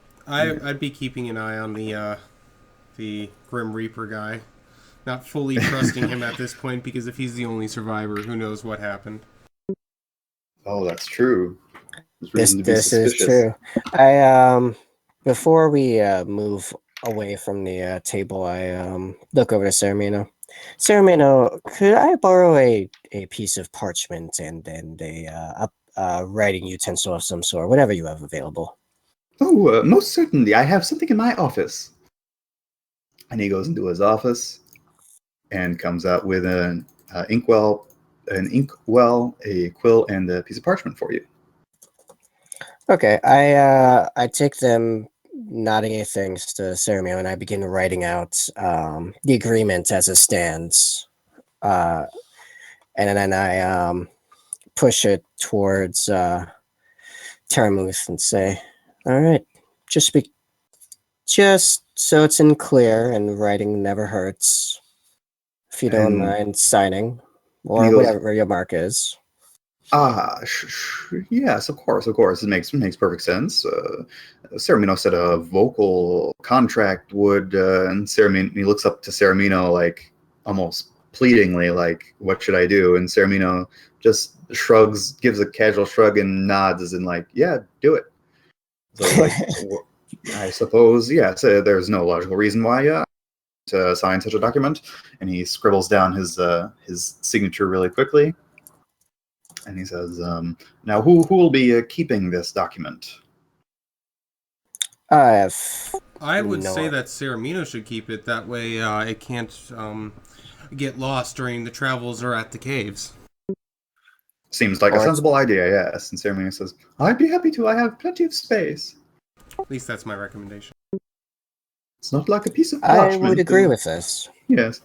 I'd be keeping an eye on the Grim Reaper guy. Not fully trusting him at this point, because if he's the only survivor, who knows what happened. Oh, that's true. This is true. I before we move away from the table, I look over to Ceramino. Ceramino, could I borrow a piece of parchment and a writing utensil of some sort, whatever you have available? Oh, most certainly. I have something in my office. And he goes into his office and comes out with an inkwell, a quill, and a piece of parchment for you. Okay, I take them, nodding things to Ceramino, and I begin writing out the agreement as it stands, and then I push it towards Terramuth and say, "All right, just so it's in clear, and writing never hurts. If you don't mind signing, or whatever your mark is." Yes, of course. It makes perfect sense. Ceramino said a vocal contract would, and Ceramino, he looks up to Ceramino like almost pleadingly, like, "What should I do?" And Ceramino just shrugs, gives a casual shrug, and nods, as in like, "Yeah, do it." So like, I suppose, yes. There's no logical reason why to sign such a document. And he scribbles down his signature really quickly. And he says, "Now, who will be keeping this document?" I would say that Ceramino should keep it. That way it can't get lost during the travels or at the caves. Seems like a sensible idea, yes. And Ceramino says, "I'd be happy to. I have plenty of space." At least that's my recommendation. It's not like a piece of parchment. I would agree with this. Yes.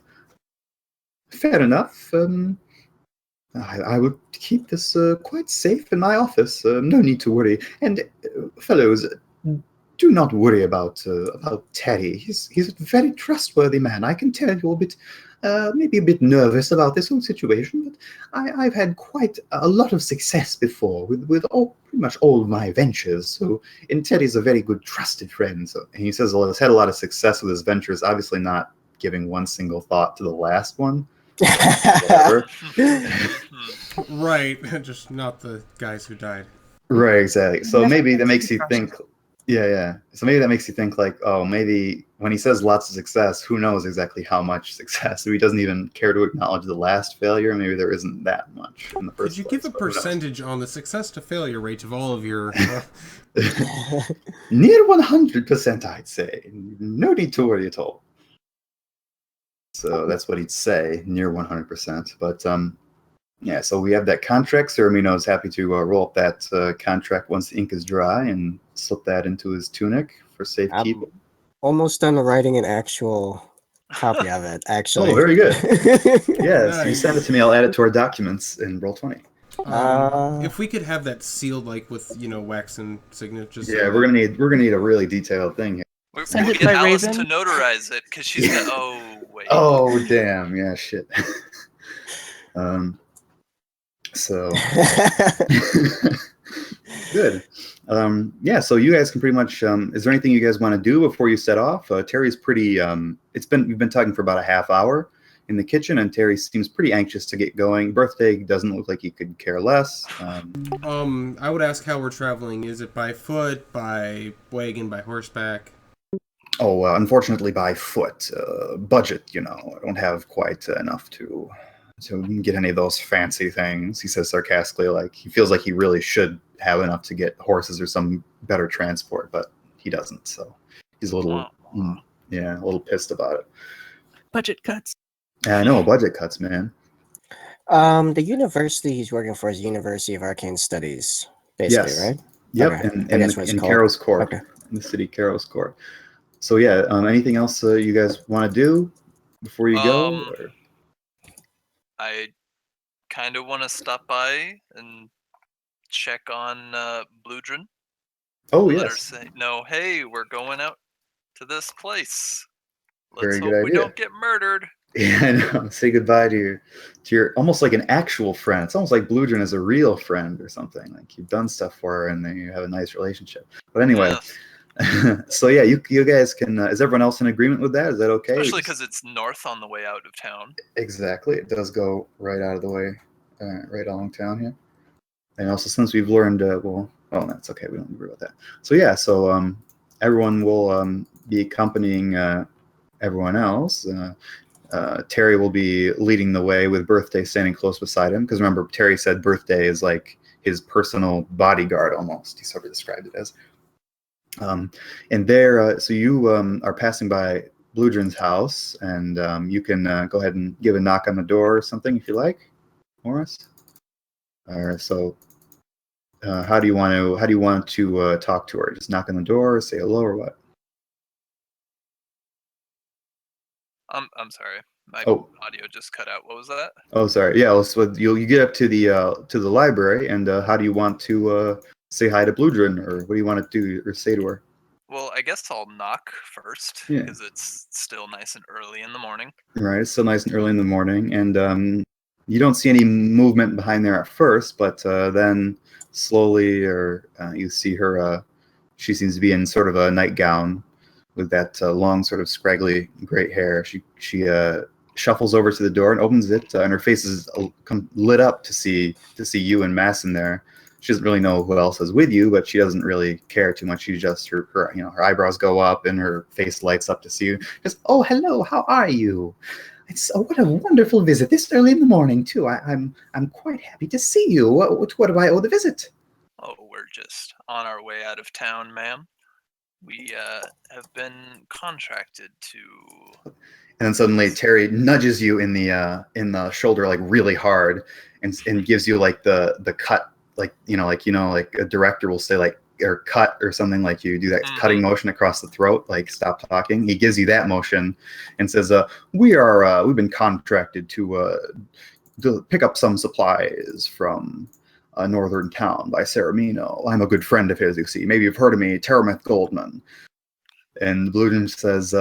Fair enough. I would keep this quite safe in my office. No need to worry. And fellows, do not worry about Terry. He's a very trustworthy man. I can tell you're maybe a bit nervous about this whole situation, but I've had quite a lot of success before with pretty much all of my ventures. So, and Terry's a very good, trusted friend. So, and he says he's had a lot of success with his ventures. Obviously, not giving one single thought to the last one. Whatever. Right, just not the guys who died. Right, exactly. So maybe that makes you think. Yeah. So maybe that makes you think like, oh, maybe when he says lots of success, who knows exactly how much success? So he doesn't even care to acknowledge the last failure. Maybe there isn't that much in the first Could you place. give a percentage on the success to failure rate of all of your... Near 100%, I'd say. No need to worry at all. So that's what he'd say, near 100%. But yeah, so we have that contract. Ceramino is happy to roll up that contract once the ink is dry and slip that into his tunic for safekeeping. Almost done writing an actual copy of it, actually. Oh, very good. Yes, Nice. you send it to me. I'll add it to our documents in Roll20. If we could have that sealed, like with wax and signatures. Yeah, we're gonna need a really detailed thing here. We'll Send it get by Alice Raven? to notarize it because she's got. Oh wait. Oh damn! Yeah, shit. So good. Yeah, so you guys can pretty much. Is there anything you guys want to do before you set off? Terry's pretty. We've been talking for about a half hour in the kitchen, and Terry seems pretty anxious to get going. Birthday doesn't look like he could care less. I would ask how we're traveling. Is it by foot, by wagon, by horseback? Oh, unfortunately by foot. Budget, I don't have quite enough to get any of those fancy things. He says sarcastically, like he feels like he really should have enough to get horses or some better transport, but he doesn't. So he's a little, a little pissed about it. Budget cuts. I know, budget cuts, man. The university he's working for is University of Arcane Studies, basically, Yes. right? Yep, Okay. in Karos Court, Okay. in the city Karos Court. So yeah, anything else you guys want to do before you go? Or? I kind of want to stop by and check on Bludrin. Oh, Let her yes. say, no, hey, we're going out to this place. Very Let's good hope we idea. don't get murdered. Yeah, I know. Say goodbye to your almost like an actual friend. It's almost like Bludrin is a real friend or something. Like you've done stuff for her and then you have a nice relationship. But anyway, so yeah, you guys can. Is everyone else in agreement with that? Is that okay? Especially because it's north on the way out of town. Exactly, it does go right out of the way, right along town here. And also, since we've learned, that's okay. We don't worry about that. So yeah, so everyone will be accompanying everyone else. Terry will be leading the way with Birthday standing close beside him. Because remember, Terry said Birthday is like his personal bodyguard almost. He sort of described it as. And there, so you are passing by Bludrin's house, and you can go ahead and give a knock on the door or something if you like, Morris. All right. So, how do you want to talk to her? Just knock on the door, or say hello, or what? I'm sorry, my audio just cut out. What was that? Oh, sorry. Yeah. So you get up to the library, and how do you want to say hi to Bludrin, or what do you want to do or say to her? Well, I guess I'll knock first because it's still nice and early in the morning. Right, it's still nice and early in the morning, and you don't see any movement behind there at first, but then slowly, you see her. She seems to be in sort of a nightgown with that long, sort of scraggly gray hair. She shuffles over to the door and opens it, and her face is lit up to see you and Masson there. She doesn't really know who else is with you, but she doesn't really care too much. She just her eyebrows go up and her face lights up to see you. Just, oh, hello, how are you? What a wonderful visit this early in the morning too. I'm quite happy to see you. What do I owe the visit? Oh, we're just on our way out of town, ma'am. We have been contracted to. And then suddenly Terry nudges you in the shoulder like really hard, and gives you like the cut. Like a director will say like or cut or something, like you do that cutting motion across the throat, like stop talking. He gives you that motion and says, we've been contracted to pick up some supplies from a northern town by Ceramino. I'm a good friend of his, you see. Maybe you've heard of me, Terameth Goldman. And Bludrin says,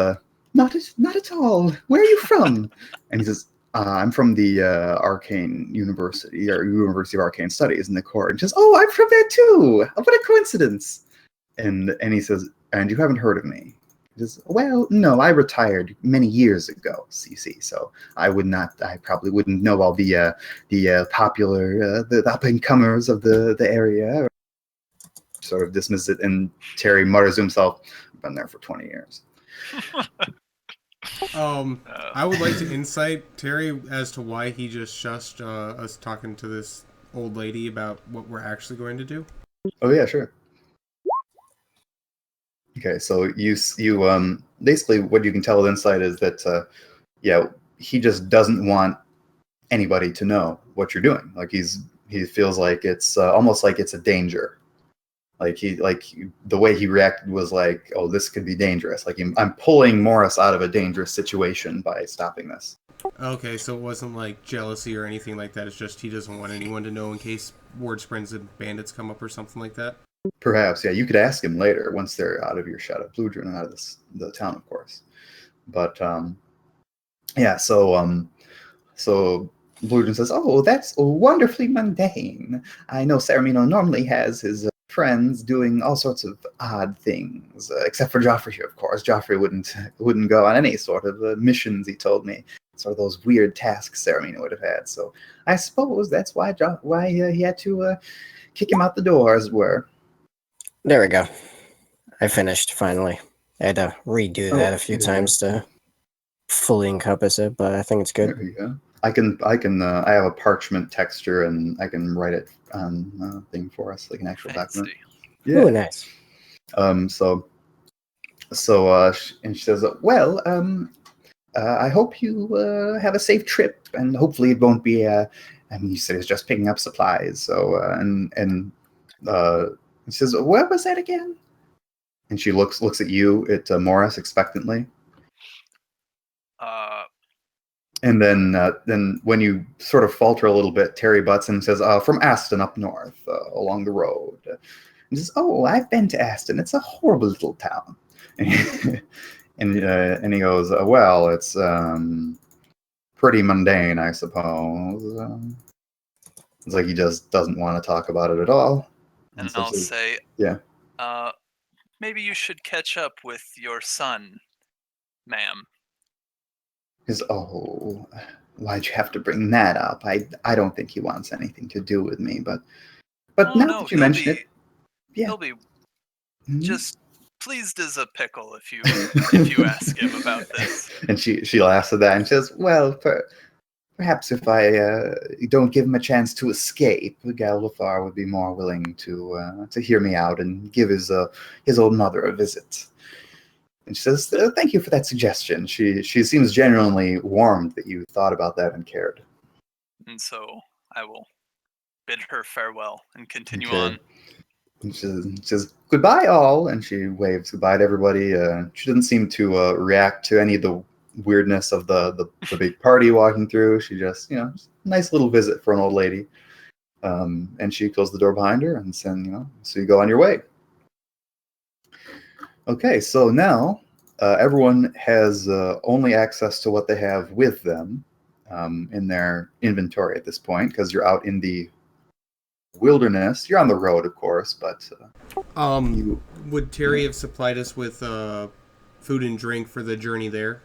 not at all. Where are you from? And he says, I'm from the Arcane University, or University of Arcane Studies in the court. And just, oh, I'm from there too. What a coincidence. And he says, and you haven't heard of me? He says, well, no, I retired many years ago, CC. So I probably wouldn't know all the popular, the up-and-comers of the area. sort of dismisses it, and Terry mutters to himself, "I've been there for 20 years." I would like to insight Terry as to why he just shushed us talking to this old lady about what we're actually going to do. Oh yeah, sure. Okay, so you basically what you can tell with insight is that he just doesn't want anybody to know what you're doing. Like he feels like it's almost like it's a danger. Like the way he reacted was like, oh, this could be dangerous. Like I'm pulling Morris out of a dangerous situation by stopping this. Okay, so it wasn't like jealousy or anything like that. It's just he doesn't want anyone to know in case word spreads and bandits come up or something like that. Perhaps, yeah. You could ask him later once they're out of your shot of Bludrin and out of the town, of course. But yeah. So Bludrin says, "Oh, that's wonderfully mundane. I know Saramino normally has his friends doing all sorts of odd things, except for Joffrey here, of course. Joffrey wouldn't go on any sort of missions. He told me, sort of those weird tasks Saramino would have had. So I suppose that's why he had to kick him out the door, as it were." There we go. I finished finally. I had to redo that a few times to fully encompass it, but I think it's good. There you go. I have a parchment texture, and I can write it on a thing for us, like an actual document. Yeah. Ooh, nice. And she says, "Well, I hope you have a safe trip, and hopefully it won't be. I mean, you said it's just picking up supplies. So she says, where was that again?" And she looks at you, at Morris, expectantly. And then when you sort of falter a little bit, Terry butts in and says, "From Aston up north, along the road." And says, "Oh, I've been to Aston. It's a horrible little town." And he goes, "Well, it's pretty mundane, I suppose." It's like he just doesn't want to talk about it at all. And I'll say, yeah. Maybe you should catch up with your son, ma'am. Because, oh, why'd you have to bring that up? I don't think he wants anything to do with me, but now that you mention it, yeah. He'll be just pleased as a pickle if you ask him about this. And she laughs at that and says, "Well, perhaps if I don't give him a chance to escape, Galvafar would be more willing to hear me out and give his old mother a visit." And she says, "Thank you for that suggestion." She seems genuinely warmed that you thought about that and cared. And so I will bid her farewell and continue on. And she says, "Goodbye, all," and she waves goodbye to everybody. She doesn't seem to react to any of the weirdness of the big party walking through. She just, nice little visit for an old lady. And she closed the door behind her and said, so you go on your way. Okay, so now everyone has only access to what they have with them in their inventory at this point, because you're out in the wilderness. You're on the road, of course, but would Terry have supplied us with food and drink for the journey there?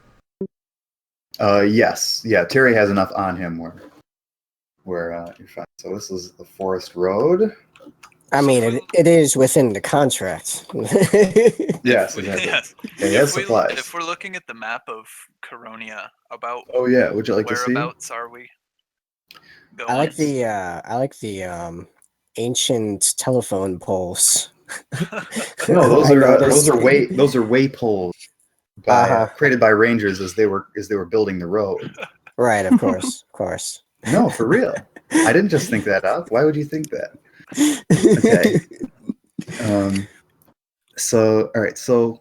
Yes. Yeah, Terry has enough on him where you're fine. So this is the forest road. I mean, it is within the contract. Yes, exactly. Yes. Yeah, he has supplies. If we're looking at the map of Coronia, about would you like to see? Whereabouts are we going? I like the ancient telephone poles. No, those are way poles created by rangers as they were building the road. Right, of course. No, for real. I didn't just think that up. Why would you think that? Okay. So all right. So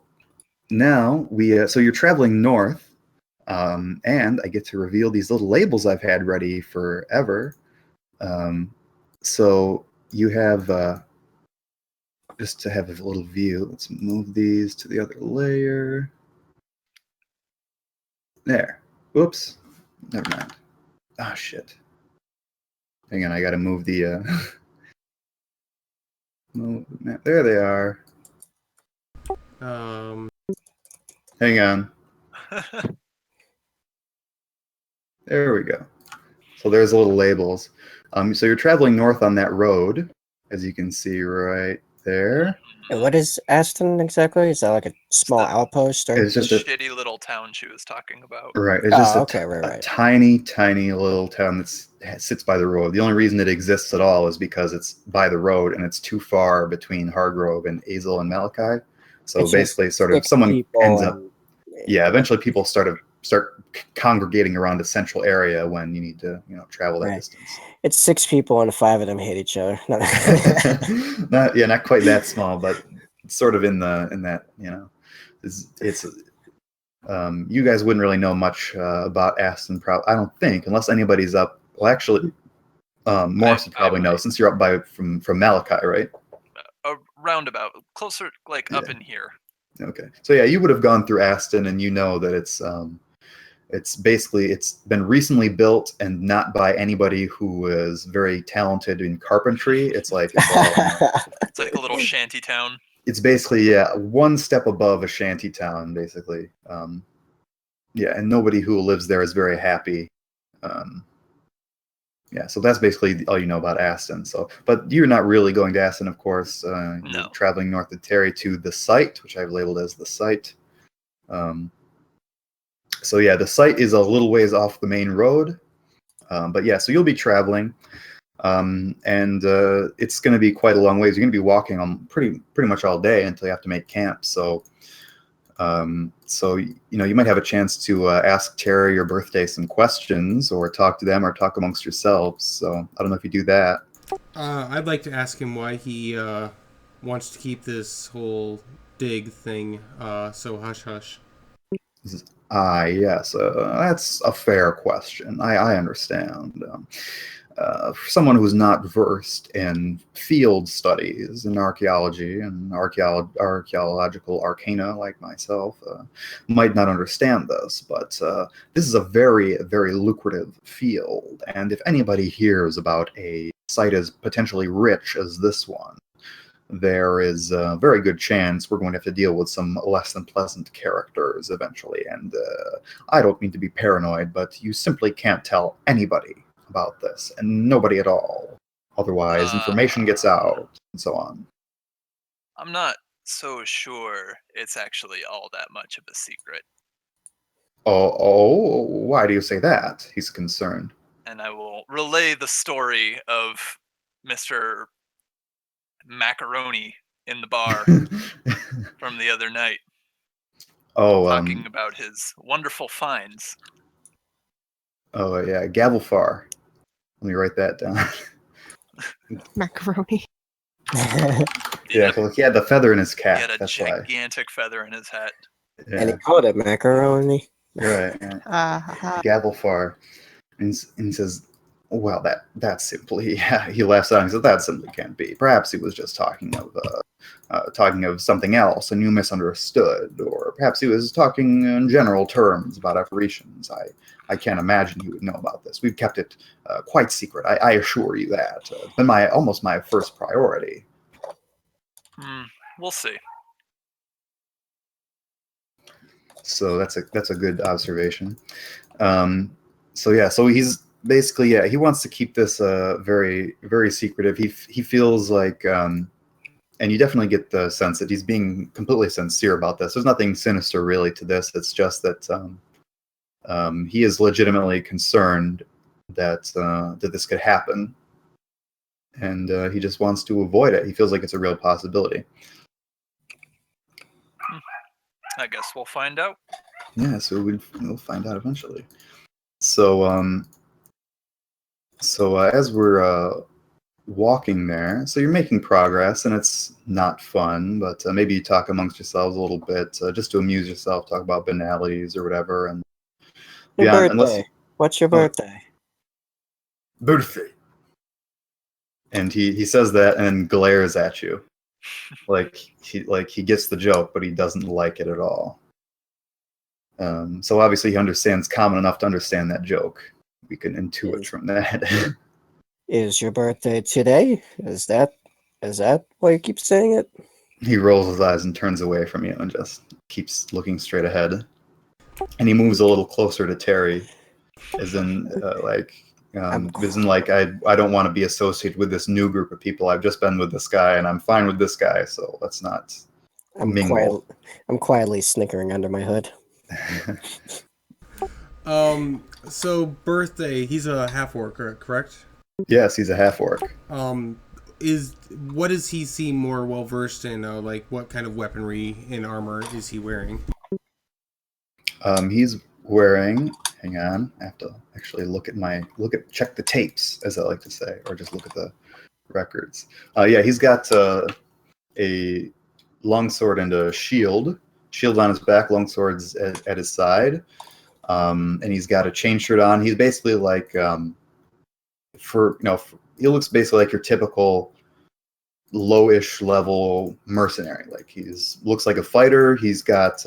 now so you're traveling north, and I get to reveal these little labels I've had ready forever. So you have just to have a little view. Let's move these to the other layer. There. Whoops. Never mind. Oh shit. Hang on, I gotta move the there they are. Hang on. There we go. So there's little labels. So you're traveling north on that road, as you can see right there. And what is Aston exactly? Is that like a small the- outpost? Or? It's just a Shitty little town she was talking about. right. It's just Right. a tiny, tiny little town that sits by the road. The only reason it exists at all is because it's by the road and it's too far between Hargrove and Azel and Malachi. So It's basically, just sort of six someone people ends up. and- Yeah, eventually people start congregating around a central area when you need to, travel that Right. distance. It's 6 people and 5 of them hate each other. not quite that small, but sort of in that, it's you guys wouldn't really know much about Aston, I don't think, unless anybody's up. Well, actually, Morris would probably know since you're up from Malachi, right? A roundabout, closer, like up in here. Okay, so yeah, you would have gone through Aston, and you know that it's been recently built and not by anybody who is very talented in carpentry. It's all, It's like a little shanty town. It's basically one step above a shanty town, basically. And nobody who lives there is very happy. So that's basically all you know about Aston. So, but you're not really going to Aston, of course. No. You're traveling north of Terry to the site, which I've labeled as the site. The site is a little ways off the main road. So you'll be traveling, and it's going to be quite a long ways. You're going to be walking on pretty much all day until you have to make camp. So you might have a chance to ask Terry or Birthday some questions, or talk to them, or talk amongst yourselves. So I don't know if you do that. I'd like to ask him why he wants to keep this whole dig thing so hush-hush. Yes, that's a fair question. I understand. For someone who's not versed in field studies in archaeology and archaeological arcana like myself, might not understand this, but this is a very, very lucrative field, and if anybody hears about a site as potentially rich as this one, there is a very good chance we're going to have to deal with some less than pleasant characters eventually. And I don't mean to be paranoid, but you simply can't tell anybody about this, and nobody at all. Otherwise, information gets out, and so on. I'm not so sure it's actually all that much of a secret. Oh, why do you say that? He's concerned. And I will relay the story of Mr. Macaroni in the bar from the other night, talking about his wonderful finds. Oh yeah, Gavelfar. Let me write that down. Macaroni. Yeah, so he had the feather in his cap. He had a that's gigantic feather in his hat. Yeah. And he called it macaroni. Right. Yeah. Gavelfar, and says, "Well, that simply." Yeah, he laughs out and says, "That simply can't be. Perhaps he was just talking of something else, and you misunderstood, or perhaps he was talking in general terms about apparitions. I can't imagine he would know about this. We've kept it quite secret. I assure you that. It's been almost my first priority." We'll see. So that's a good observation. So he's basically he wants to keep this very, very secretive. He feels like and you definitely get the sense that he's being completely sincere about this. There's nothing sinister really to this. It's just that he is legitimately concerned that this could happen, and he just wants to avoid it. He feels like it's a real possibility. I guess we'll find out. Yeah, so we'll find out eventually. So as we're walking there, so you're making progress, and it's not fun, but maybe you talk amongst yourselves a little bit, just to amuse yourself, talk about banalities or whatever. And Your birthday. What's your birthday? Birthday. And he says that and glares at you, like he gets the joke, but he doesn't like it at all. So obviously he understands common enough to understand that joke. We can intuit from that. Is your birthday today? Is that why you keep saying it? He rolls his eyes and turns away from you and just keeps looking straight ahead. And he moves a little closer to Terry, as in Isn't like I don't want to be associated with this new group of people. I've just been with this guy, and I'm fine with this guy. So let's not mingle. I'm quietly snickering under my hood. So birthday, he's a half orc, correct? Yes, he's a half orc. What does he seem more well versed in? Like what kind of weaponry and armor is he wearing? He's wearing. Hang on, I have to actually check the tapes, as I like to say, or just look at the records. Yeah, he's got a longsword and a shield on his back, longsword's at his side, and he's got a chain shirt on. He's basically like, he looks basically like your typical lowish level mercenary. Like looks like a fighter. He's got,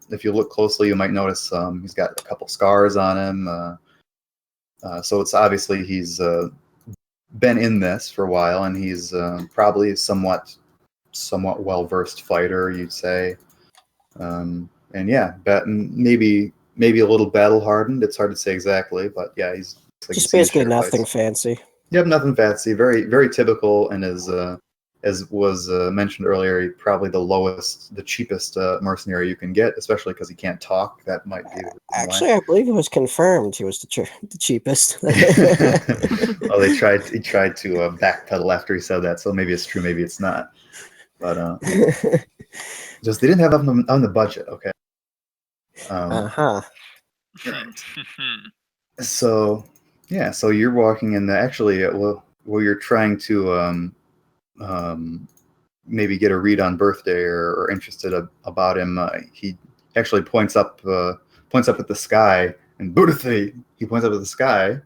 if you look closely, you might notice he's got a couple scars on him. So it's obviously he's been in this for a while, and he's probably a somewhat well-versed fighter, you'd say. And yeah, maybe a little battle-hardened. It's hard to say exactly, but yeah, he's like just basically nothing fancy. Yep, nothing fancy. Very, very typical, and as was mentioned earlier, probably the cheapest mercenary you can get, especially because he can't talk. That might be. Actually, I believe it was confirmed he was the cheapest. Well, he tried to backpedal after he said that, so maybe it's true, maybe it's not. But just they didn't have enough on the budget. Okay. Right. So yeah, so you're walking in the actually you're trying to maybe get a read on birthday or interested about him. He actually points up at the sky, and birthday. He points up at the sky,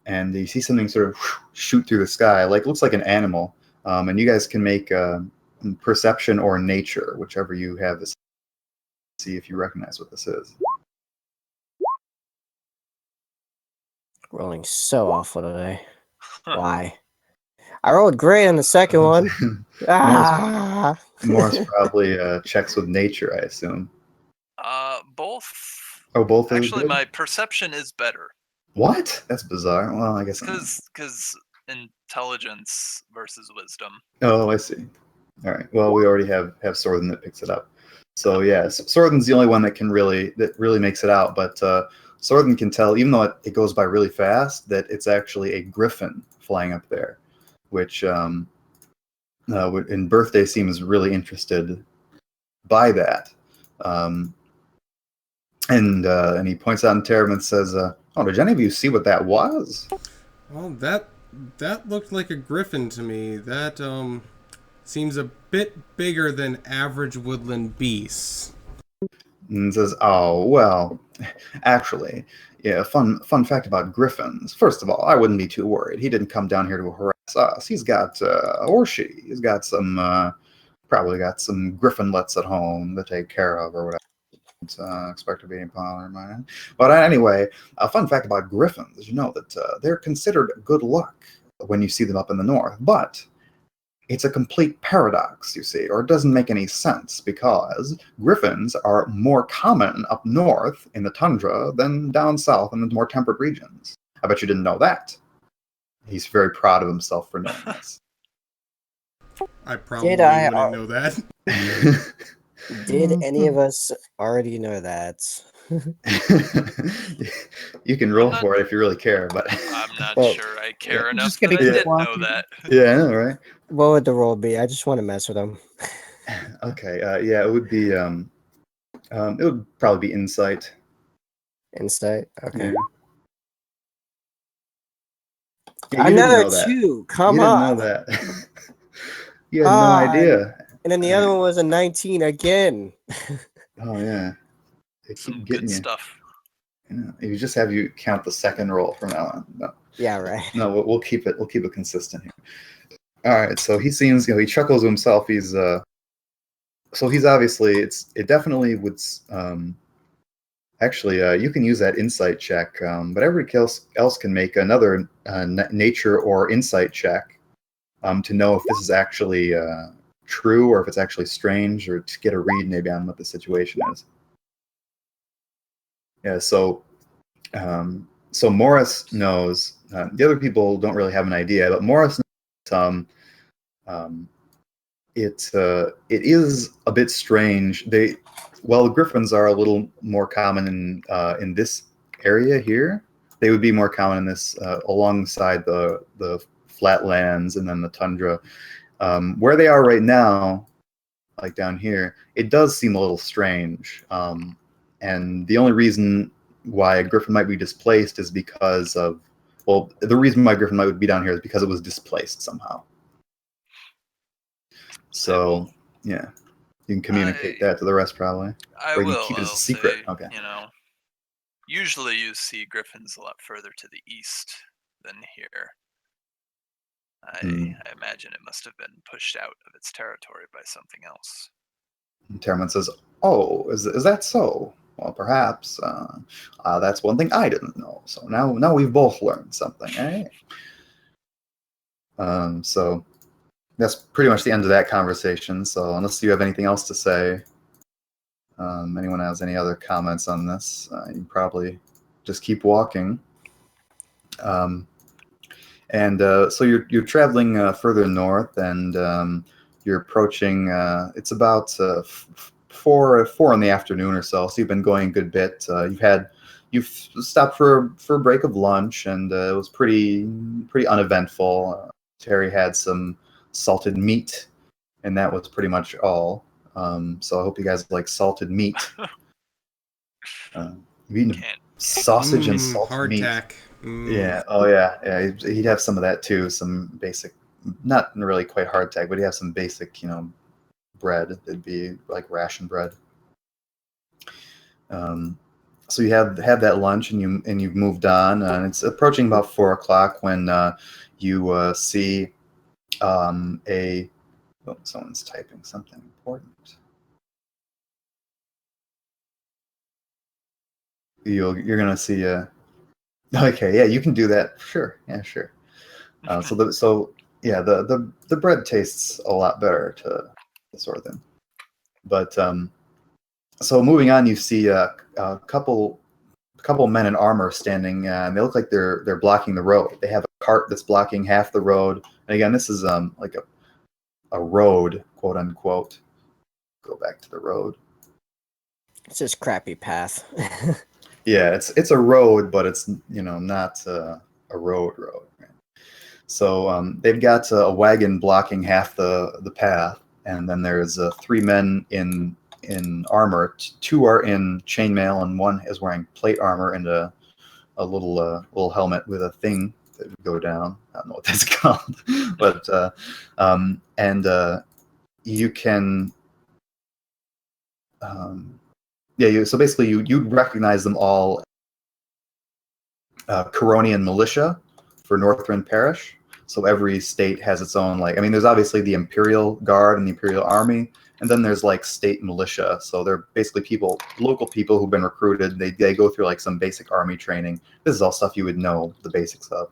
and you see something sort of shoot through the sky, like looks like an animal. And you guys can make perception or nature, whichever you have, to see if you recognize what this is. Rolling so awful today. Why? I rolled great on the second one. Morris probably checks with nature, I assume. Both. Oh, both. Actually, my perception is better. What? That's bizarre. Well, I guess because intelligence versus wisdom. Oh, I see. All right. Well, we already have Sorthen that picks it up. So yeah, Sorthen's the only one that really makes it out. But Sorthen can tell, even though it goes by really fast, that it's actually a griffin flying up there, which in birthday seems really interested by that. And he points out in Terram and says, "Oh, did any of you see what that was?" Well, that looked like a griffin to me. That seems a bit bigger than average woodland beasts. And says, "Oh, well, actually, yeah, fun fact about griffins. First of all, I wouldn't be too worried. He didn't come down here to harass us. He's got, or she, he's got some, probably got some griffinlets at home to take care of or whatever. Expect to be in parlor, man. But anyway, a fun fact about griffins is you know that they're considered good luck when you see them up in the north. But it's a complete paradox, you see, or it doesn't make any sense because griffins are more common up north in the tundra than down south in the more temperate regions. I bet you didn't know that." He's very proud of himself for knowing this. I probably wouldn't know that. Did any of us already know that? You can roll for it if you really care, but I'm not sure I care enough just that I gonna did keep know that. yeah, I know, right? What would the roll be? I just want to mess with him. Okay, yeah, it would be it would probably be insight. Insight. Okay. Yeah, Another 2. Come on. You didn't know that. You had no idea. And then the other one was a 19 again. Oh yeah, they keep Some getting good you. stuff. Yeah, you just have you count the second roll from now on. No. Yeah, right. No, we'll keep it. We'll keep it consistent here. All right. So he seems, he chuckles to himself. He's so he's obviously it definitely would. Actually, you can use that insight check, but everybody else can make another nature or insight check to know if this is actually true or if it's actually strange, or to get a read maybe on what the situation is. Yeah. So So Morris knows. The other people don't really have an idea, but Morris knows. It is a bit strange. The griffins are a little more common in this area here. They would be more common in this alongside the flatlands and then the tundra. Where they are right now, like down here, it does seem a little strange. And the only reason why a griffin might be displaced is because of, well, the reason why a griffin might be down here is because it was displaced somehow. So, yeah, you can communicate that to the rest probably. I or you will. can keep it as a I'll secret. say, Okay. Usually you see griffins a lot further to the east than here. I imagine it must have been pushed out of its territory by something else. And Terman says, "Oh, is that so? Well, perhaps. That's one thing I didn't know. So now we've both learned something, eh?" So that's pretty much the end of that conversation. So unless you have anything else to say, anyone has any other comments on this, you can probably just keep walking. So you're traveling further north, and you're approaching. It's about 4 in the afternoon or so. So you've been going a good bit. You've stopped for a break of lunch, and it was pretty uneventful. Terry had some salted meat, and that was pretty much all. So I hope you guys like salted meat. You've eaten sausage and salted meat. Hardtack. Yeah. Oh yeah. He'd have some of that too. Some basic, not really quite hardtack, but he'd have some basic, bread. It'd be like ration bread. So you have that lunch, and you've moved on, and it's approaching about 4:00 when you see someone's typing something important. You're gonna see okay, yeah, you can do that. Sure, yeah, sure. The bread tastes a lot better to sort of thing. But so moving on, you see a couple men in armor standing. They look like they're blocking the road. They have a cart that's blocking half the road. And again, this is like a road, quote unquote. Go back to the road. It's just crappy path. Yeah, it's a road, but it's not a road. Right? So they've got a wagon blocking half the path, and then there's 3 men in armor. 2 are in chainmail, and 1 is wearing plate armor and a little helmet with a thing that would go down. I don't know what that's called, but you can. So basically you recognize them all. Coronian militia for Northern Parish. So every state has its own, there's obviously the Imperial Guard and the Imperial Army, and then there's state militia. So they're basically local people who've been recruited. They go through some basic army training. This is all stuff you would know the basics of.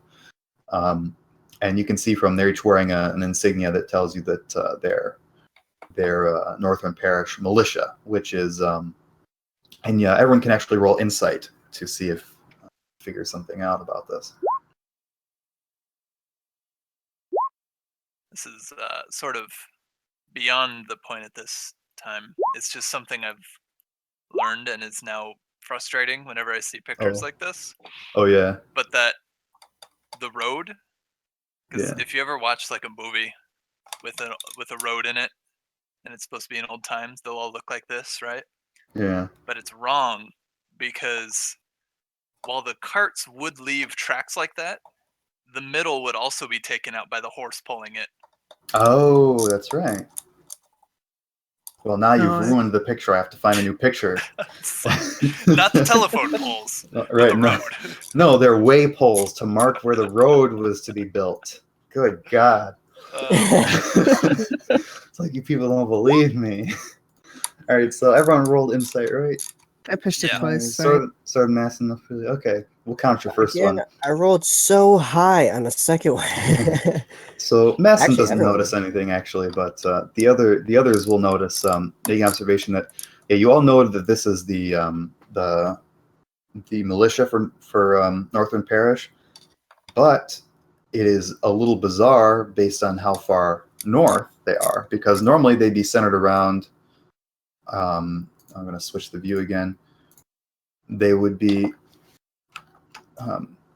And you can see from they're each wearing an insignia that tells you that they're Northern Parish militia, which is and yeah, everyone can actually roll insight to see if figure something out about this. This is sort of beyond the point at this time. It's just something I've learned, and it's now frustrating whenever I see pictures like this. Oh yeah. But that the road, because Yeah. if you ever watch a movie with a road in it, and it's supposed to be in old times, they'll all look like this, right? Yeah. But it's wrong, because while the carts would leave tracks like that, the middle would also be taken out by the horse pulling it. Oh, that's right. Well, now you've ruined the picture. I have to find a new picture. Not the telephone poles. Right. The road. No, they're way poles to mark where the road was to be built. Good God. It's like you people don't believe me. All right, so everyone rolled insight, right? I pushed it twice. Sort of mass enough. Okay, we'll count your first one. I rolled so high on the second one. So Masson doesn't notice anything actually, but the others will notice. Making observation that you all know that this is the militia for Northern Parish, but it is a little bizarre based on how far north they are, because normally they'd be centered around. I'm going to switch the view again. They would be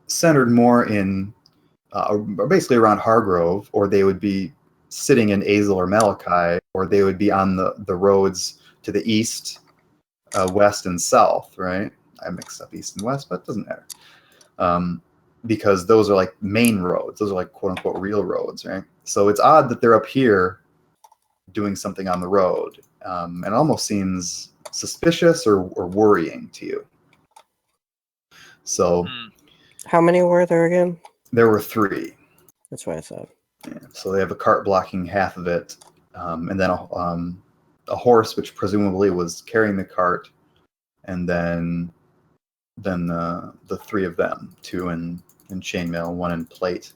centered more in basically around Hargrove, or they would be sitting in Azel or Malachi, or they would be on the roads to the east, west, and south, right? I mixed up east and west, but it doesn't matter. Because those are like main roads. Those are like quote unquote real roads, right? So it's odd that they're up here doing something on the road. And it almost seems suspicious or worrying to you. So how many were there again? There were 3. That's what I thought. Yeah, so they have a cart blocking half of it, and then a horse, which presumably was carrying the cart, and then the 3 of them, 2 in chainmail, 1 in plate.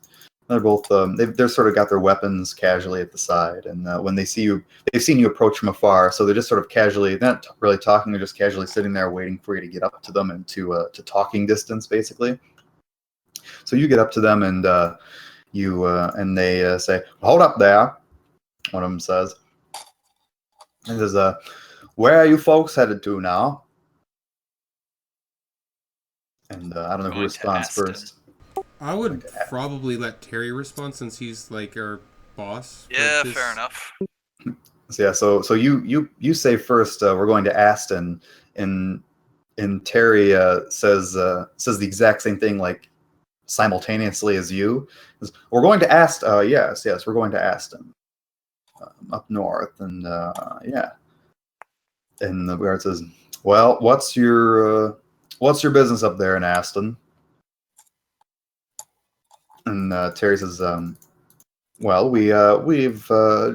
They're both they're sort of got their weapons casually at the side, and when they see you, they've seen you approach from afar, so they're just sort of casually, they're not really talking, they're just casually sitting there waiting for you to get up to them and to talking distance, basically. So you get up to them, and and they say, "Hold up there," one of them says. And says, "Where are you folks headed to now?" And I don't know who responds first. I would probably let Terry respond, since he's like our boss. Yeah, fair enough. So yeah, so you say first. We're going to Aston, and Terry says the exact same thing, like simultaneously as you. We're going to Aston. Yes, we're going to Aston, up north, and yeah. And the guard says, "Well, what's your business up there in Aston?" And Terry says, "Well, we've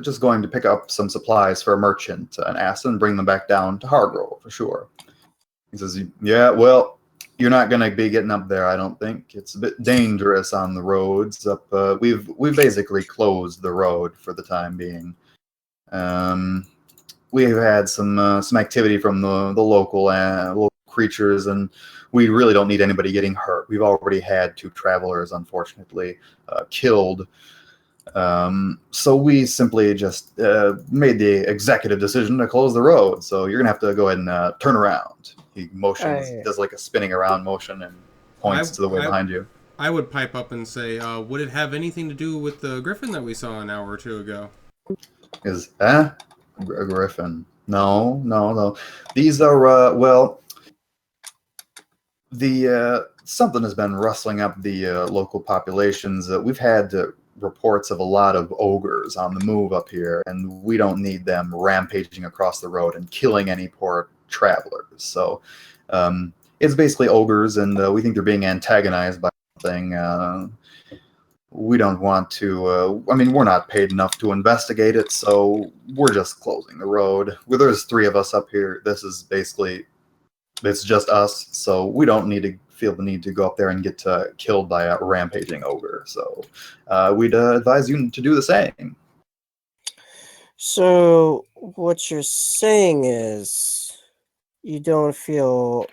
just going to pick up some supplies for a merchant in Aston and bring them back down to Hargrove for sure." He says, "Yeah, well, you're not going to be getting up there, I don't think. It's a bit dangerous on the roads up. We've basically closed the road for the time being. We've had some activity from the local creatures, and we really don't need anybody getting hurt. We've already had 2 travelers, unfortunately, killed. So we simply just made the executive decision to close the road. So you're gonna have to go ahead and turn around." He motions, does like a spinning around motion, and points to the way behind you. I would pipe up and say, "Would it have anything to do with the griffin that we saw an hour or 2 ago?" Is a griffin? No. These are well. Something has been rustling up the local populations. We've had reports of a lot of ogres on the move up here, and we don't need them rampaging across the road and killing any poor travelers. So it's basically ogres, and we think they're being antagonized by something. We don't want to, we're not paid enough to investigate it, so we're just closing the road. Well, there's 3 of us up here. This is basically, it's just us, so we don't need to feel the need to go up there and get killed by a rampaging ogre. So we'd advise you to do the same. So what you're saying is you don't feel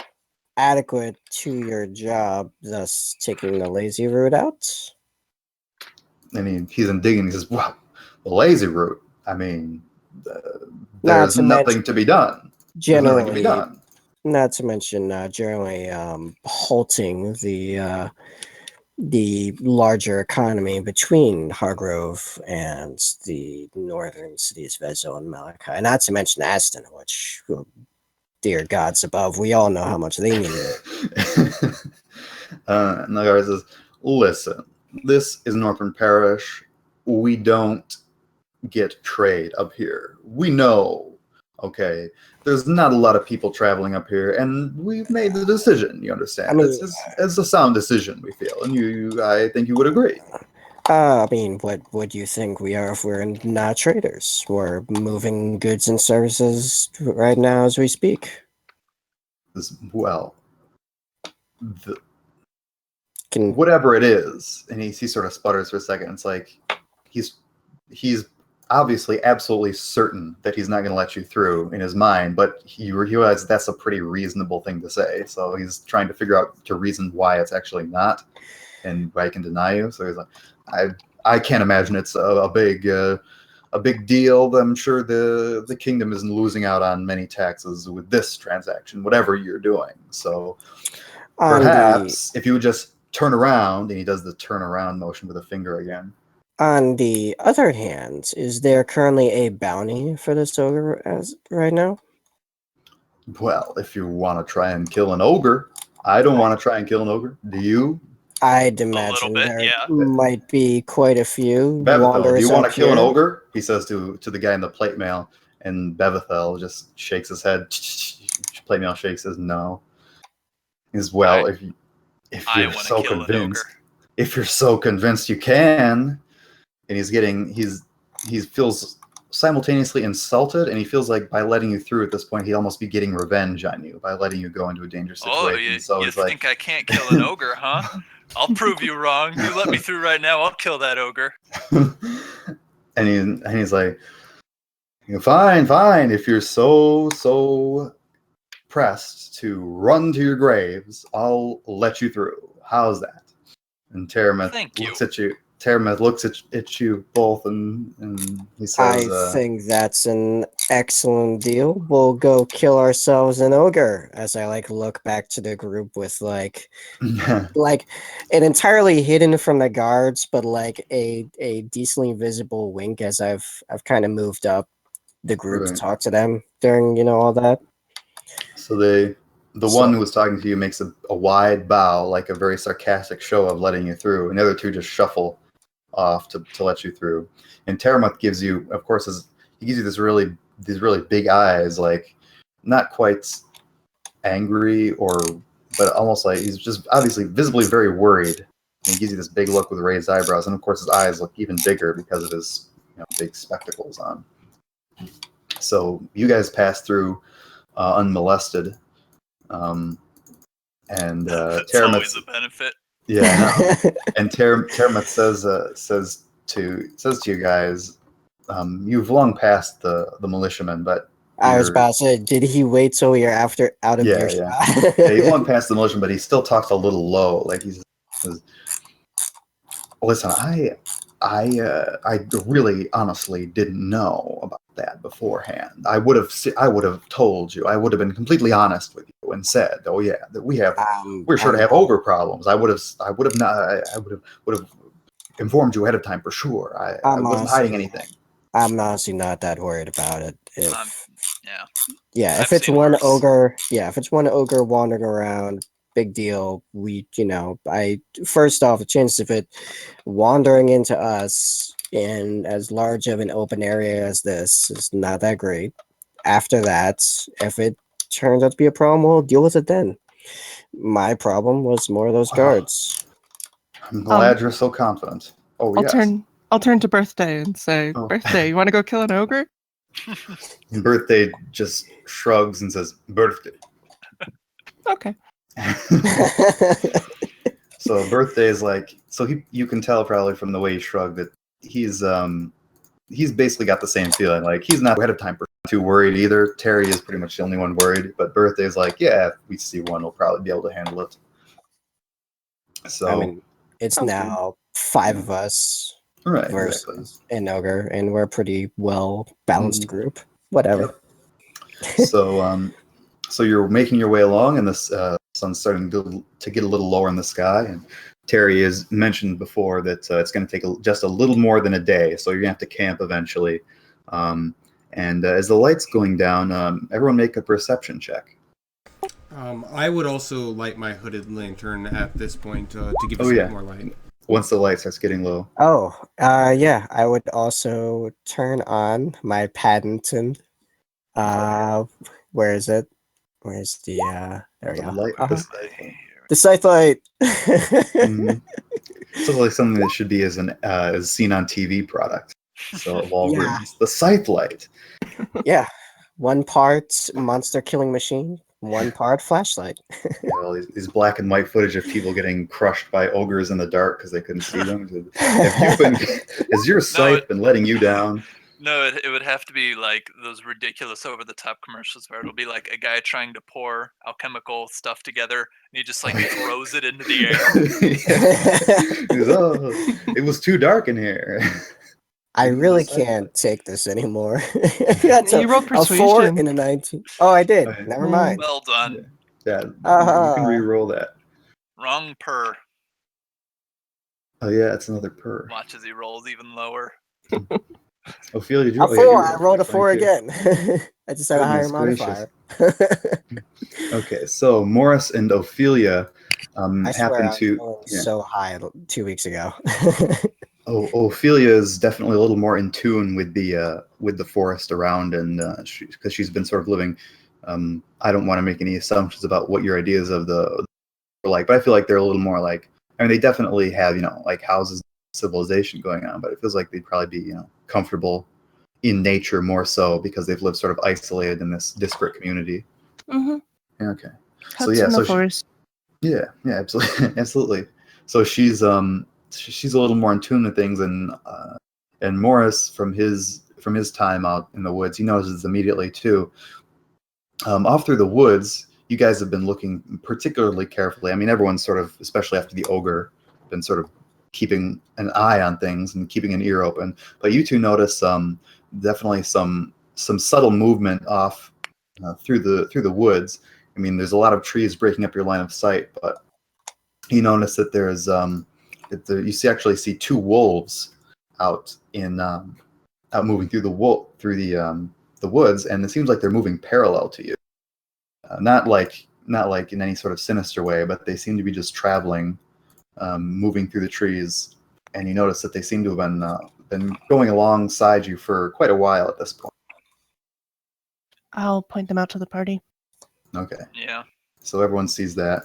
adequate to your job, thus taking the lazy route out? And he's indignant. He says, "Well, the lazy route. There's nothing to be done. Generally, nothing to be done. Not to mention generally halting the larger economy between Hargrove and the northern cities of Vezo and Malachi. Not to mention Aston, which, dear gods above, we all know how much they need it." And the guy says, "Listen, this is Northern Parish. We don't get trade up here. We know, okay, there's not a lot of people traveling up here, and we've made the decision, you understand? It's a sound decision, we feel, and I think you would agree." What would you think we are if we're not traders? We're moving goods and services right now as we speak. Well, whatever it is, and he sort of sputters for a second. It's like he's obviously absolutely certain that he's not going to let you through in his mind, but he realizes that's a pretty reasonable thing to say. So he's trying to figure out to reason why it's actually not, and why he can deny you. So he's like, I can't imagine it's a big deal. I'm sure the kingdom isn't losing out on many taxes with this transaction, whatever you're doing. So perhaps if you would just turn around, and he does the turn around motion with a finger again. On the other hand, is there currently a bounty for this ogre as right now? Well, if you want to try and kill an ogre, I don't want to try and kill an ogre. Do you? I'd imagine bit, there yeah. might be quite a few Bevethel, do you want to kill an here. ogre? He says to the guy in the plate mail, and Bevethel just shakes his head. Plate mail shakes his no. As well, if you're so convinced, if you're so convinced you can, and he feels simultaneously insulted, and he feels like by letting you through at this point, he'd almost be getting revenge on you by letting you go into a dangerous situation. You think I can't kill an ogre, huh? I'll prove you wrong. You let me through right now, I'll kill that ogre. and he's like, fine. If you're so pressed to run to your graves, I'll let you through. How's that? And Terrameth looks at you. Terrameth looks at you both, and he says, I think that's an excellent deal. We'll go kill ourselves an ogre. As I look back to the group with like it entirely hidden from the guards, but a decently visible wink as I've kind of moved up the group to talk to them during all that. So the one who was talking to you makes a wide bow, like a very sarcastic show of letting you through, and the other two just shuffle off to let you through. And Terrameth gives you, of course, he gives you these really big eyes, like not quite angry but almost like he's just obviously visibly very worried. And he gives you this big look with raised eyebrows, and of course his eyes look even bigger because of his big spectacles on. So you guys pass through unmolested, and that's Terrameth, always a benefit. Yeah, no. And Terrameth says to you guys, you've long passed the militiamen, but I was about to say, did he wait till we are out of earshot? Yeah, he's long past the militiamen, but he still talks a little low. Like he says, listen, I really honestly didn't know about that beforehand. I would have told you. I would have been completely honest with you and said, "Oh yeah, that we're sure to have ogre problems." I would have informed you ahead of time for sure. I wasn't hiding anything. I'm honestly not that worried about it. If it's one ogre, if it's one ogre wandering around, big deal. First off, the chance of it wandering into us in as large of an open area as this is not that great. After that, if it turns out to be a problem, we'll deal with it then. My problem was more of those guards. I'm glad you're so confident. I'll turn to Birthday and say, Birthday, you want to go kill an ogre? And Birthday just shrugs and says, Birthday. Okay. So Birthday is you can tell probably from the way he shrugged that he's basically got the same feeling. Like he's not ahead of time too worried either. Terry is pretty much the only one worried, but Birthday is like, yeah, if we see one, we'll probably be able to handle it. So it's now 5 of us versus an ogre, and we're a pretty well balanced group. Whatever. Yep. So you're making your way along, and the sun's starting to get a little lower in the sky. And Terry has mentioned before that it's going to take just a little more than a day, so you're going to have to camp eventually. And as the light's going down, everyone make a perception check. I would also light my hooded lantern at this point to give us a bit more light. Once the light starts getting low. I would also turn on my Paddington. Where is it? Where's the there we go. Light, the scythe light. Mm-hmm. So like something that should be as seen on TV product. So Walgreens, the scythe light. Yeah, 1 part monster killing machine, 1 part flashlight. These black and white footage of people getting crushed by ogres in the dark because they couldn't see them. Has your scythe been letting you down? No, it would have to be like those ridiculous over-the-top commercials where it'll be like a guy trying to pour alchemical stuff together, and he just like throws it into the air. He goes, oh, it was too dark in here. I really can't take this anymore. You rolled a 4 persuasion. and a 19. Oh, I did. Okay. Never mind. Well done. Yeah, you Uh-huh. can re-roll that. Wrong per. Oh yeah, it's another per. Watch as he rolls even lower. Ophelia, did you? A 4. I rolled a 4 22. again. I just had a higher Goodness modifier. Okay, so Morris and Ophelia I swear happen I was to. rolling Yeah. so high 2 weeks ago. Oh, Ophelia is definitely a little more in tune with the forest around, and because she's been sort of living. I don't want to make any assumptions about what your ideas of the are like, but I feel like they're a little more like. I mean, they definitely have like houses, civilization going on, but it feels like they'd probably be comfortable in nature more so because they've lived sort of isolated in this disparate community. Mm-hmm. Yeah, okay. Huts in the forest. Yeah, absolutely, absolutely. So she's a little more in tune with things, and Morris from his time out in the woods, he notices immediately too. Off through the woods, you guys have been looking particularly carefully. I mean, everyone's sort of, especially after the ogre, been sort of keeping an eye on things and keeping an ear open. But you two notice definitely some subtle movement off through the woods. I mean, there's a lot of trees breaking up your line of sight, but you notice that there's actually see two wolves out moving through the woods, and it seems like they're moving parallel to you. Not like in any sort of sinister way, but they seem to be just traveling, moving through the trees, and you notice that they seem to have been going alongside you for quite a while at this point. I'll point them out to the party. Okay. Yeah. So everyone sees that,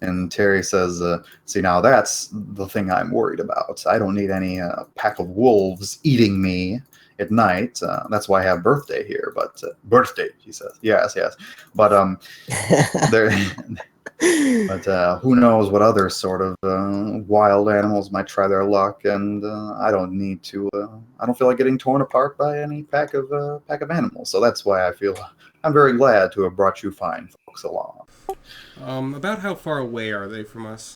and Terry says, "See, now that's the thing I'm worried about. I don't need any pack of wolves eating me at night. That's why I have birthday here. But birthday," he says. Yes. But there. But who knows what other sort of wild animals might try their luck, and I don't need to. I don't feel like getting torn apart by any pack of animals. So that's why I feel I'm very glad to have brought you fine folks along. About how far away are they from us?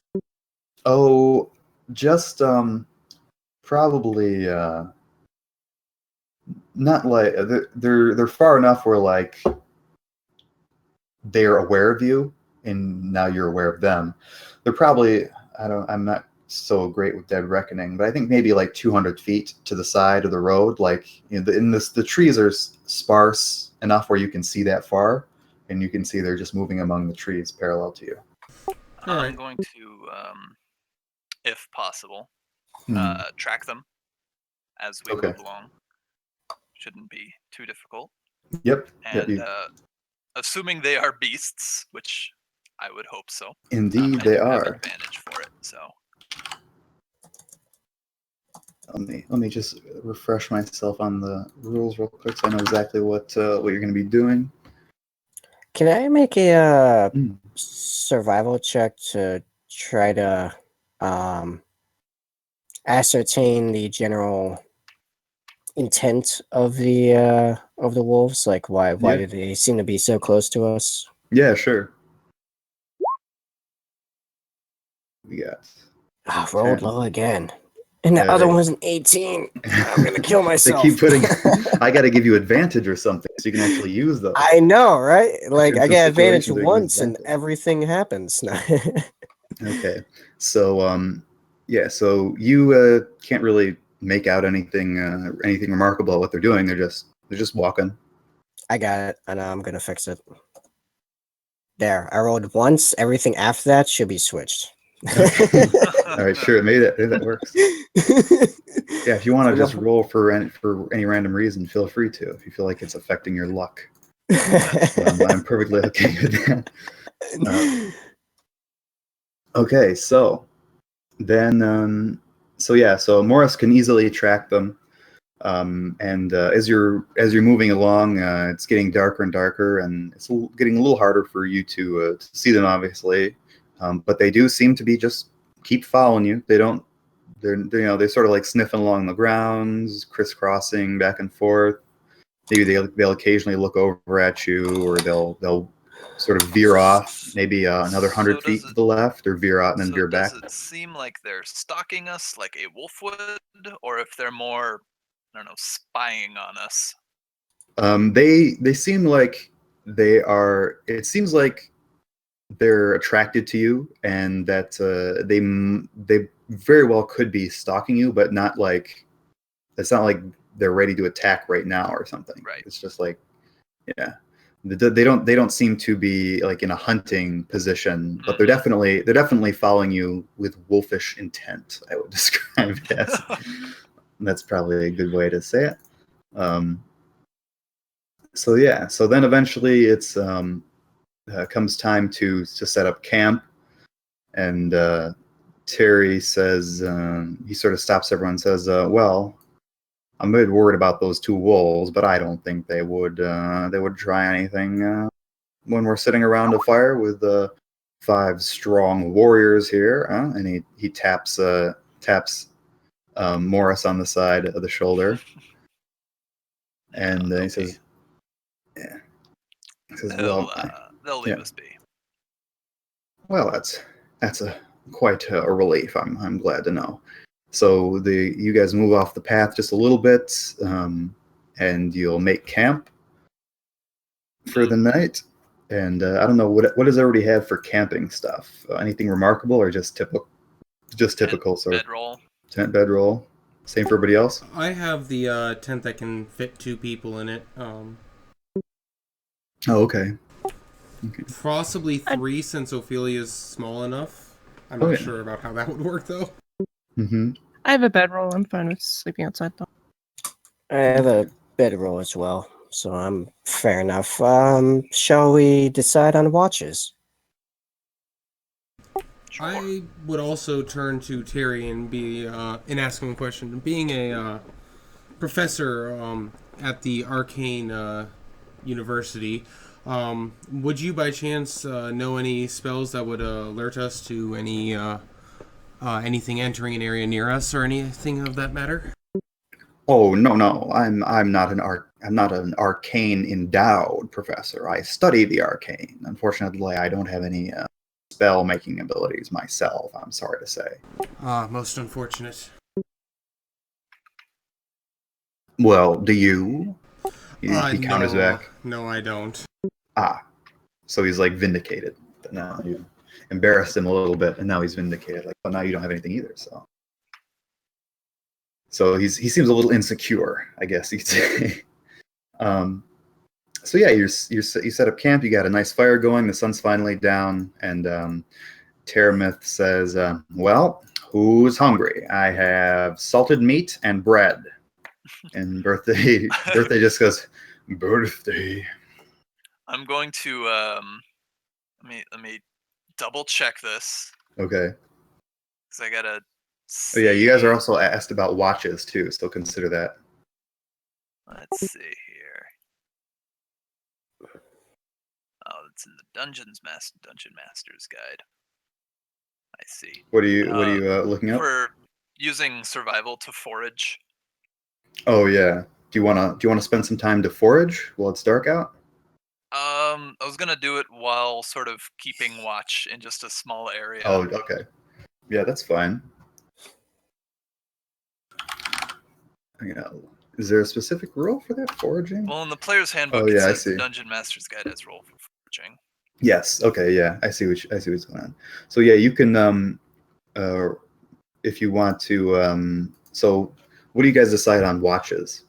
Oh, just probably not like they're far enough where like they're aware of you, and now you're aware of them. They're probably I'm not so great with dead reckoning, but I think maybe like 200 feet to the side of the road. Like the trees are sparse enough where you can see that far, and you can see they're just moving among the trees parallel to you. I'm going to, if possible, track them as we move along. Shouldn't be too difficult. Yep. And assuming they are beasts, which I would hope so. Indeed, they are. Have advantage for it. So. Let me just refresh myself on the rules real quick, so I know exactly what you're going to be doing. Can I make a survival check to try to ascertain the general intent of the wolves? Like, why do they seem to be so close to us? Yeah, sure. We got rolled low again. And the other one's an 18. I'm going to kill myself. They keep putting... I got to give you advantage or something so you can actually use those. I know, right? Like, I get advantage once and everything happens. Okay. So, so you can't really make out anything remarkable about what they're doing. They're just walking. I got it. I know I'm going to fix it. There. I rolled once. Everything after that should be switched. All right, sure. Maybe that works. Yeah, if you want to just roll for any random reason, feel free to. If you feel like it's affecting your luck, I'm perfectly okay with that. Okay, so then, so Morris can easily track them, and as you're moving along, it's getting darker and darker, and it's getting a little harder for you to see them, obviously. But they do seem to be just keep following you. They don't they're sort of like sniffing along the grounds, crisscrossing back and forth. Maybe they'll occasionally look over at you, or they'll sort of veer off, maybe another 100 feet to the left, or veer out and then veer back. Does it seem like they're stalking us like a wolf would, or if they're more, I don't know, spying on us? They seem like they are. It seems like they're attracted to you, and that they very well could be stalking you, but not like it's not like they're ready to attack right now or something. Right. It's just like, yeah, they don't seem to be like in a hunting position, but they're definitely following you with wolfish intent. I would describe it as. That's probably a good way to say it. So then eventually it's comes time to set up camp, and Terry says he sort of stops everyone and says, well, I'm a bit worried about those two wolves, but I don't think they would try anything when we're sitting around a fire with 5 strong warriors here. And he taps Morris on the side of the shoulder, and he says, "Yeah." He says, They'll leave us be. Well, that's quite a relief. I'm glad to know. So you guys move off the path just a little bit, and you'll make camp for the night. And I don't know what does everybody have for camping stuff? Anything remarkable, or just typical? Just typical sort of bedroll. Tent bedroll. Same for everybody else. I have the tent that can fit 2 people in it. Oh, okay. Possibly 3 since Ophelia's small enough. I'm not sure about how that would work though. Mm-hmm. I have a bedroll. I'm fine with sleeping outside though. I have a bedroll as well, so I'm fair enough. Shall we decide on watches? Sure. I would also turn to Terry and ask him a question. Being a professor at the Arcane University, would you by chance know any spells that would alert us to anything entering an area near us or anything of that matter? Oh no, I'm not an arcane endowed professor. I study the arcane. Unfortunately, I don't have any spell making abilities myself. I'm sorry to say. Most unfortunate. Well, do you? He counters back. No, I don't. So he's like vindicated. But now you embarrassed him a little bit, and now he's vindicated. Like, well, now you don't have anything either. So he seems a little insecure, I guess you could say. So yeah, you set up camp. You got a nice fire going. The sun's finally down, and Terramith says, "Well, who's hungry? I have salted meat and bread." And birthday just goes, "Birthday." I'm going to let me double check this. Okay. Because I gotta. Oh yeah, you guys are also asked about watches too, so consider that. Let's see here. Oh, it's in the Dungeon Master's Guide. I see. What are you looking up? For using survival to forage. Oh yeah. Do you wanna spend some time to forage while it's dark out? I was gonna do it while sort of keeping watch in just a small area. Oh, okay. Yeah, that's fine. Yeah. Is there a specific rule for that foraging? Well, in the player's handbook, it says the Dungeon Master's Guide has rule for foraging. Yes. Okay. Yeah. I see what's going on. So yeah, you can, if you want to. So, what do you guys decide on watches?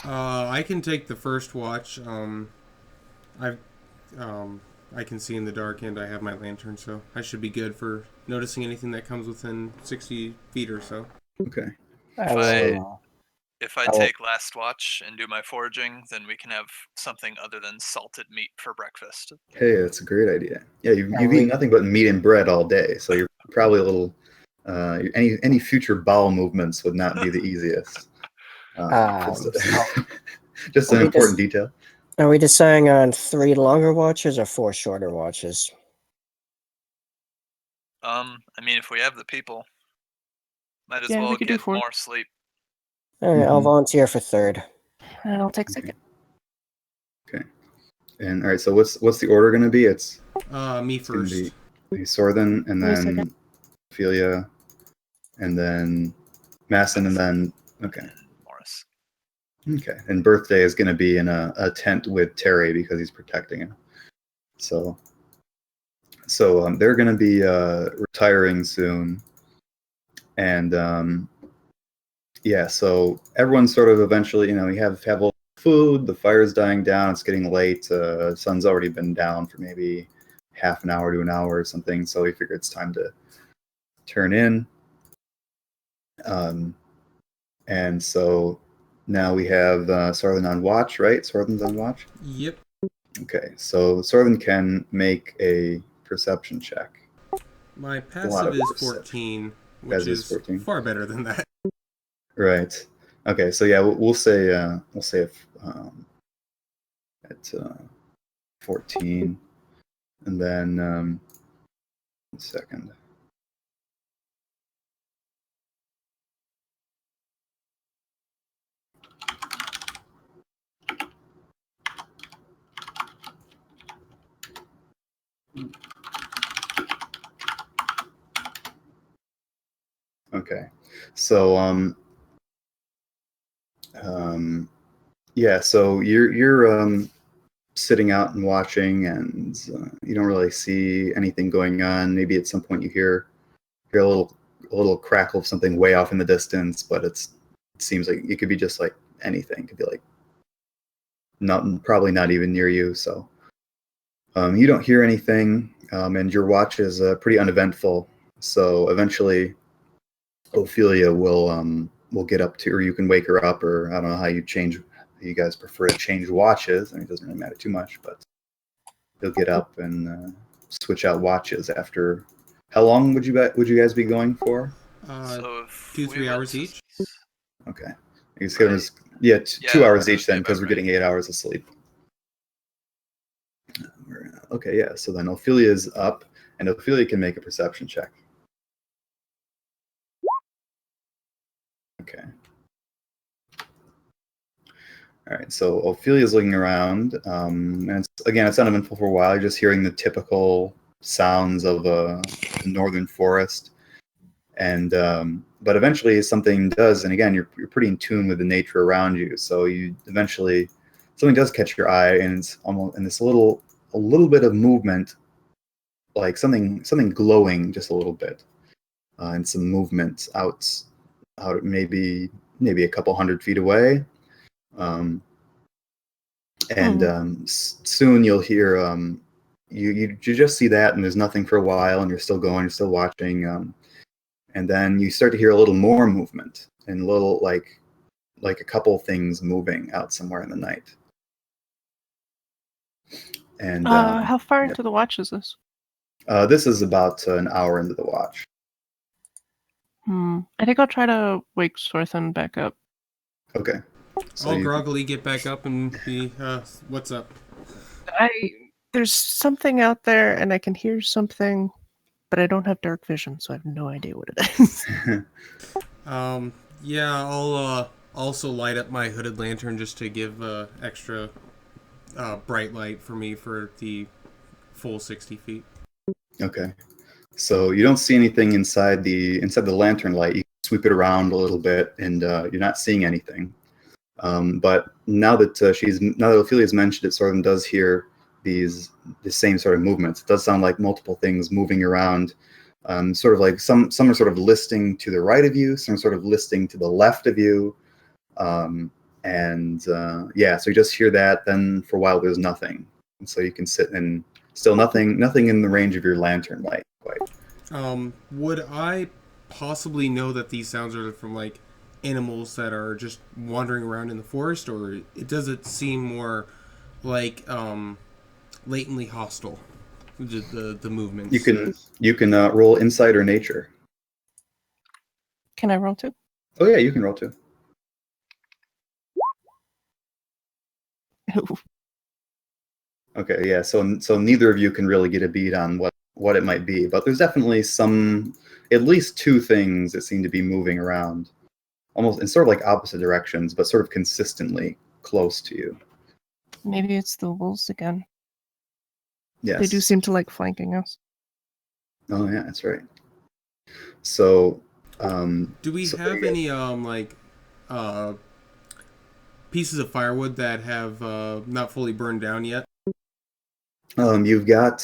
I can take the first watch. I can see in the dark, and I have my lantern, so I should be good for noticing anything that comes within 60 feet or so. Okay. If I take last watch and do my foraging, then we can have something other than salted meat for breakfast. Hey, that's a great idea. Yeah, you've eaten nothing but meat and bread all day, so you're probably a little. Any future bowel movements would not be the easiest. Just an important detail. Are we deciding on 3 longer watches or 4 shorter watches? I mean, if we have the people. Might as Yeah, well we could do get 4. more sleep. All right, I'll Mhm. volunteer for third. And I'll take second. Okay. And all right, so what's the order going to be? It's Me it's going to first. be Sorthen, and Me then second. Ophelia, and then Masson, and then okay. Morris. Okay. And Birthday is going to be in a tent with Terry because he's protecting him. So they're going to be retiring soon, and yeah. So everyone's sort of eventually, you have a little food. The fire's dying down. It's getting late. Sun's already been down for maybe half an hour to an hour or something. So we figure it's time to turn in. And so now we have Sorthen on watch, right? Sorthen's on watch. Yep. Okay, so Sorthen can make a perception check. My lot passive of is perception. 14, which Passive is is 14. far better than that. Right. Okay, so yeah, we'll say if, at 14, and then 1 second. Okay, so yeah, so you're sitting out and watching, and you don't really see anything going on. Maybe at some point you hear a little crackle of something way off in the distance, but it seems like it could be just like anything. It could be like probably not even near you. So you don't hear anything, and your watch is pretty uneventful. So eventually, Ophelia will get up to, or you can wake her up, or I don't know how you guys prefer to change watches. I mean, it doesn't really matter too much, but you'll get up and switch out watches after. How long would you guys be going for? So if 2-3 we hours went each. Okay, I guess Right. yeah, 2 Yeah, hours each then, yeah, because we're right. getting 8 hours of sleep. Okay, yeah. So then Ophelia is up, and Ophelia can make a perception check. Okay. All right, so Ophelia's looking around, and it's uneventful for a while. You're just hearing the typical sounds of the northern forest, and but eventually something does, and again, you're pretty in tune with the nature around you. So you eventually something does catch your eye, and it's almost and it's a little bit of movement, like something glowing just a little bit, and some movement out maybe a couple 100 feet away. And soon you'll hear you just see that, and there's nothing for a while, and you're still going, you're still watching, and then you start to hear a little more movement, and a little like a couple things moving out somewhere in the night. And How far yeah. into the watch is this? This is about an hour into the watch. I think I'll try to wake Sorthen back up. Okay. So I'll groggily get back up and be, what's up? There's something out there, and I can hear something, but I don't have dark vision, so I have no idea what it is. Yeah, I'll also light up my hooded lantern just to give extra bright light for me for the full 60 feet. Okay. So you don't see anything inside the lantern light. You sweep it around a little bit, and you're not seeing anything. But now that Ophelia's mentioned it, Sorthen does hear the same sort of movements. It does sound like multiple things moving around, sort of like some are sort of listing to the right of you, some are sort of listing to the left of you, yeah. So you just hear that. Then for a while there's nothing, and so you can sit and still nothing in the range of your lantern light. Quite. Would I possibly know that these sounds are from like animals that are just wandering around in the forest, or does it seem more like latently hostile, the movements? You can roll insight or nature. Can I roll too? Oh yeah, you can roll too. Okay, yeah. So neither of you can really get a bead on what it might be, but there's definitely some at least 2 things that seem to be moving around, almost in sort of like opposite directions, but sort of consistently close to you. Maybe it's the wolves again. Yes. They do seem to like flanking us. Oh yeah, that's right. So, do we have any pieces of firewood that have not fully burned down yet? You've got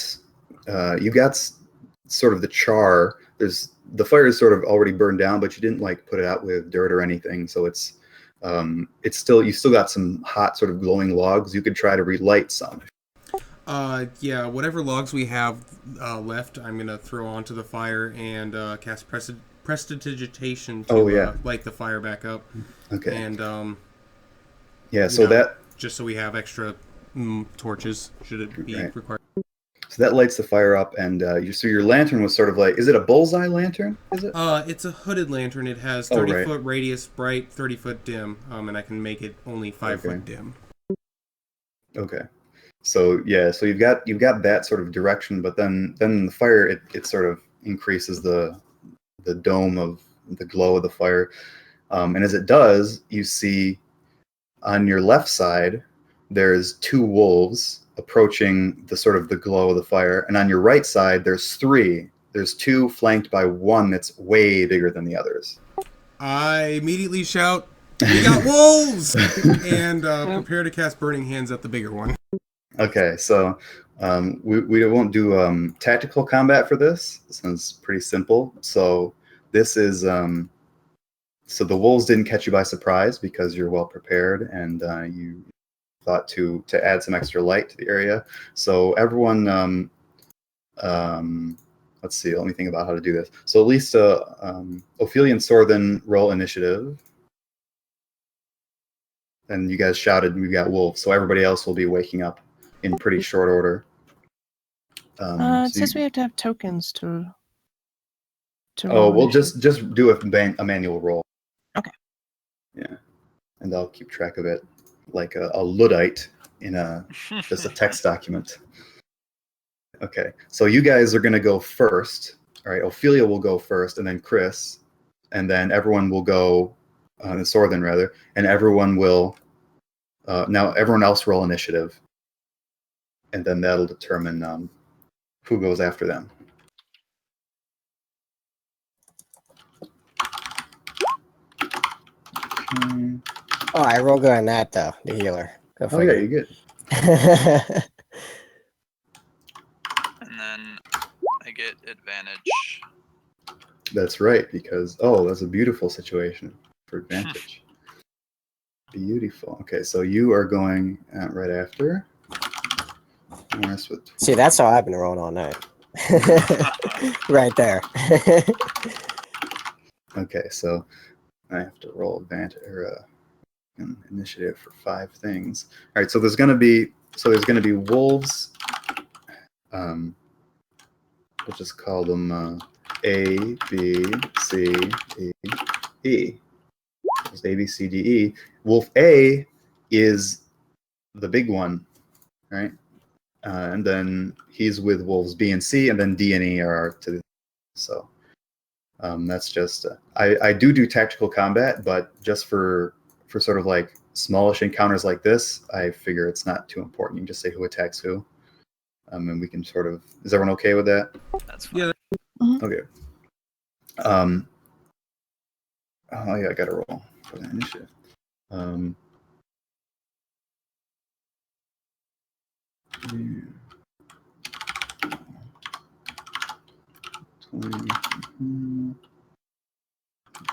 sort of the char. The fire is sort of already burned down, but you didn't like put it out with dirt or anything, so it's still, you still got some hot sort of glowing logs. You could try to relight some. Yeah, whatever logs we have left, I'm gonna throw onto the fire and cast prestidigitation to light the fire back up. Okay. And yeah, so that just so we have extra torches should it be required. So that lights the fire up, and so your lantern was sort of like, is it a bullseye lantern? Is it? It's a hooded lantern. It has 30-foot radius bright, 30-foot dim, and I can make it only 5-foot dim. Okay. So yeah, so you've got that sort of direction, but then the fire it sort of increases the dome of the glow of the fire, and as it does, you see on your left side there's 2 wolves approaching the sort of the glow of the fire, and on your right side there's 3. There's 2 flanked by 1 that's way bigger than the others. I immediately shout, "We got wolves!" and prepare to cast Burning Hands at the bigger one. Okay, so we won't do tactical combat for this. This one's pretty simple. So this is so the wolves didn't catch you by surprise because you're well prepared and you thought to add some extra light to the area. So everyone, let's see. Let me think about how to do this. So at least Ophelia and Sorthen roll initiative. And you guys shouted, "We got wolves!" So everybody else will be waking up in pretty short order. It says we have to have tokens to Oh, well, just do a manual roll. Okay. Yeah, and I'll keep track of it like a Luddite in just a text document. Okay, so you guys are going to go first. All right, Ophelia will go first, and then Chris, and then everyone will go, Sorthen rather, and everyone will, now everyone else roll initiative. And then that'll determine who goes after them. Okay. Oh, I roll good on that though. The healer. Go Oh yeah, you're good. And then I get advantage. That's right, because that's a beautiful situation for advantage. Beautiful. Okay, so you are going right after. See, that's how I've been rolling all night. Right there. Okay, so I have to roll advantage or initiative for 5 things. All right, so there's going to be wolves. We'll just call them A, B, C, D, E. There's A, B, C, D, E. Wolf A is the big one, right? And then he's with wolves B and C, and then D and E are to the. So that's just I do tactical combat, but just for sort of like smallish encounters like this, I figure it's not too important. You can just say who attacks who, and we can sort of. Is everyone okay with that? That's fine. Yeah. Okay. Oh yeah, I gotta roll for the initiative. 20.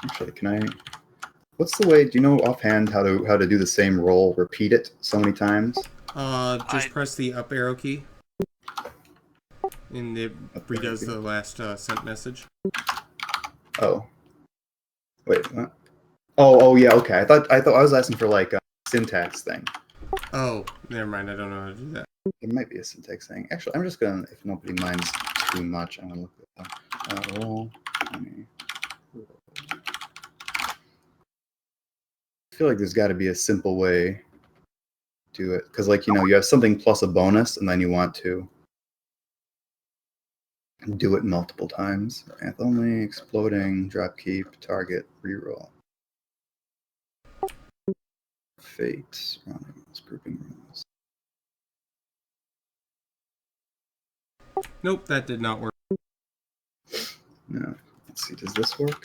Actually, can I? What's the way? Do you know offhand how to do the same roll? Repeat it so many times. Just press the up arrow key, and it redoes the last sent message. Oh, wait. What? Oh yeah. Okay. I thought I was asking for like a syntax thing. Oh, never mind. I don't know how to do that. It might be a syntax thing. Actually, I'm just gonna, if nobody minds too much, I'm gonna look at Roll20. I feel like there's got to be a simple way to do it, because like you have something plus a bonus, and then you want to. Do it multiple times. Math only, exploding, drop keep, target, reroll. Fate, grouping rules. Nope, that did not work. No. Let's see, does this work?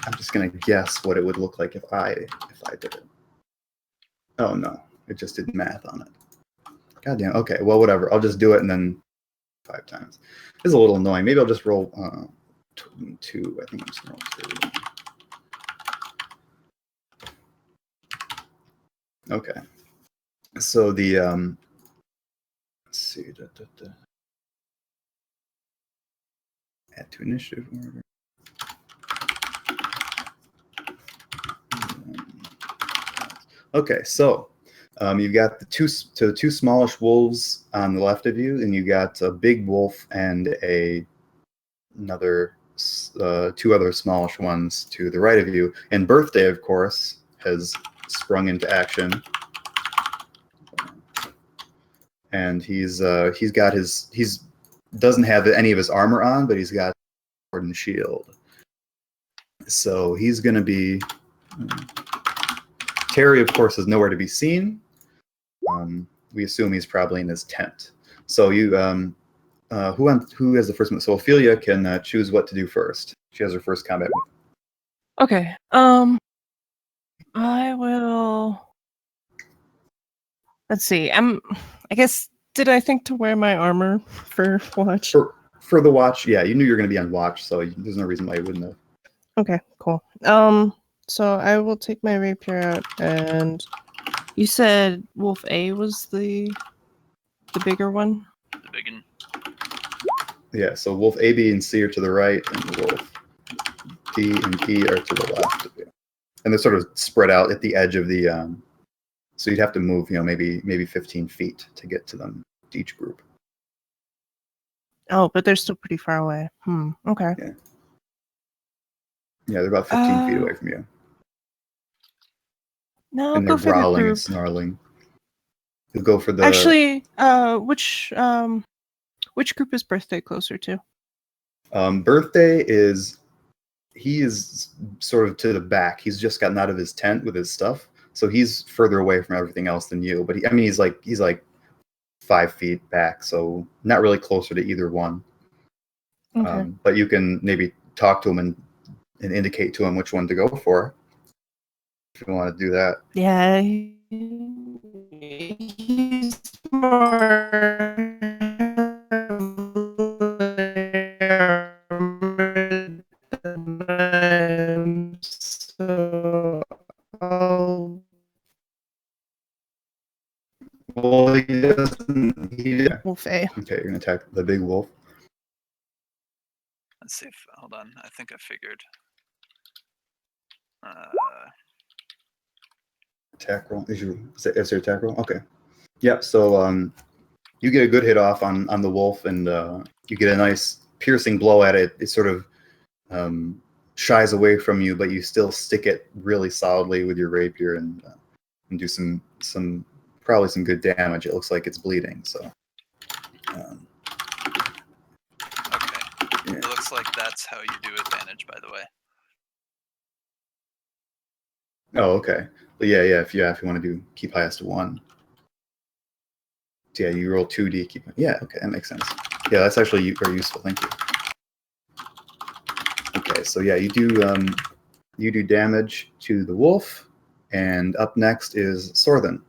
I'm just gonna guess what it would look like if I did it. Oh no, it just did math on it. God damn. Okay, well whatever. I'll just do it and then 5 times. This is a little annoying. Maybe I'll just roll 2. I think I'm just gonna roll 2. Okay. So the let's see. Add to initiative order. Okay, so you've got the two smallish wolves on the left of you, and you got a big wolf and another 2 other smallish ones to the right of you. And Birthday, of course, has sprung into action, and he's doesn't have any of his armor on, but he's got sword and shield. So he's going to be. Terry, of course, is nowhere to be seen. We assume he's probably in his tent. So you, who has the first move? So Ophelia can choose what to do first. She has her first combat move. Okay. I will. Let's see. I guess. Did I think to wear my armor for watch? For the watch, yeah. You knew you were going to be on watch, so there's no reason why you wouldn't have. Okay. Cool. So I will take my rapier out, and you said Wolf A was the bigger one? The big one. Yeah, so Wolf A, B, and C are to the right, and Wolf D and E are to the left. And they're sort of spread out at the edge of the... so you'd have to move, maybe 15 feet to get to them, to each group. Oh, but they're still pretty far away. Okay. Yeah, they're about 15 feet away from you. No, and they're growling and snarling. You'll go for the... Actually, which group is Birthday closer to? Birthday is... He is sort of to the back. He's just gotten out of his tent with his stuff, so he's further away from everything else than you. But he's like 5 feet back, so not really closer to either one. Okay. But you can maybe talk to him and indicate to him which one to go for, if you want to do that. Yeah, he's more so I'll... Well, he doesn't... Wolf A. Okay, you're going to attack the big wolf. Let's see if... Hold on. I think I figured. Attack roll. Is your attack roll? Okay. Yeah, so you get a good hit off on the wolf, and you get a nice piercing blow at it. It sort of shies away from you, but you still stick it really solidly with your rapier and do some probably some good damage. It looks like it's bleeding. So. Okay. Yeah. It looks like that's how you do advantage, by the way. Oh, okay. But yeah. If you want to keep highest to 1. So yeah, you roll 2d. Keep. Yeah. Okay, that makes sense. Yeah, that's actually very useful. Thank you. Okay, so yeah, you do damage to the wolf, and up next is Sorthen.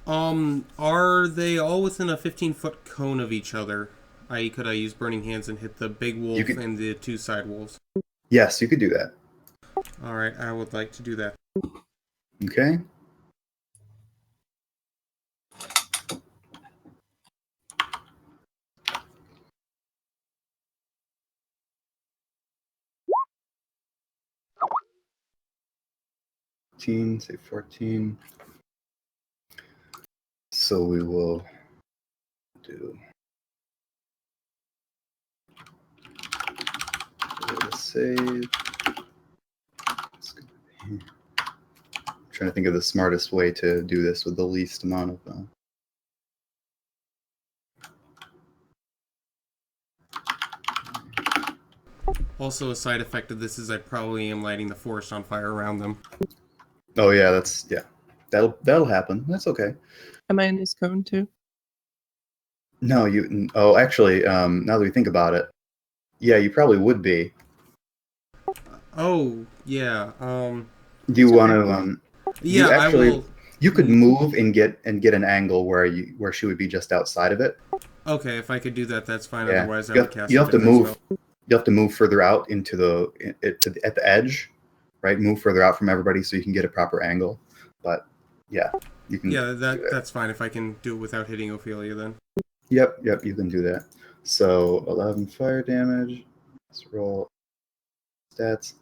Are they all within a 15-foot cone of each other? Could I use Burning Hands and hit the big wolf and the 2 side wolves? Yes, you could do that. All right, I would like to do that. Okay. Say 14. So we will do a save. I'm trying to think of the smartest way to do this with the least amount of Also, a side effect of this is I probably am lighting the forest on fire around them. Oh yeah, that'll happen. That's okay. Am I in this cone too? No, oh, actually, now that we think about it, yeah, you probably would be. Oh, yeah. Do you want to? Yeah, you actually, I will. You could move and get an angle where she would be just outside of it. Okay, if I could do that, that's fine. Yeah. Otherwise, I You would have, cast you a have to different move. spell. You have to move further out into at the edge, right? Move further out from everybody so you can get a proper angle. But yeah, you can. Yeah, that's fine if I can do it without hitting Ophelia then. Yep, you can do that. So 11 fire damage. Let's roll stats.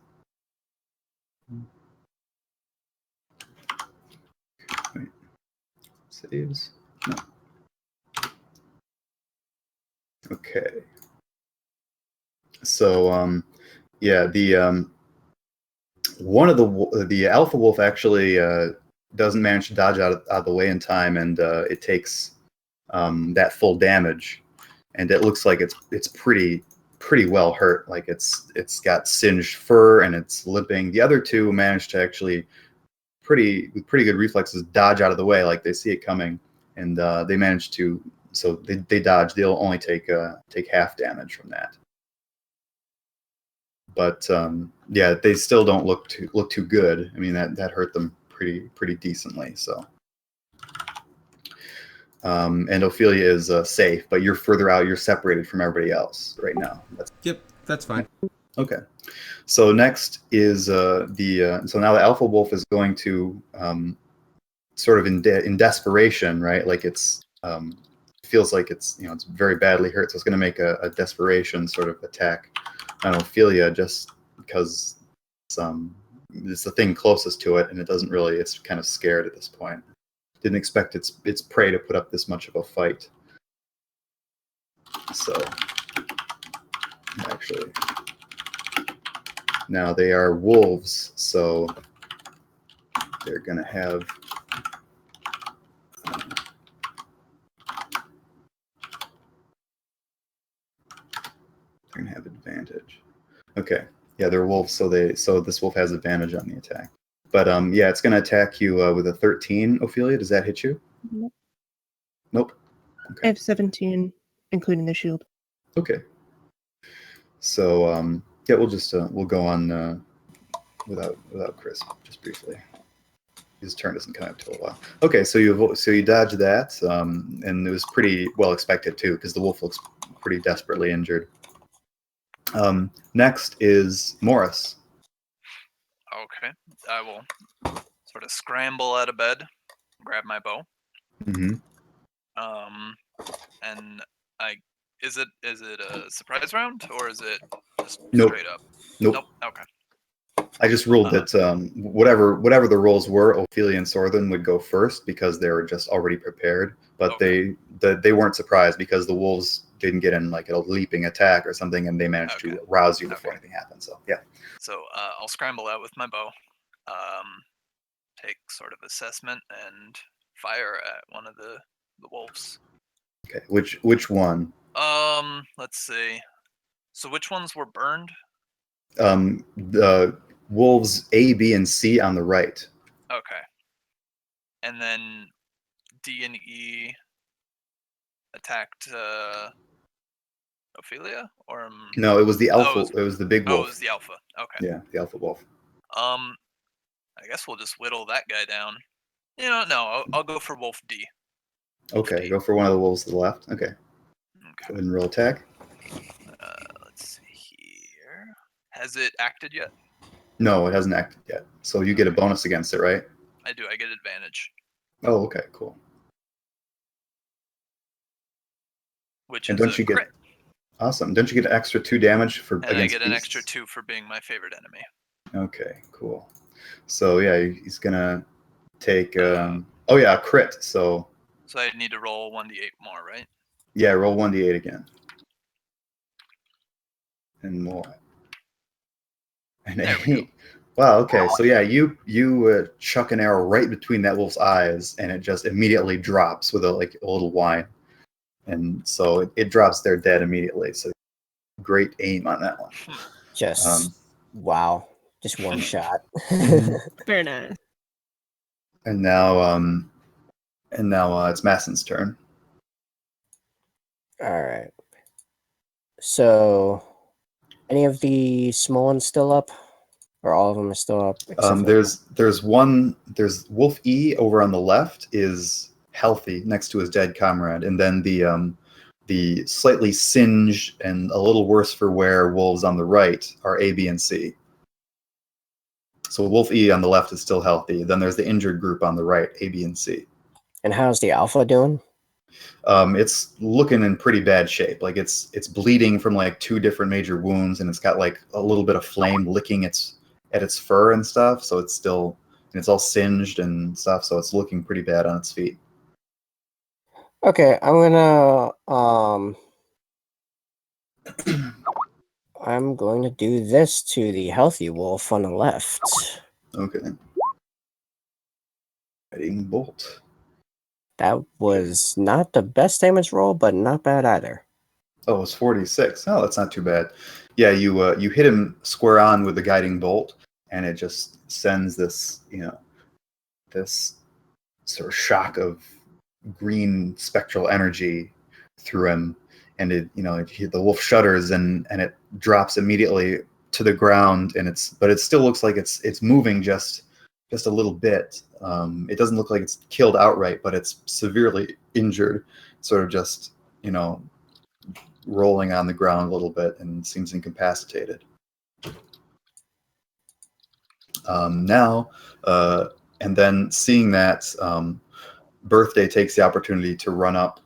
Wait. Saves. No. Okay. So yeah, the one of the alpha wolf actually doesn't manage to dodge out of the way in time, and it takes that full damage, and it looks like it's pretty well hurt. Like it's got singed fur and it's limping. The other two managed to actually with pretty good reflexes dodge out of the way, like they see it coming, and they manage to. So they dodge. They'll only take half damage from that. But yeah, they still don't look too good. I mean, that hurt them pretty decently. So, and Ophelia is safe, but you're further out. You're separated from everybody else right now. Yep, that's fine. Okay. So next is so now the alpha wolf is going to sort of in desperation, right? Like it's feels like it's it's very badly hurt, so it's going to make a desperation sort of attack on Ophelia, just because it's the thing closest to it, and it's kind of scared at this point. Didn't expect its prey to put up this much of a fight. So actually, now they are wolves, so they're going to have advantage. Okay. Yeah, they're wolves, so this wolf has advantage on the attack. But yeah, it's going to attack you with a 13, Ophelia. Does that hit you? Nope. Okay. I have 17, including the shield. Okay. So yeah, we'll go on without Chris just briefly. His turn doesn't come up till a while. Okay, so you dodge that, and it was pretty well expected too, because the wolf looks pretty desperately injured. Next is Morris. Okay, I will sort of scramble out of bed, grab my bow. Mm-hmm. And is it a surprise round or is it just Nope. straight up? Nope. Okay. I just ruled that whatever the rolls were, Ophelia and Sorthen would go first because they were just already prepared. But Okay. they weren't surprised because the wolves didn't get in like a leaping attack or something, and they managed to rouse you before anything happened. So yeah. So I'll scramble out with my bow, take sort of assessment, and fire at one of the wolves. Okay. Which one? Let's see. So which ones were burned? The wolves A, B, and C on the right. Okay. And then D and E attacked Ophelia, or No, it was the alpha. Oh, it was the big wolf. Oh, it was the alpha. Okay. Yeah, the alpha wolf. I guess we'll just whittle that guy down. No, I'll go for Wolf D. Okay, D. go for one of the wolves to the left. Okay. Go ahead and roll attack. Let's see here. Has it acted yet? No, it hasn't acted yet. So you get a bonus against it, right? I do. I get advantage. Oh, okay, cool. Which And is don't you crit. get awesome? Don't you get an extra 2 damage for And against I get an beasts? extra 2 for being my favorite enemy. Okay, cool. So yeah, he's gonna take. Oh yeah, a crit. So I need to roll 1d8 more, right? yeah, roll 1d8 again. And more. And There we go. Wow. Okay. So yeah, you chuck an arrow right between that wolf's eyes, and it just immediately drops with a little whine, and so it drops there dead immediately. So great aim on that one. Just wow, just one shot. Very nice. And now it's Massen's turn. All right. So, any of the small ones still up, or all of them are still up? There's Wolf E over on the left is healthy next to his dead comrade, and then the slightly singed and a little worse for wear wolves on the right are A, B, and C. So Wolf E on the left is still healthy. Then there's the injured group on the right, A, B, and C. And how's the alpha doing? It's looking in pretty bad shape. Like it's bleeding from like 2 different major wounds, and it's got like a little bit of flame licking at its fur and stuff. So it's all singed and stuff. So it's looking pretty bad on its feet. Okay, I'm going to do this to the healthy wolf on the left. Okay. Guiding bolt. That was not the best damage roll, but not bad either. Oh, it's 46. Oh, that's not too bad. Yeah, you hit him square on with the guiding bolt, and it just sends this sort of shock of green spectral energy through him, and the wolf shudders and it drops immediately to the ground, but it still looks like it's moving just a little bit. It doesn't look like it's killed outright, but it's severely injured, sort of just rolling on the ground a little bit and seems incapacitated. Now, and then seeing that, Birthday takes the opportunity to run up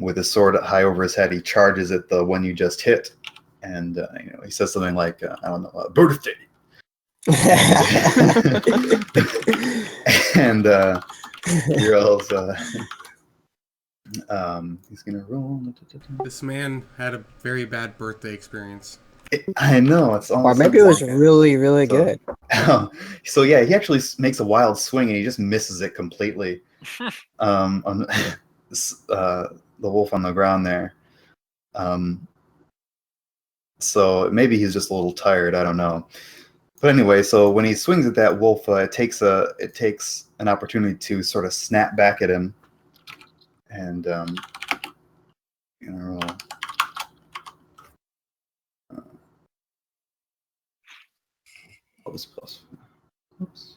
with his sword high over his head. He charges at the one you just hit, and he says something like, "I don't know, Birthday." And he rolls. He's gonna roll. This man had a very bad birthday experience. I know, it's almost. Or maybe it was really, really good. So yeah, he actually makes a wild swing and he just misses it completely. On the wolf on the ground there. So maybe he's just a little tired. I don't know. But anyway, so when he swings at that wolf, it takes an opportunity to sort of snap back at him, and roll. Oops.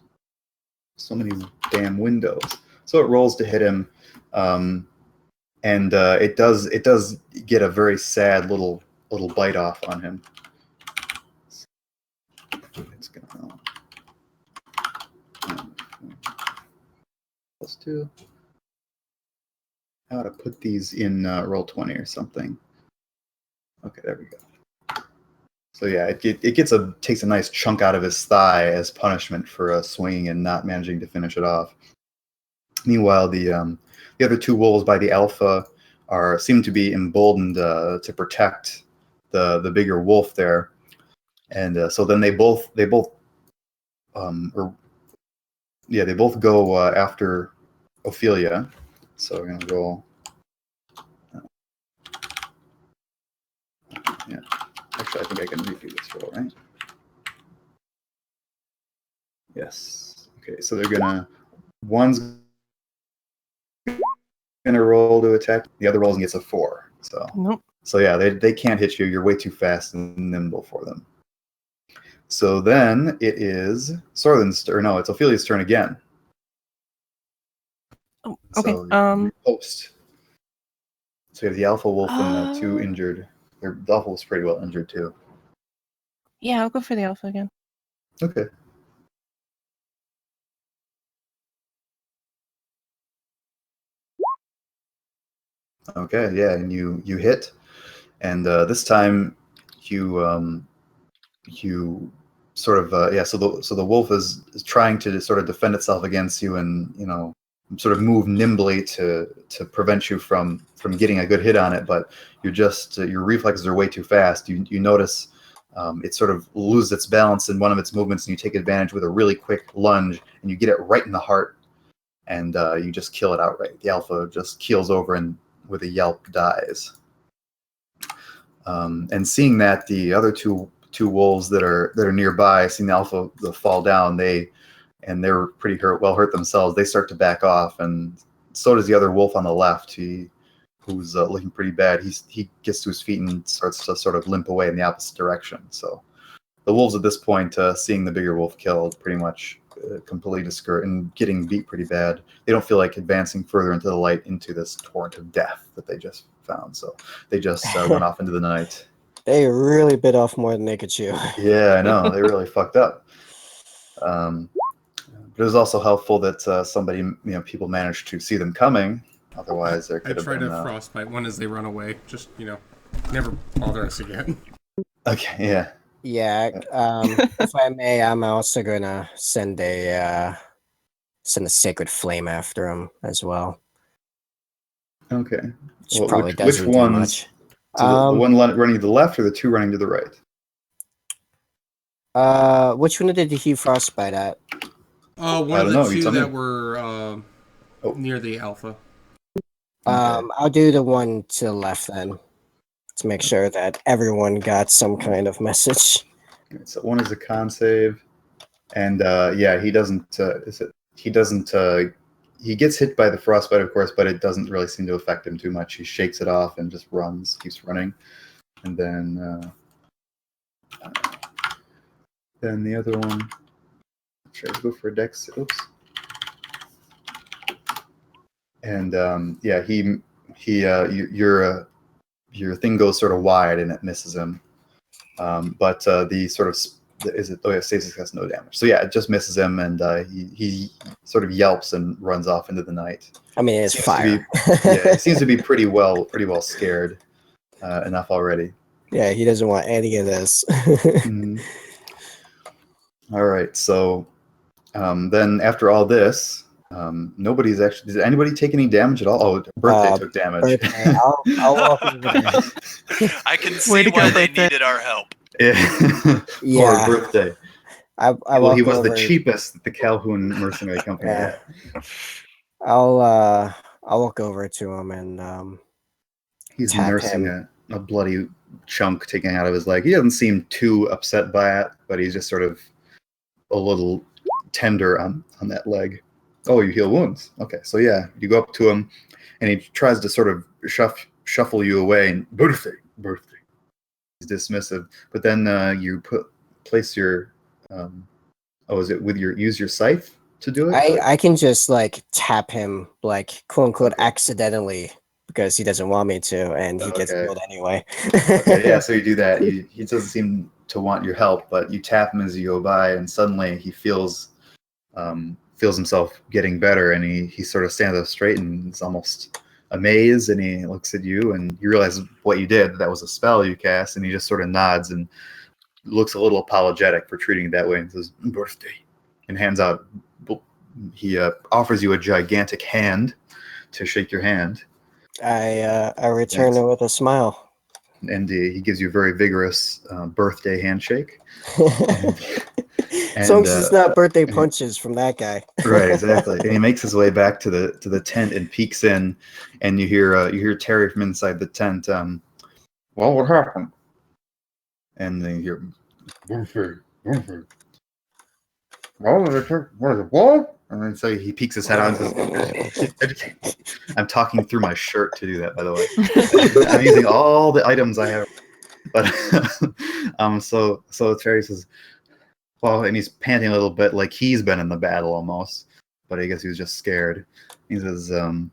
So many damn windows. So it rolls to hit him, and it does get a very sad little bite off on him. It's gonna +2. How to put these in Roll20 or something? Okay, there we go. So yeah, it takes a nice chunk out of his thigh as punishment for swinging and not managing to finish it off. Meanwhile, the other 2 wolves by the alpha seem to be emboldened to protect the bigger wolf there, and so then they both go after Ophelia. So we're gonna roll. Yeah. Actually, I think I can redo this roll, right? Yes. Okay, so one's gonna roll to attack, the other rolls and gets a 4. So Nope. So yeah, they can't hit you. You're way too fast and nimble for them. So then it is Sorlin's turn. No, it's Ophelia's turn again. Oh, okay. So post. So you have the alpha wolf and the 2 injured. The alpha was pretty well injured too. Yeah, I'll go for the alpha again. Okay. Okay, yeah, and you hit, and this time you sort of So the wolf is trying to sort of defend itself against you, and sort of move nimbly to prevent you from getting a good hit on it, but your reflexes are way too fast. You notice it sort of loses its balance in one of its movements, and you take advantage with a really quick lunge, and you get it right in the heart, and you just kill it outright. The alpha just keels over and with a yelp dies. And seeing that the other two wolves that are nearby, seeing the alpha fall down, they're pretty hurt themselves. They start to back off, and so does the other wolf on the left. Who's looking pretty bad. He gets to his feet and starts to sort of limp away in the opposite direction. So the wolves at this point, seeing the bigger wolf killed, pretty much completely discouraged and getting beat pretty bad. They don't feel like advancing further into the light into this torrent of death that they just found. So they just run off into the night. They really bit off more than they could chew. Yeah, I know. They really fucked up. But it was also helpful that people managed to see them coming. Otherwise, there could have been... I try to frostbite one as they run away. Just, never bother us again. Okay, yeah. Yeah, if I may, I'm also gonna send a sacred flame after him as well. Okay. Which probably doesn't do much. So the one running to the left or the two running to the right? Which one did he frostbite at? One of the two that were near the alpha. Okay. I'll do the one to the left then, to make sure that everyone got some kind of message. Right, so one is a con save, and he doesn't. He gets hit by the frostbite, of course, but it doesn't really seem to affect him too much. He shakes it off and just keeps running, and then the other one. Try to go for a dex. Oops. And your thing goes sort of wide and it misses him. But the sort of stasis has no damage. So yeah, it just misses him, and he sort of yelps and runs off into the night. I mean, it's fire. He seems to be pretty well scared enough already. Yeah, he doesn't want any of this. Mm-hmm. All right, so then after all this. Nobody's actually. Did anybody take any damage at all? Oh, Birthday took damage. Birthday. I'll walk over there. I can see why they needed our help. Yeah. Poor Birthday. He was the cheapest that the Calhoun Mercenary Company had. I'll walk over to him and he's nursing a bloody chunk taken out of his leg. He doesn't seem too upset by it, but he's just sort of a little tender on that leg. Oh, you heal wounds. Okay, so yeah, you go up to him, and he tries to sort of shuffle you away. And birthday. He's dismissive, but then you place your. Use your scythe to do it? I can just tap him quote unquote accidentally because he doesn't want me to, and he gets killed anyway. Okay, yeah, so you do that. He doesn't seem to want your help, but you tap him as you go by, and suddenly he feels himself getting better, and he sort of stands up straight and is almost amazed, and he looks at you, and you realize what you did. That was a spell you cast, and he just sort of nods and looks a little apologetic for treating it that way and says, birthday, and hands out. He offers you a gigantic hand to shake your hand. I return it with a smile. And he gives you a very vigorous birthday handshake. As long as it's not birthday punches from that guy. Right, exactly. And he makes his way back to the tent and peeks in, and you hear Terry from inside the tent. Well, what happened? And then you hear, what? And then so he peeks his head out and says, I'm talking through my shirt to do that, by the way. I'm using all the items I have. But so Terry says, well, and he's panting a little bit like he's been in the battle almost, but I guess he was just scared. He says, oh,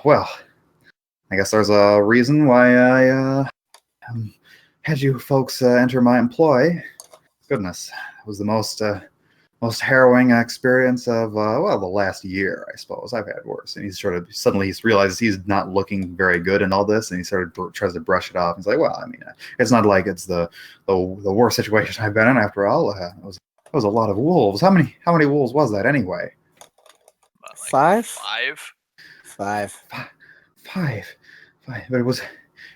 well, I guess there's a reason why I had you folks enter my employ. Goodness, it was the most harrowing experience of the last year, I suppose. I've had worse. And he realizes he's not looking very good in all this, and he tries to brush it off. He's like, well, I mean, it's not like it's the worst situation I've been in after all. It was a lot of wolves. How many wolves was that anyway? Five. But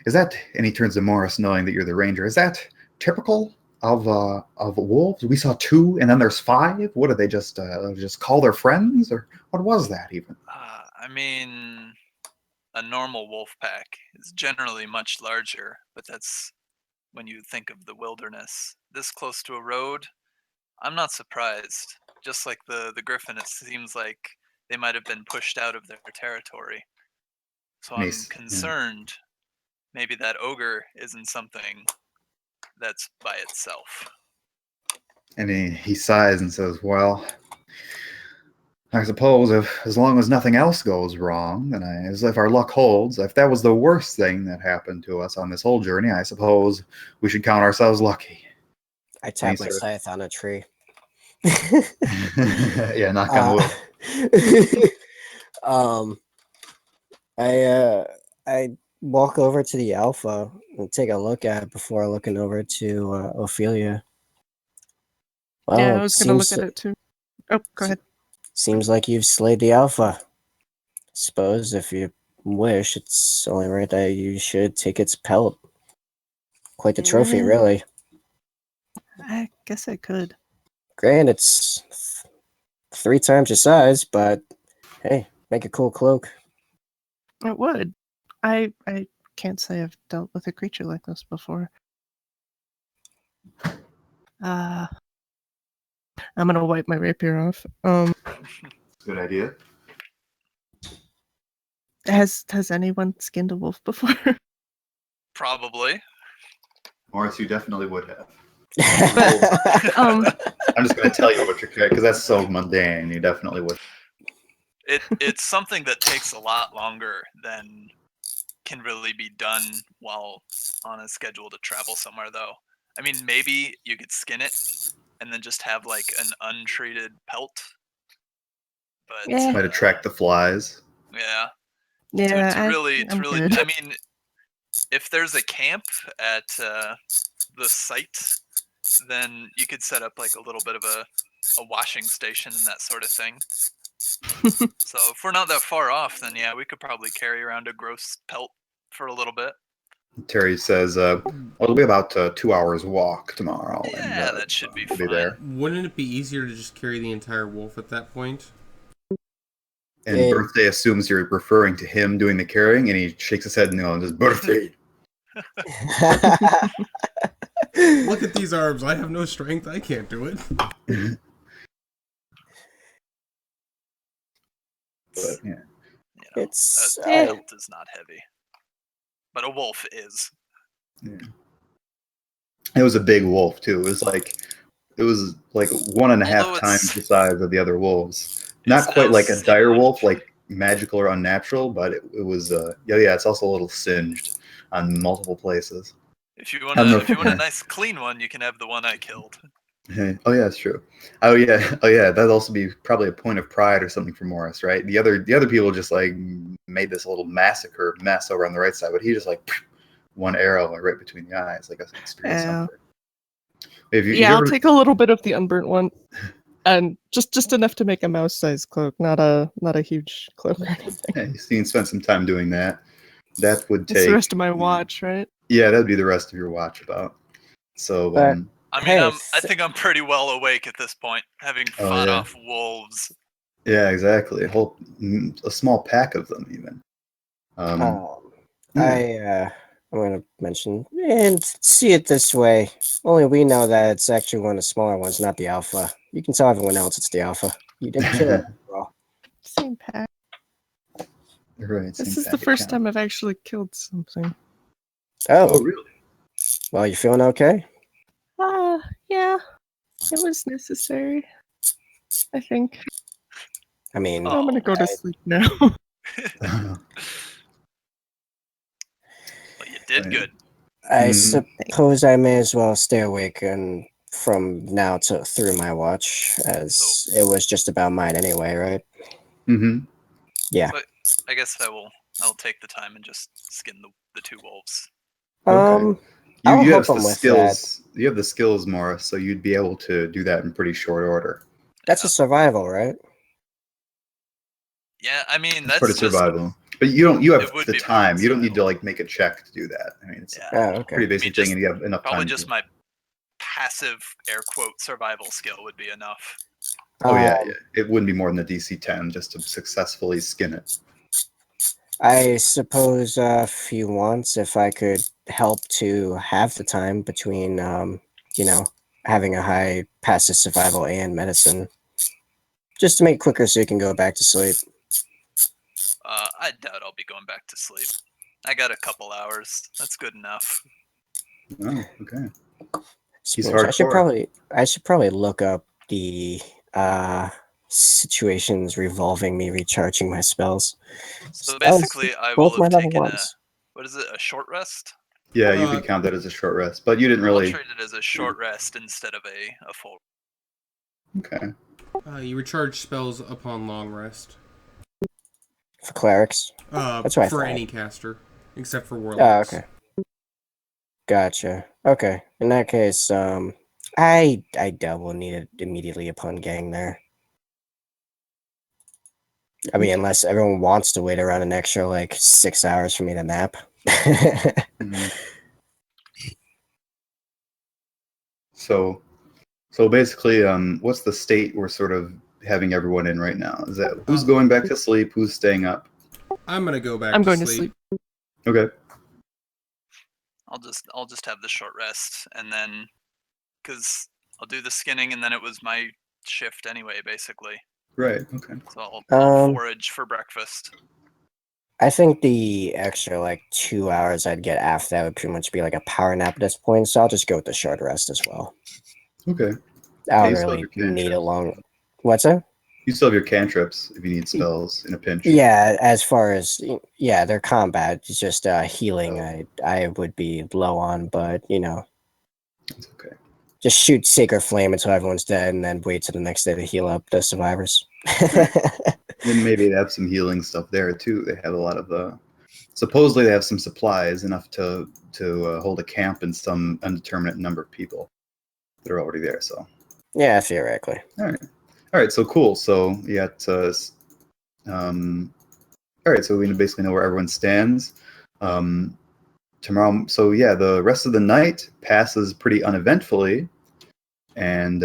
is that? And he turns to Morris, knowing that you're the ranger. Is that typical of wolves? We saw 2, and then there's 5. What did they just call their friends, or what was that even? I mean, a normal wolf pack is generally much larger, but that's when you think of the wilderness. This close to a road, I'm not surprised. Just like the griffin, it seems like they might have been pushed out of their territory. So I'm concerned maybe that ogre isn't something that's by itself. And he sighs and says, well, I suppose as long as nothing else goes wrong, then as if our luck holds, if that was the worst thing that happened to us on this whole journey, I suppose we should count ourselves lucky. I tap my scythe on a tree. Yeah, knock on wood. I walk over to the alpha and take a look at it before looking over to Ophelia. Well, yeah, I was going to look at it too. Oh, go ahead. Seems like you've slayed the alpha. Suppose if you wish, it's only right that you should take its pelt. Quite the trophy, really. I guess I could. Granted, it's 3 times your size, but hey, make a cool cloak. It would. I can't say I've dealt with a creature like this before. I'm gonna wipe my rapier off. Good idea. Has anyone skinned a wolf before? Probably. Morris, you definitely would have. But I'm just going to tell you what you're carrying, because that's so mundane. You definitely would. It's something that takes a lot longer than can really be done while on a schedule to travel somewhere, though. I mean, maybe you could skin it and then just have like an untreated pelt. But Yeah. Might attract the flies. Yeah. Yeah, to really, good. I mean, if there's a camp at the site, then you could set up like a little bit of a washing station and that sort of thing. So if we're not that far off, then yeah, we could probably carry around a gross pelt for a little bit. Terry says, well, it'll be about 2 hours walk tomorrow. Yeah, that should be we'll fine. Be there. Wouldn't it be easier to just carry the entire wolf at that point? And Birthday assumes you're referring to him doing the carrying, and he shakes his head no and says, Birthday. Look at these arms. I have no strength. I can't do it. But, yeah. It's a pelt is not heavy, but a wolf is. Yeah. It was a big wolf too. It was like 1.5 times the size of the other wolves. Not quite like a dire wolf, like magical or unnatural, but it was it's also a little singed on multiple places. If you want a nice clean one, you can have the one I killed. Oh yeah, it's true. Oh yeah. That'd also be probably a point of pride or something for Morris, right? The other people just like made this little mess over on the right side, but he just like one arrow right between the eyes, like a street something. I'll take a little bit of the unburnt one, and just enough to make a mouse-sized cloak, not a huge cloak or anything. Yeah, you can spend some time doing that. That would take the rest of my watch, right? Yeah, that'd be the rest of your watch about. So, I mean, I think I'm pretty well awake at this point, having fought off wolves. Yeah, exactly. A small pack of them, even. I'm going to mention, and see it this way. Only we know that it's actually one of the smaller ones, not the alpha. You can tell everyone else it's the alpha. You didn't kill it, bro. Same pack. Right. This is the first time I've actually killed something. Oh, really? Well, you feeling okay? Yeah. It was necessary, I think. I mean, I'm gonna go to sleep now. Well, you did good. I suppose I may as well stay awake and from now to through my watch, as it was just about mine anyway, right? Mm-hmm. Yeah. So I guess I'll take the time and just skin the 2 wolves. Okay. I'll you help have him the with skills. That. You have the skills, Morris, so you'd be able to do that in pretty short order. That's a survival, right? Yeah, I mean that's part of survival. But you have the time. You don't need to like make a check to do that. I mean, it's a pretty basic thing, and you have enough time. Probably just my passive air quote survival skill would be enough. Oh yeah. It wouldn't be more than a DC 10 just to successfully skin it. I suppose if you want, if I could help to have the time between, having a high passive survival and medicine. Just to make it quicker so you can go back to sleep. I doubt I'll be going back to sleep. I got a couple hours. That's good enough. Oh, okay. He's I should hardcore. probably look up the situations revolving me recharging my spells. So That was basically, I will both my have level taken ones. a short rest? Yeah, you could count that as a short rest, but you didn't I'll really. treat it as a short rest instead of a full. Okay. You recharge spells upon long rest. For clerics? That's what I For thought. any caster, except for Oh, warlocks. okay. Gotcha. Okay. In that case, I doubt we'll need it immediately upon getting there. I mean, unless everyone wants to wait around an extra, 6 hours for me to nap. Mhm. So basically, what's the state we're sort of having everyone in right now? Is that who's going back to sleep? Who's staying up? I'm gonna go back I'm to going to sleep. sleep. Okay. I'll just have the short rest, and then, because I'll do the skinning, and then it was my shift anyway, basically. Right. Okay. So I'll forage for breakfast. I think the extra 2 hours I'd get after that would pretty much be like a power nap at this point, so I'll just go with the short rest as well. Okay. I you don't still have really your need a cantrips. long. What's that? You still have your cantrips if you need spells in a pinch. Yeah, as far as they're combat. It's just healing. I would be low on, but That's okay. just shoot Sacred Flame until everyone's dead, and then wait till the next day to heal up the survivors. Then maybe they have some healing stuff there too. They have a lot of supposedly they have some supplies enough to hold a camp and some undeterminate number of people that are already there. So Yeah, theoretically. all right. So cool. So you got all right. So we basically know where everyone stands. Tomorrow. So yeah, the rest of the night passes pretty uneventfully, and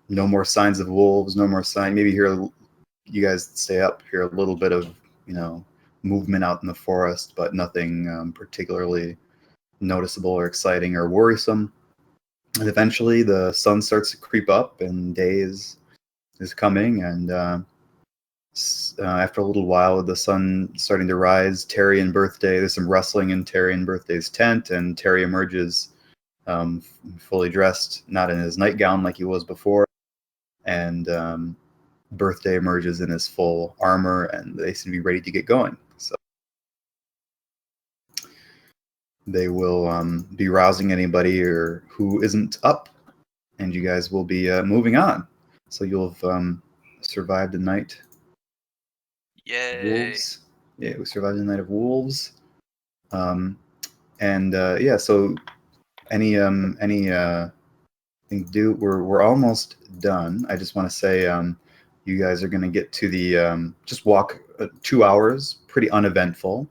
no more signs of wolves. No more sign. Maybe here you guys stay up, hear a little bit of movement out in the forest, but nothing particularly noticeable or exciting or worrisome. And eventually the sun starts to creep up and day is coming, and after a little while the sun starting to rise, Terry Birthday, there's some rustling in Terry and Birthday's tent, and Terry emerges fully dressed, not in his nightgown like he was before, and Birthday emerges in his full armor, and they seem to be ready to get going. So they will be rousing anybody or who isn't up, and you guys will be moving on. So you'll have survived the night. Yay! Wolves. Yeah, we survived the night of wolves. So any thing to do? We're almost done. I just want to say you guys are going to get to the just walk 2 hours, pretty uneventful.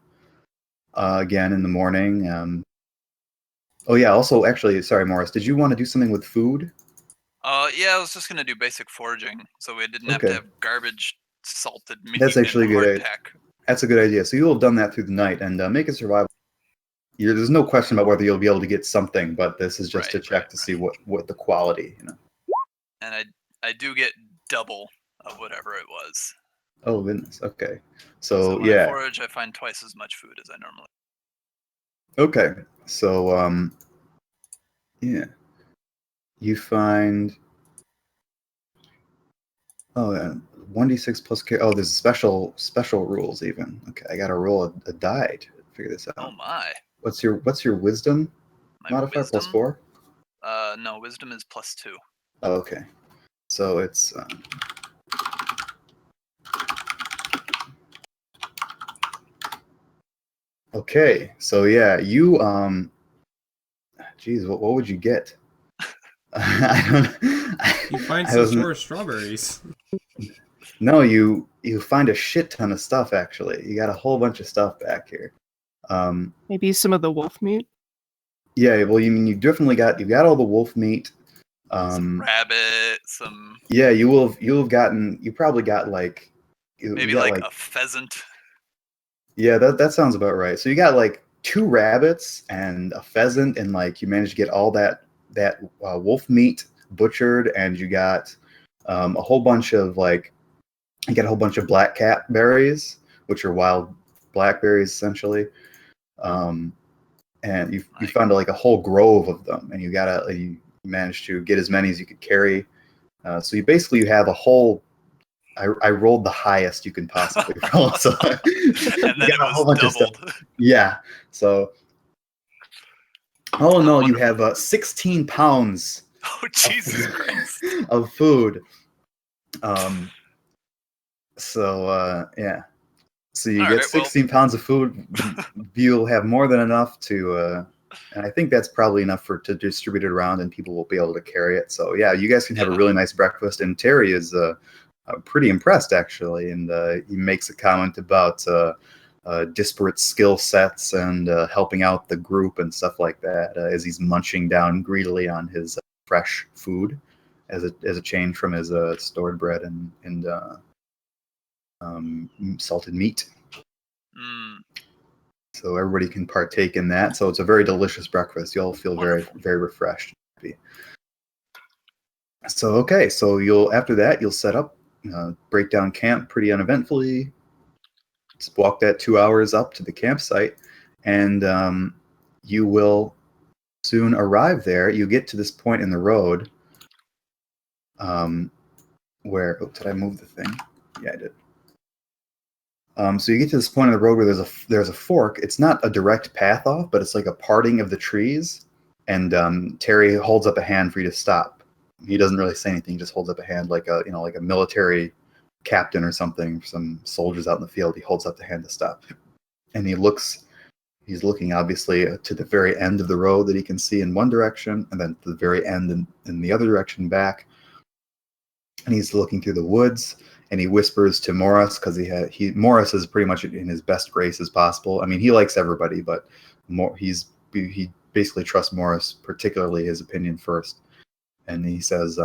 Again in the morning. Oh yeah. Also, actually, sorry, Morris. Did you want to do something with food? Yeah, I was just gonna do basic foraging, so we didn't have Okay. to have garbage salted meat That's actually and a good hardtack. That's a good idea. So you'll have done that through the night and make it survival. There's no question about whether you'll be able to get something, but this is just to check to see what the quality. And I do get double of whatever it was. Oh goodness. Okay. So So when I yeah. forage, I find twice as much food as I normally. Okay. So yeah. You find. Oh, yeah. 1d6 plus care. Oh, there's special rules even. Okay, I gotta roll a die to figure this out. Oh my! What's your wisdom My modifier? wisdom? +4? No, wisdom is +2. Oh, okay. So it's okay. So yeah, you geez, what would you get? I don't. You find I some wasn't- store of strawberries. No, you find a shit ton of stuff. Actually, you got a whole bunch of stuff back here. Maybe some of the wolf meat. Yeah, well, you definitely you got all the wolf meat. Some rabbit, some. Yeah, you'll have gotten. You probably got maybe you got like a pheasant. Yeah, that sounds about right. So you got 2 rabbits and a pheasant, and like you managed to get all that wolf meat butchered, and you got a whole bunch of black cat berries, which are wild blackberries essentially. And you found like a whole grove of them, and you managed to get as many as you could carry. So you have a whole. I rolled the highest you can possibly roll, so and then it was doubled. Yeah, so all in all, you have 16 pounds. Oh Jesus Christ! Of food. So you get 16 pounds of food. You'll have more than enough to, and I think that's probably enough to distribute it around, and people will be able to carry it. So yeah, you guys can have a really nice breakfast. And Terry is pretty impressed actually, and he makes a comment about disparate skill sets and helping out the group and stuff like that as he's munching down greedily on his fresh food as a change from his stored bread and salted meat. So everybody can partake in that. So it's a very delicious breakfast. You'll feel very, very refreshed. So okay, so after that you'll set up, break down camp pretty uneventfully. Just walk that 2 hours up to the campsite, and you will soon arrive there. You get to this point in the road where did I move the thing? Yeah, I did. So you get to this point in the road where there's a fork. It's not a direct path off, but it's like a parting of the trees. And Terry holds up a hand for you to stop. He doesn't really say anything. He just holds up a hand like a military captain or something. Some soldiers out in the field. He holds up the hand to stop. And he's looking obviously to the very end of the road that he can see in one direction, and then to the very end in the other direction back. And he's looking through the woods. And he whispers to Morris, because Morris is pretty much in his best grace as possible. I mean, he likes everybody, but he basically trusts Morris, particularly his opinion first. And he says,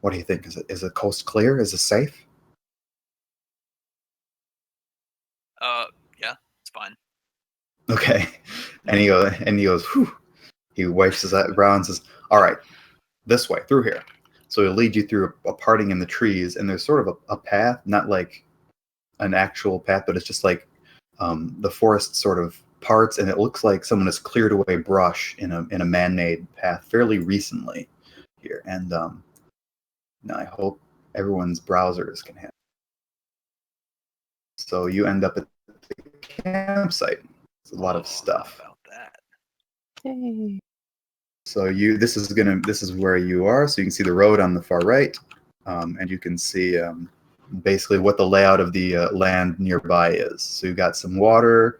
"What do you think? Is the coast clear? Is it safe?" Yeah, it's fine. Okay. And he goes, whew. He wipes his brow and says, "All right, this way, through here." So he'll lead you through a parting in the trees, and there's sort of a path, not like an actual path, but it's just like the forest sort of parts, and it looks like someone has cleared away brush in a man-made path fairly recently here. And now I hope everyone's browsers can handle it. So you end up at the campsite. It's a lot of stuff. About that. Yay. So this is where you are. So you can see the road on the far right, and you can see basically what the layout of the land nearby is. So you've got some water,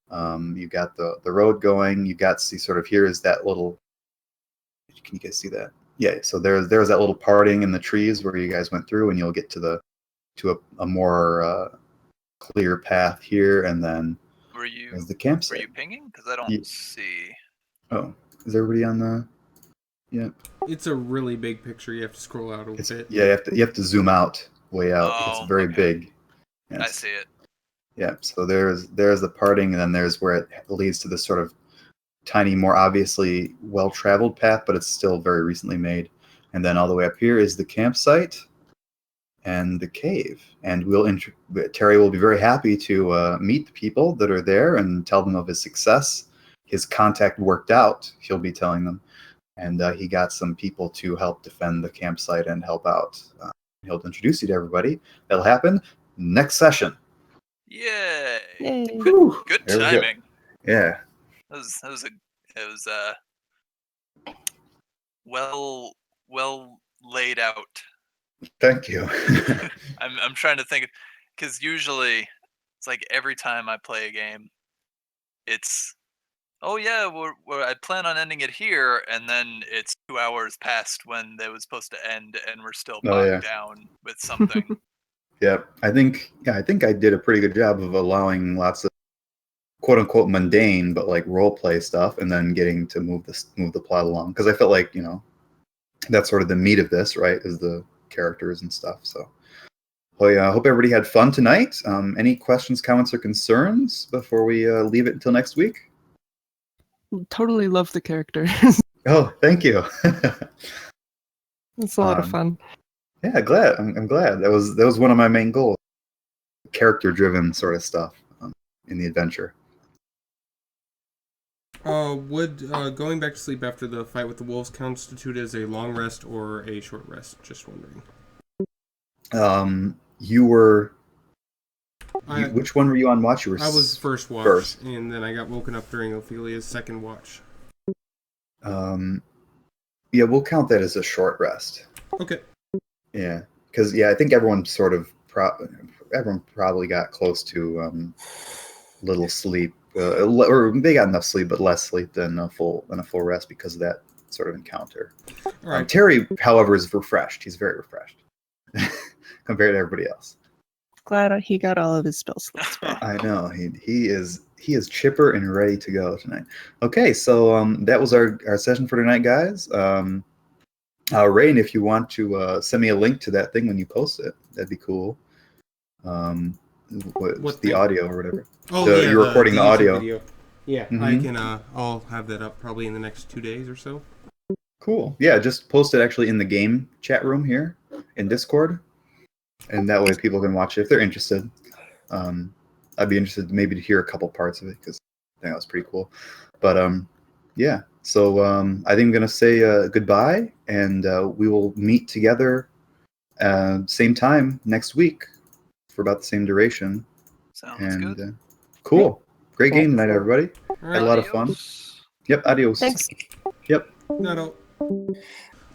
you've got the road going. You got here is that little. Can you guys see that? Yeah. So there's that little parting in the trees where you guys went through, and you'll get to a more clear path here, and then there's the campsite. Were you pinging? Because I don't see. Oh. Is everybody on the? Yeah. It's a really big picture. You have to scroll out a bit. Yeah, you have to zoom out, way out. It's very big. Yes. I see it. Yeah. So there's the parting, and then there's where it leads to this sort of tiny, more obviously well-traveled path, but it's still very recently made. And then all the way up here is the campsite and the cave. And Terry will be very happy to meet the people that are there and tell them of his success. His contact worked out, he'll be telling them. And he got some people to help defend the campsite and help out. He'll introduce you to everybody. That'll happen next session. Yay! Yay. Good There we go. timing. Yeah. It was well laid out. Thank you. I'm trying to think, because usually it's like every time I play a game, it's I plan on ending it here, and then it's 2 hours past when they was supposed to end, and we're still bogged down with something. Yeah, I think I did a pretty good job of allowing lots of quote unquote mundane, but like role play stuff, and then getting to move the plot along, because I felt like that's sort of the meat of this, right? Is the characters and stuff. So, well, yeah, I hope everybody had fun tonight. Any questions, comments, or concerns before we leave it until next week? totally love the character. Oh, thank you. It's a lot of fun. Yeah, glad. I'm glad. That was one of my main goals. Character-driven sort of stuff in the adventure. Would going back to sleep after the fight with the wolves constitute as a long rest or a short rest? Just wondering. You were. Which one were you on watch? I was first watch, and then I got woken up during Ophelia's second watch. Yeah, we'll count that as a short rest. Okay. Yeah, because I think everyone sort of everyone probably got close to little sleep, or they got enough sleep, but less sleep than a full rest because of that sort of encounter. All right. Terry, however, is refreshed. He's very refreshed compared to everybody else. Glad he got all of his spell slots back. I know he is chipper and ready to go tonight. Okay, so that was our session for tonight, guys. Rain, if you want to send me a link to that thing when you post it, that'd be cool. What's the audio or whatever? Oh, you're recording the audio. Video. Yeah, mm-hmm. I can. I'll have that up probably in the next 2 days or so. Cool. Yeah, just post it actually in the game chat room here in Discord, and that way people can watch it if they're interested. I'd be interested maybe to hear a couple parts of it because I think that was pretty cool. But yeah. So I think I'm gonna say goodbye, and we will meet together same time next week for about the same duration. Sounds good. Cool. Great game tonight, everybody. Had a lot of fun. Yep. Adios. Thanks. Yep. No.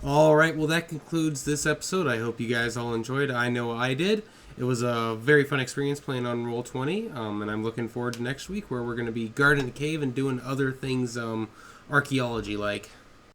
All right. Well, that concludes this episode. I hope you guys all enjoyed. I know I did. It was a very fun experience playing on Roll20, and I'm looking forward to next week where we're going to be guarding the cave and doing other things archaeology-like.